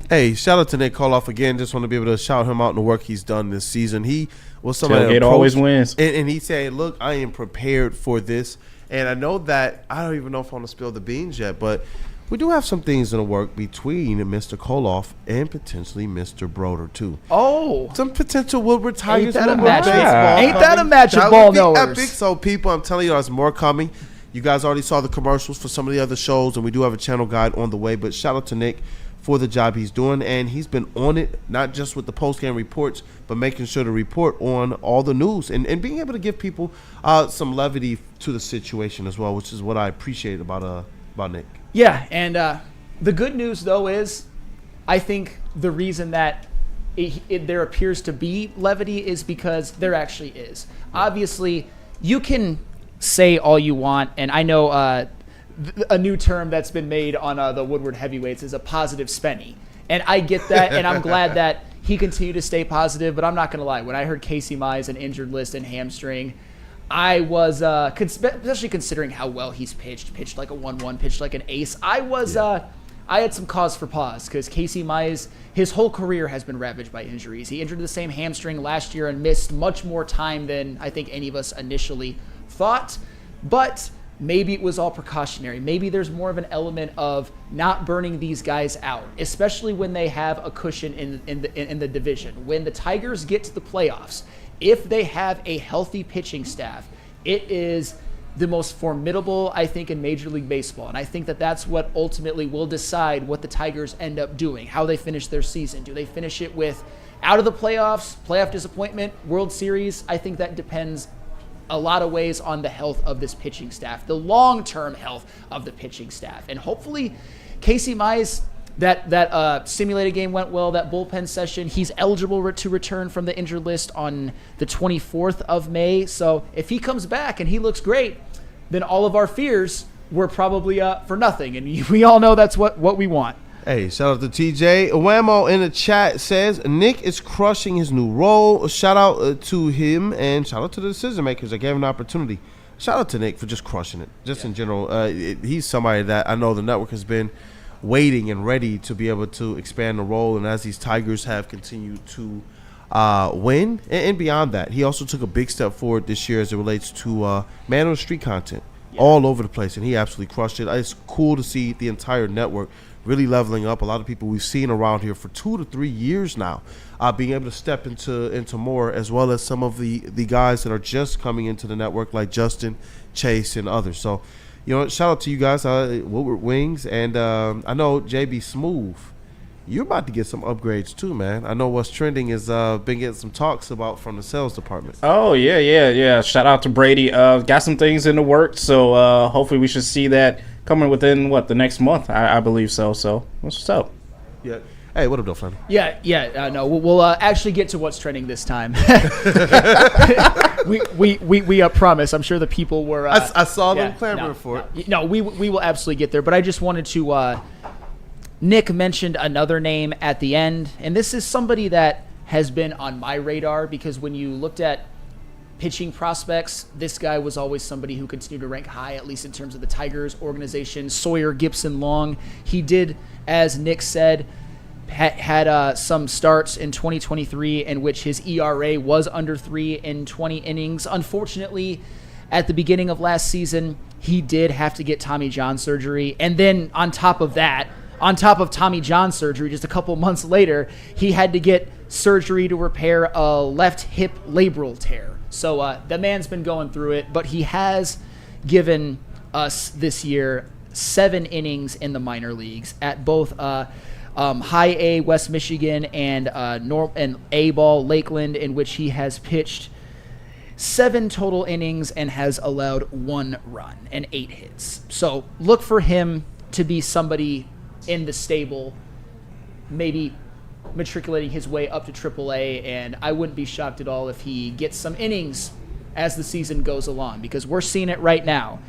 Hey, shout out to Nick Koloff again. Just want to be able to shout him out in the work he's done this season. He was somebody Tailgate always wins. And he said, look, I am prepared for this. And I know that, I don't even know if I want to spill the beans yet, but we do have some things in the work between Mr. Koloff and potentially Mr. Broder, too. Oh. Some potential Woodward Tigers. Ain't that a match? Ain't that a match of ball knowers? Epic. So, people, I'm telling you, there's more coming. You guys already saw the commercials for some of the other shows, and we do have a channel guide on the way. But shout out to Nick for the job he's doing, and he's been on it, not just with the post-game reports, but making sure to report on all the news and being able to give people some levity to the situation as well, which is what I appreciate about Nick. Yeah, and the good news, though, is I think the reason that there appears to be levity is because there actually is. Obviously, you can say all you want, and I know a new term that's been made on the Woodward heavyweights is a positive spenny. And I get that, and I'm glad that he continued to stay positive, but I'm not going to lie. When I heard Casey Mize, an injured list and hamstring, I was, especially considering how well he's pitched like a 1-1, pitched like an ace, I had some cause for pause because Casey Mize, his whole career has been ravaged by injuries. He injured the same hamstring last year and missed much more time than I think any of us initially thought. But maybe it was all precautionary. Maybe there's more of an element of not burning these guys out, especially when they have a cushion in the division. When the Tigers get to the playoffs, if they have a healthy pitching staff, it is the most formidable, I think, in Major League Baseball. And I think that that's what ultimately will decide what the Tigers end up doing, how they finish their season. Do they finish it with out of the playoffs, playoff disappointment, World Series? I think that depends a lot of ways on the health of this pitching staff, the long-term health of the pitching staff. And hopefully Casey Mize, that simulated game went well, that bullpen session, he's eligible to return from the injured list on the 24th of May. So if he comes back and he looks great, then all of our fears were probably for nothing. And we all know that's what we want. Hey, shout out to TJ. Whammo in the chat says, Nick is crushing his new role. Shout out to him and shout out to the decision makers that gave him an opportunity. Shout out to Nick for just crushing it. Just in general, he's somebody that I know the network has been waiting and ready to be able to expand the role. And as these Tigers have continued to win. And beyond that, he also took a big step forward this year as it relates to man on the street content all over the place, and he absolutely crushed it. It's cool to see the entire network really leveling up. A lot of people we've seen around here for 2 to 3 years now being able to step into more, as well as some of the guys that are just coming into the network like Justin, Chase, and others. So, shout out to you guys, Woodward Wings, and I know JB Smooth, you're about to get some upgrades too, man. I know what's trending is been getting some talks about from the sales department. Oh, yeah. Shout out to Brady. Got some things in the works, so hopefully we should see that coming within, the next month, I believe so. So, what's up? Yeah. Hey, what up, though, Flanny? Yeah. No, we'll actually get to what's trending this time. we promise. I'm sure the people were. I saw them clamoring for it. No, we will absolutely get there. But I just wanted to. Nick mentioned another name at the end, and this is somebody that has been on my radar because when you looked at pitching prospects, this guy was always somebody who continued to rank high, at least in terms of the Tigers organization. Sawyer Gipson-Long, he did, as Nick said, had some starts in 2023 in which his ERA was under 3 in 20 innings. Unfortunately, at the beginning of last season, he did have to get Tommy John surgery, and then on top of Tommy John surgery, just a couple months later, he had to get surgery to repair a left hip labral tear. So the man's been going through it, but he has given us this year 7 innings in the minor leagues at both High A West Michigan and A Ball Lakeland, in which he has pitched 7 total innings and has allowed 1 run and 8 hits. So look for him to be somebody in the stable, maybe matriculating his way up to AAA, and I wouldn't be shocked at all if he gets some innings as the season goes along, because we're seeing it right now.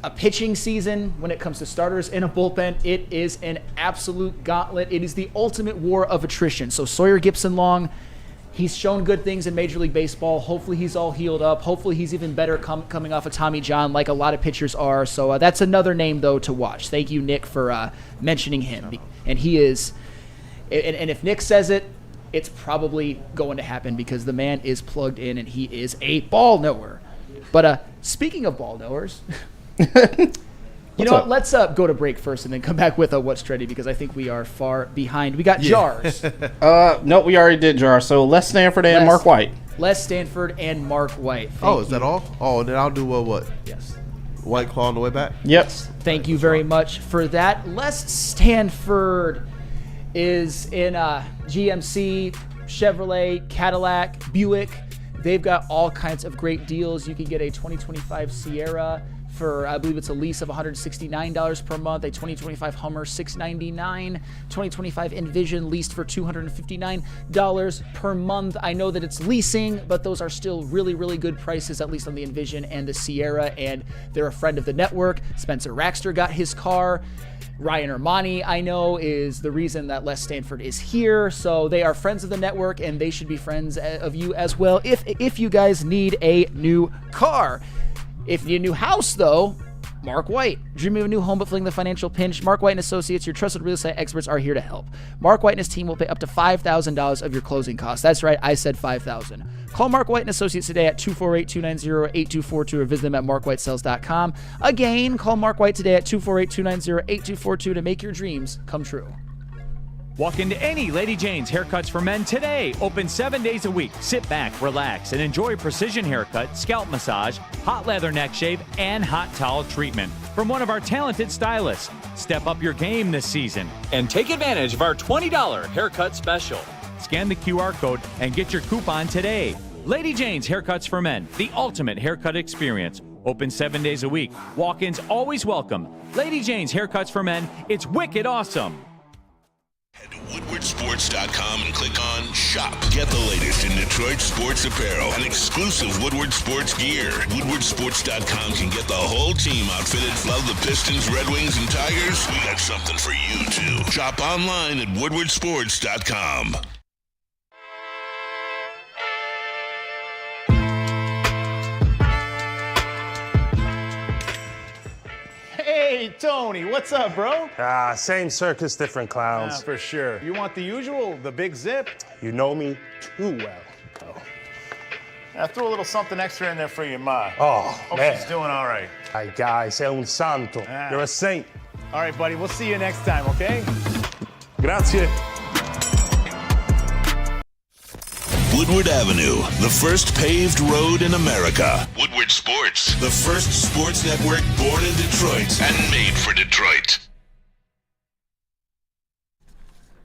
A pitching season, when it comes to starters in a bullpen, it is an absolute gauntlet. It is the ultimate war of attrition. So Sawyer Gipson-Long, he's shown good things in Major League Baseball. Hopefully he's all healed up. Hopefully he's even better coming off of Tommy John, like a lot of pitchers are. So that's another name, though, to watch. Thank you, Nick, for mentioning him. And he is, and if Nick says it, it's probably going to happen because the man is plugged in and he is a ball knower. But speaking of ball knowers, you know what? Let's go to break first and then come back with what's trending, because I think we are far behind. We got jars. No, we already did jars. So Les Stanford and Mark White. Les Stanford and Mark White. Is that all? Oh, then I'll do what? Yes. White Claw on the way back? Yes. Thank you very much for that. Les Stanford is in GMC, Chevrolet, Cadillac, Buick. They've got all kinds of great deals. You can get a 2025 Sierra for, I believe it's a lease of $169 per month, a 2025 Hummer $699, 2025 Envision leased for $259 per month. I know that it's leasing, but those are still really, really good prices, at least on the Envision and the Sierra, and they're a friend of the network. Spencer Raxter got his car. Ryan Ermanni, I know, is the reason that Les Stanford is here. So they are friends of the network, and they should be friends of you as well if you guys need a new car. If you need a new house, though, Mark White. Dreaming of a new home but feeling the financial pinch? Mark White & Associates, your trusted real estate experts, are here to help. Mark White and his team will pay up to $5,000 of your closing costs. That's right, I said $5,000. Call Mark White & Associates today at 248-290-8242 or visit them at markwhitesales.com. Again, call Mark White today at 248-290-8242 to make your dreams come true. Walk into any Lady Jane's Haircuts for Men today. Open 7 days a week. Sit back, relax, and enjoy precision haircut, scalp massage, hot leather neck shave, and hot towel treatment from one of our talented stylists. Step up your game this season and take advantage of our $20 haircut special. Scan the QR code and get your coupon today. Lady Jane's Haircuts for Men, the ultimate haircut experience. Open 7 days a week. Walk-ins always welcome. Lady Jane's Haircuts for Men. It's wicked awesome. Head to WoodwardSports.com and click on Shop. Get the latest in Detroit sports apparel and exclusive Woodward sports gear. WoodwardSports.com can get the whole team outfitted. Love the Pistons, Red Wings, and Tigers? We got something for you, too. Shop online at WoodwardSports.com. Hey, Hey, Tony, what's up, bro? Same circus, different clowns. For sure. You want the usual, the big zip? You know me too well. I threw a little something extra in there for your ma. Oh, Hope man. she's doing all right. Ay, guy, sei un santo. You're a saint. All right, buddy, we'll see you next time, okay? Grazie. Woodward Avenue, the first paved road in America. Woodward Sports, the first sports network born in Detroit and made for Detroit.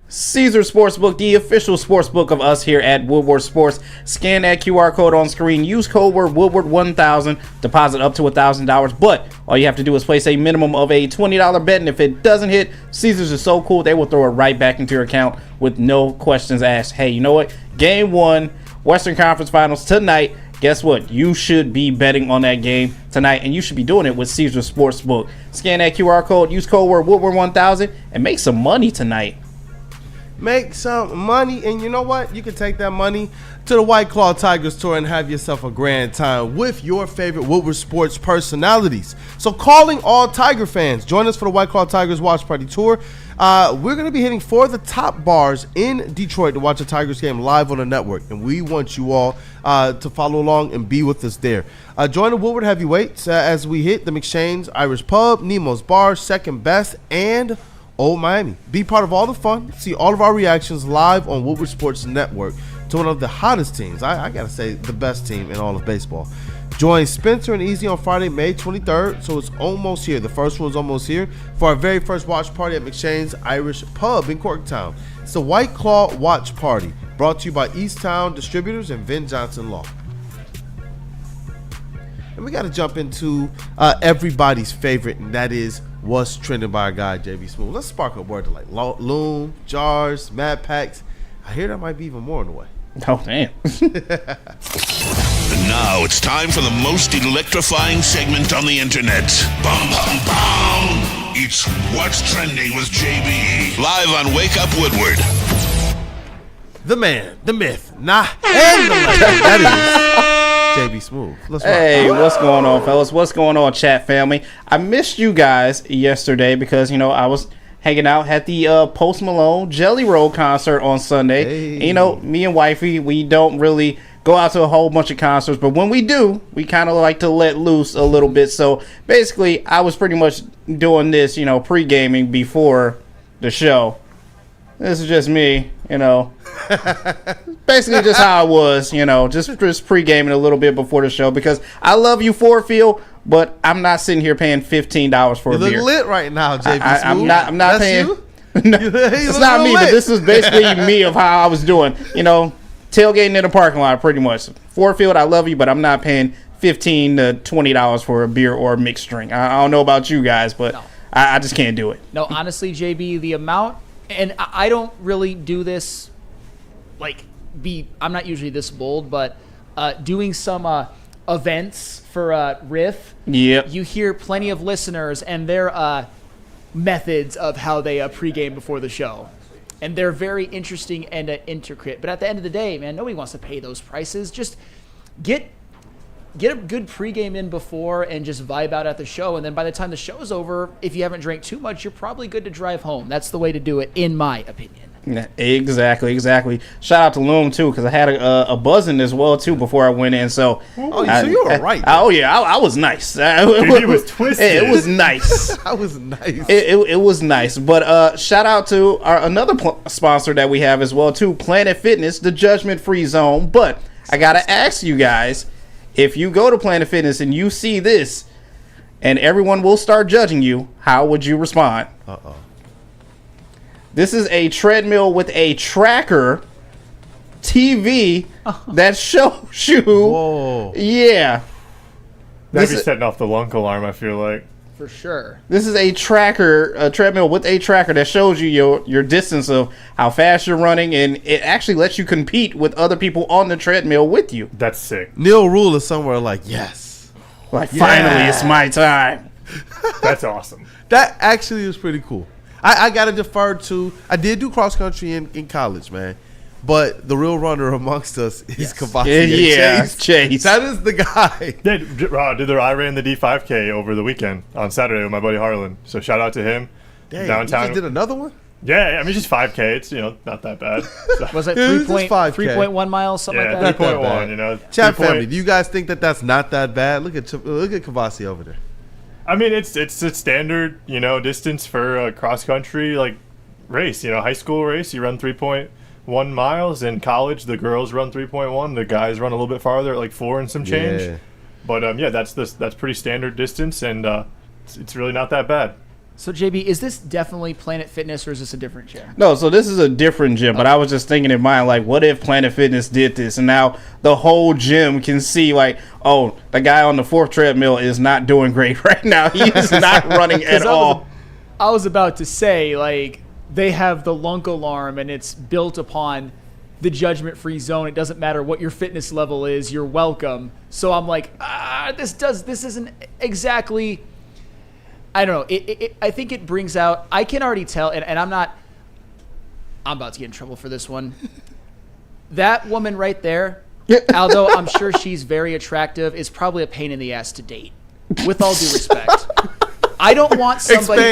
Caesar Sportsbook, the official sportsbook of us here at Woodward Sports. Scan that QR code on screen. Use code word Woodward1000. Deposit up to $1,000. But all you have to do is place a minimum of a $20 bet. And if it doesn't hit, Caesars is so cool, they will throw it right back into your account with no questions asked. Hey, you know what? Game 1, Western Conference Finals tonight. Guess what? You should be betting on that game tonight, and you should be doing it with Caesar Sportsbook. Scan that QR code. Use code word Woodward1000 and make some money tonight. Make some money, and you know what? You can take that money to the White Claw Tigers Tour and have yourself a grand time with your favorite Woodward Sports personalities. So calling all Tiger fans, join us for the White Claw Tigers Watch Party Tour. We're going to be hitting 4 of the top bars in Detroit to watch a Tigers game live on the network, and we want you all to follow along and be with us there. Join the Woodward Heavyweights as we hit the McShane's Irish Pub, Nemo's Bar, Second Best, and Old Miami. Be part of all the fun. See all of our reactions live on Woodward Sports Network to one of the hottest teams. I gotta say, the best team in all of baseball. Join Spencer and Easy on Friday, May 23rd. So it's almost here. The first one's almost here for our very first watch party at McShane's Irish Pub in Corktown. It's the White Claw Watch Party, brought to you by Easttown Distributors and Vin Johnson Law. And we got to jump into everybody's favorite, and that is what's trending by our guy, JB Smooth. Let's spark a word to like Loom, Jars, Mad Packs. I hear that might be even more on the way. Oh, damn. And now it's time for the most electrifying segment on the internet. Bum, bum, bum. It's What's Trending with JB. Live on Wake Up Woodward. The man, the myth, and the legend. That is JB Smooth. Let's rock. Hey, what's going on, fellas? What's going on, chat family? I missed you guys yesterday because, I was hanging out at the Post Malone Jelly Roll concert on Sunday. Hey. And, me and wifey, we don't really go out to a whole bunch of concerts, but when we do, we kind of like to let loose a little bit. So basically, I was pretty much doing this, pre-gaming before the show. This is just me, basically just how I was, just pre-gaming a little bit before the show because I love you for Field, but I'm not sitting here paying $15 for a beer. You look lit right now, JB Smooth. I'm not That's paying. You? No, it's not me, but this is basically me of how I was doing, tailgating in the parking lot pretty much. For Field, I love you, but I'm not paying $15 to $20 for a beer or a mixed drink. I don't know about you guys, but no. I just can't do it. No, honestly, JB, the amount. And I don't really do this, I'm not usually this bold, but doing some events for Riff, yep. You hear plenty of listeners and their methods of how they pregame before the show. And they're very interesting and intricate. But at the end of the day, man, nobody wants to pay those prices. Just get a good pregame in before and just vibe out at the show. And then by the time the show's over, if you haven't drank too much, you're probably good to drive home. That's the way to do it, in my opinion. Yeah, exactly. Shout out to Loom, too, because I had a buzzing as well, too, before I went in. So, so you were right. I was nice. It was twisted. It was nice. That was nice. It was nice. But shout out to another sponsor that we have as well, too, Planet Fitness, the judgment-free zone. But I got to ask you guys, if you go to Planet Fitness and you see this and everyone will start judging you, how would you respond? Uh-oh. This is a treadmill with a tracker TV that shows you. Whoa. Yeah. That'd be setting off the lunk alarm, I feel like. For sure. This is a treadmill with a tracker that shows you your distance of how fast you're running, and it actually lets you compete with other people on the treadmill with you. That's sick. Neil Rule is somewhere like, yes. Finally, it's my time. That's awesome. That actually is pretty cool. I got to defer to, I did do cross country in college, man. But the real runner amongst us is Kavasi Chase. That is the guy. Yeah, I ran the D5K over the weekend on Saturday with my buddy Harlan. So shout out to him. Dang, downtown. You just did another one? Yeah, I mean, just 5K. It's, not that bad. So. Was it 3.1 miles, something yeah, like that? 3.1, Chat family, do you guys think that that's not that bad? Look at Kavasi over there. I mean, it's a standard, distance for a cross country race. High school race, you run 3.1 miles. In college, the girls run 3.1. The guys run a little bit farther at 4 and some change. Yeah. But that's pretty standard distance, and it's really not that bad. So, JB, is this definitely Planet Fitness, or is this a different gym? No, so this is a different gym, but I was just thinking in mind, what if Planet Fitness did this, and now the whole gym can see, the guy on the 4th treadmill is not doing great right now. He is not running at all. I was about to say, they have the lunk alarm, and it's built upon the judgment-free zone. It doesn't matter what your fitness level is. You're welcome. So I'm this isn't exactly... I don't know. I think it brings out. I can already tell, and I'm not. I'm about to get in trouble for this one. That woman right there, although I'm sure she's very attractive, is probably a pain in the ass to date. With all due respect, I don't want somebody.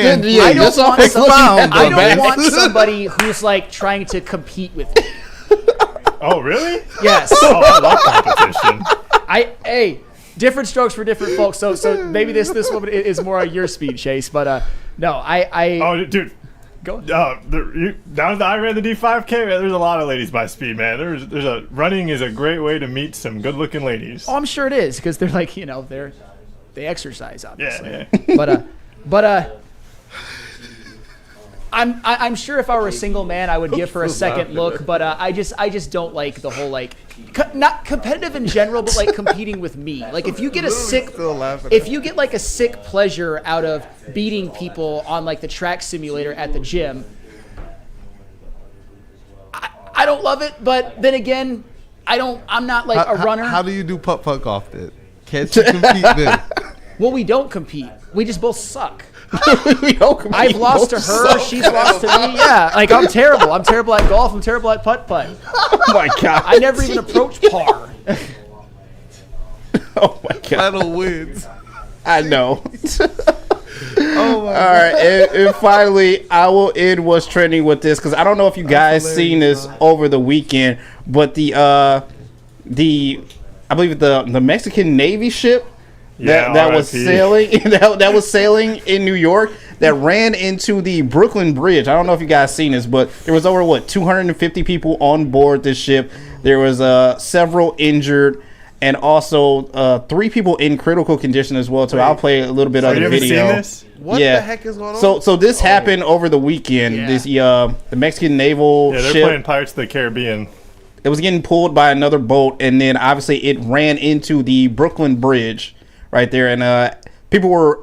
I don't want somebody who's trying to compete with me. Oh, really? Yes. Oh, I like competition. Different strokes for different folks. So maybe this woman is more on your speed, Chase. But no, Oh, dude. Go. Now that I ran the D5K, man, there's a lot of ladies by speed, man. Running is a great way to meet some good-looking ladies. Oh, I'm sure it is, because they're they exercise, obviously. Yeah. But I'm sure if I were a single man, I would give her a second look. But I just don't like the whole not competitive in general, but competing with me. If you get a sick pleasure out of beating people on the track simulator at the gym, I don't love it. But then again, I'm not a runner. How do you do putt off then? Can't you compete then? Well, we don't compete. We just both suck. I've lost to her. She's lost to me. Yeah, I'm terrible. I'm terrible at golf. I'm terrible at putt. Oh my god! I never even approached par. Oh my god! Final wins. I know. Oh my All right, and finally, I will end what's trending with this because I don't know if you guys seen this over the weekend, but I believe the Mexican Navy ship. That was sailing in New York that ran into the Brooklyn Bridge. I don't know if you guys seen this, but there was over 250 people on board this ship. There was several injured and also 3 people in critical condition as well too. I'll play a little bit of the video. Seen this? What the heck is going on? So this happened over the weekend. Yeah. This the Mexican naval they're ship. playing Pirates of the Caribbean. It was getting pulled by another boat, and then obviously it ran into the Brooklyn Bridge right there, and people were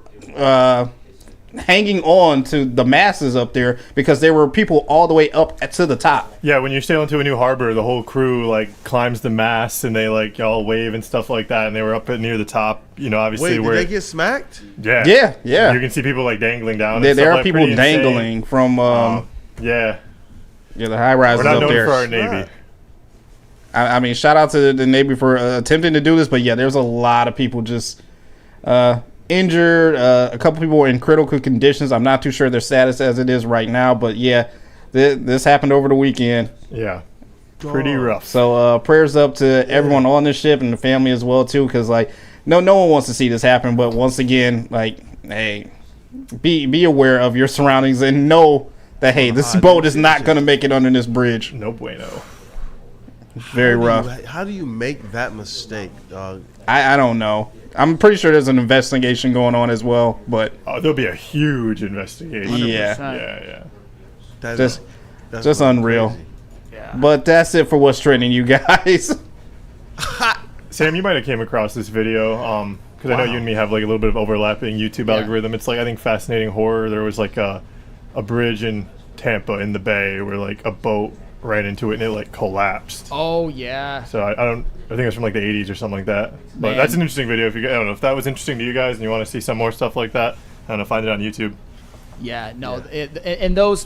hanging on to the masses up there because there were people all the way up to the top. Yeah, when you sail into a new harbor, the whole crew climbs the mast and they all wave and stuff like that, and they were up near the top. Obviously, Wait, did they get smacked? Yeah. Yeah. You can see people dangling down. There are people dangling from the high rises We're not up known there. for our Navy. I mean, shout out to the Navy for attempting to do this, but yeah, there's a lot of people just injured. A couple people were in critical conditions. I'm not too sure their status as it is right now, but yeah, this happened over the weekend. Yeah, pretty rough. So prayers up to everyone on this ship and the family as well too, because no one wants to see this happen. But once again, hey, be aware of your surroundings and know that this boat is not going to make it under this bridge. No bueno. Very rough. How do you make that mistake, dog? I don't know. I'm pretty sure there's an investigation going on as well, but there'll be a huge investigation. 100%. Yeah. That's just unreal. Crazy. Yeah. But that's it for what's trending, you guys. Sam, you might have came across this video because I know you and me have a little bit of overlapping YouTube algorithm. It's I think Fascinating Horror. There was a bridge in Tampa in the bay where a boat ran into it and it collapsed. Oh yeah. So I think it was from the 80s or something like that. But Man. that's an interesting video. I don't know if that was interesting to you guys and you want to see some more stuff like that. I don't know, find it on YouTube. Yeah. No. And those.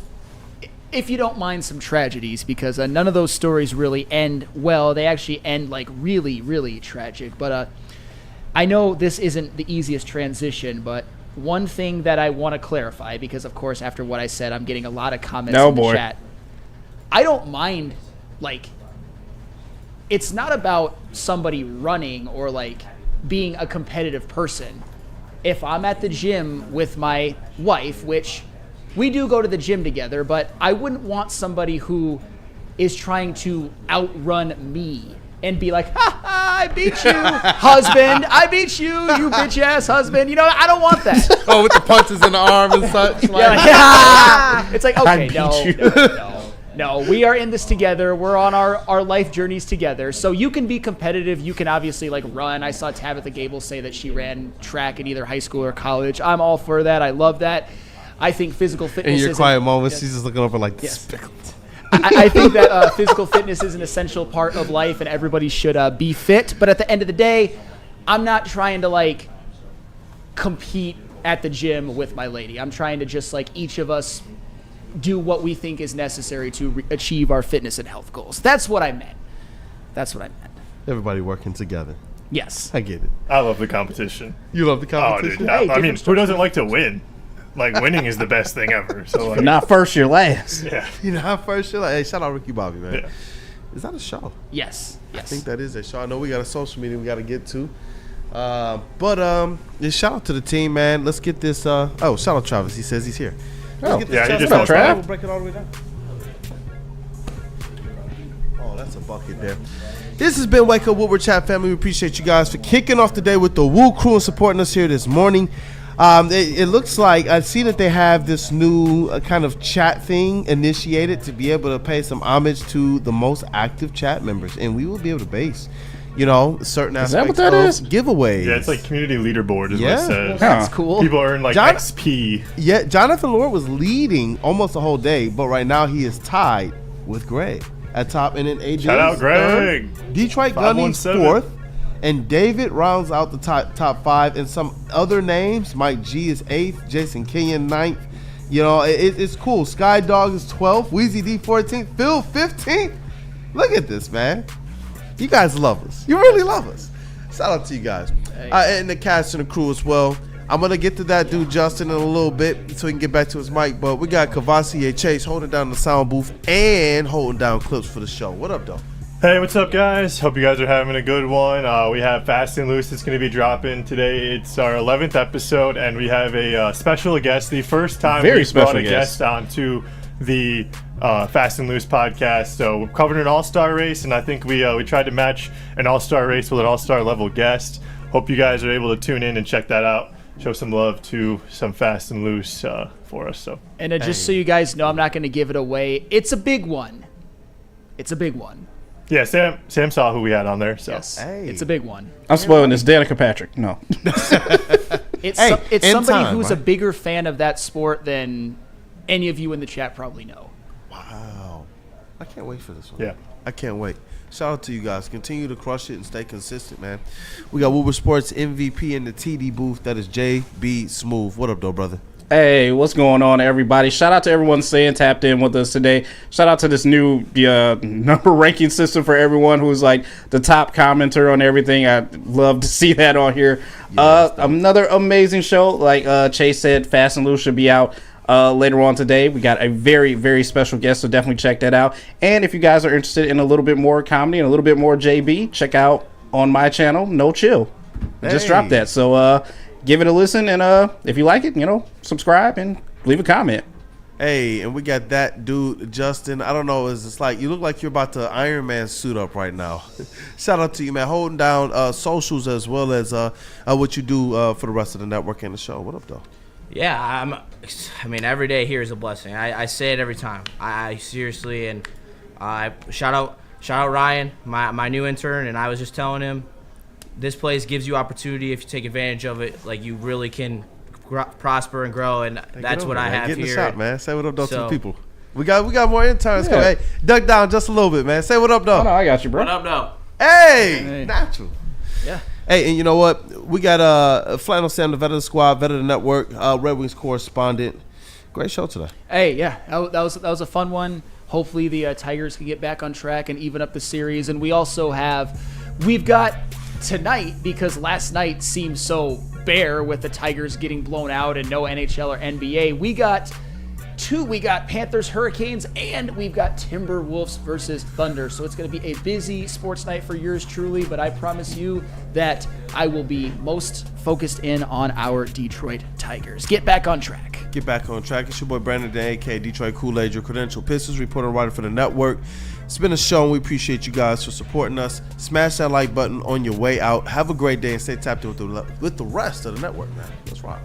if you don't mind some tragedies, because none of those stories really end well. They actually end like really, really tragic. But I know this isn't the easiest transition, but one thing that I want to clarify, because of course after what I said, I'm getting a lot of comments in the chat. I don't mind, like, it's not about somebody running or like being a competitive person. If I'm at the gym with my wife, which we do go to the gym together, but I wouldn't want somebody who is trying to outrun me and be like, ha ha, I beat you, husband. I beat you, you bitch ass husband. You know, I don't want that. Oh, with the punches in the arm and such. It's like, okay, no, we are in this together. We're on our life journeys together. So you can be competitive. You can obviously like run. I saw Tabitha Gable say that she ran track in either high school or college. I'm all for that. I love that. I think physical fitness. In your quiet moments, she's just looking over like despicable. I think that physical fitness is an essential part of life, and everybody should be fit. But at the end of the day, I'm not trying to like compete at the gym with my lady. I'm trying to just like each of us do what we think is necessary to achieve our fitness and health goals. That's what I meant. Everybody working together. Yes. I get it. I love the competition. You love the competition? Oh, dude. I mean, who doesn't like to win? Like, winning is the best thing ever. So, like, not first, you're last. Yeah. You're not first, you're last. Hey, shout out Ricky Bobby, man. Yeah. Is that a show? Yes. I think that is a show. I know we got a social media we got to get to. But shout out to the team, man. Let's get this. Shout out Travis. He says he's here. He just fell Trav. We'll break it all the way down. Oh, that's a bucket there. This has been Wake Up Woodward Chat family. We appreciate you guys for kicking off the day with the Woo Crew and supporting us here this morning. It looks like I see that they have this new kind of chat thing initiated to be able to pay some homage to the most active chat members, and we will be able to base, certain aspects of giveaways. Yeah, it's like community leaderboard is what it says. That's cool. People earn like XP. Yeah, Jonathan Lord was leading almost the whole day, but right now he is tied with Greg at top, and then AJ. Shout out Greg. Detroit Gunny's fourth. And David rounds out the top five, and some other names. Mike G is 8th, Jason Kenyon 9th. It's cool. Sky Dog is 12th, Weezy D 14th, Phil 15th. Look at this, man. You guys love us. You really love us. Shout out to you guys. And the cast and the crew as well. I'm going to get to that dude, Justin, in a little bit so he can get back to his mic. But we got Kavasi Chase holding down the sound booth and holding down clips for the show. What up, though? Hey, what's up, guys? Hope you guys are having a good one. We have Fast and Loose that's going to be dropping today. It's our 11th episode, and we have a special guest. The first time we've brought a guest onto the Fast and Loose podcast. So we're covering an all-star race, and I think we tried to match an all-star race with an all-star level guest. Hope you guys are able to tune in and check that out. Show some love to some Fast and Loose for us. And just so you guys know, I'm not going to give it away. It's a big one. Yeah, Sam saw who we had on there. So yes. It's a big one. I'm spoiling this. Danica Patrick. No. It's somebody who's a bigger fan of that sport than any of you in the chat probably know. Wow. I can't wait for this one. Yeah. I can't wait. Shout out to you guys. Continue to crush it and stay consistent, man. We got Woodward Sports MVP in the TD booth. That is JB Smooth. What up, though, brother? Hey, what's going on, everybody? Shout out to everyone staying tapped in with us today. Shout out to this new number ranking system for everyone who's like the top commenter on everything. I'd love to see that on here. Another amazing show. Like Chase said, Fast and Loose should be out later on today. We got a very, very special guest, so definitely check that out. And if you guys are interested in a little bit more comedy and a little bit more JB, check out on my channel, No Chill. Just dropped that. So, give it a listen, and if you like it, subscribe and leave a comment. Hey, and we got that dude, Justin. I don't know, it's like you look like you're about to Iron Man suit up right now. Shout out to you, man. Holding down socials as well as what you do for the rest of the network and the show. What up, though? Yeah, I mean, every day here is a blessing. I say it every time. I seriously, and I shout out Ryan, my new intern, and I was just telling him, this place gives you opportunity if you take advantage of it. Like, you really can prosper and grow, and that's what I have here. Get in the shot, man. Say what up, though, to the people. We got more interns coming. Hey, duck down just a little bit, man. Say what up, though. Oh, no, I got you, bro. What up, though? Hey, natural. Yeah. Hey, and you know what? We got Flannel Sam, the vet of the squad, vet of the network, Red Wings correspondent, Great show today. Hey, yeah, that was a fun one. Hopefully the Tigers can get back on track and even up the series. And we've got tonight, because last night seemed so bare with the Tigers getting blown out and no NHL or NBA. We got Panthers, Hurricanes, and we've got Timberwolves versus Thunder. So it's going to be a busy sports night for yours truly, but I promise you that I will be most focused in on our Detroit Tigers. Get back on track. Get back on track. It's your boy Brandon Dan, a.k.a. Detroit Kool-Aid, your credential Pistons reporter and writer for the network. It's been a show, and we appreciate you guys for supporting us. Smash that like button on your way out. Have a great day, and stay tapped in with the rest of the network, man. Let's rock.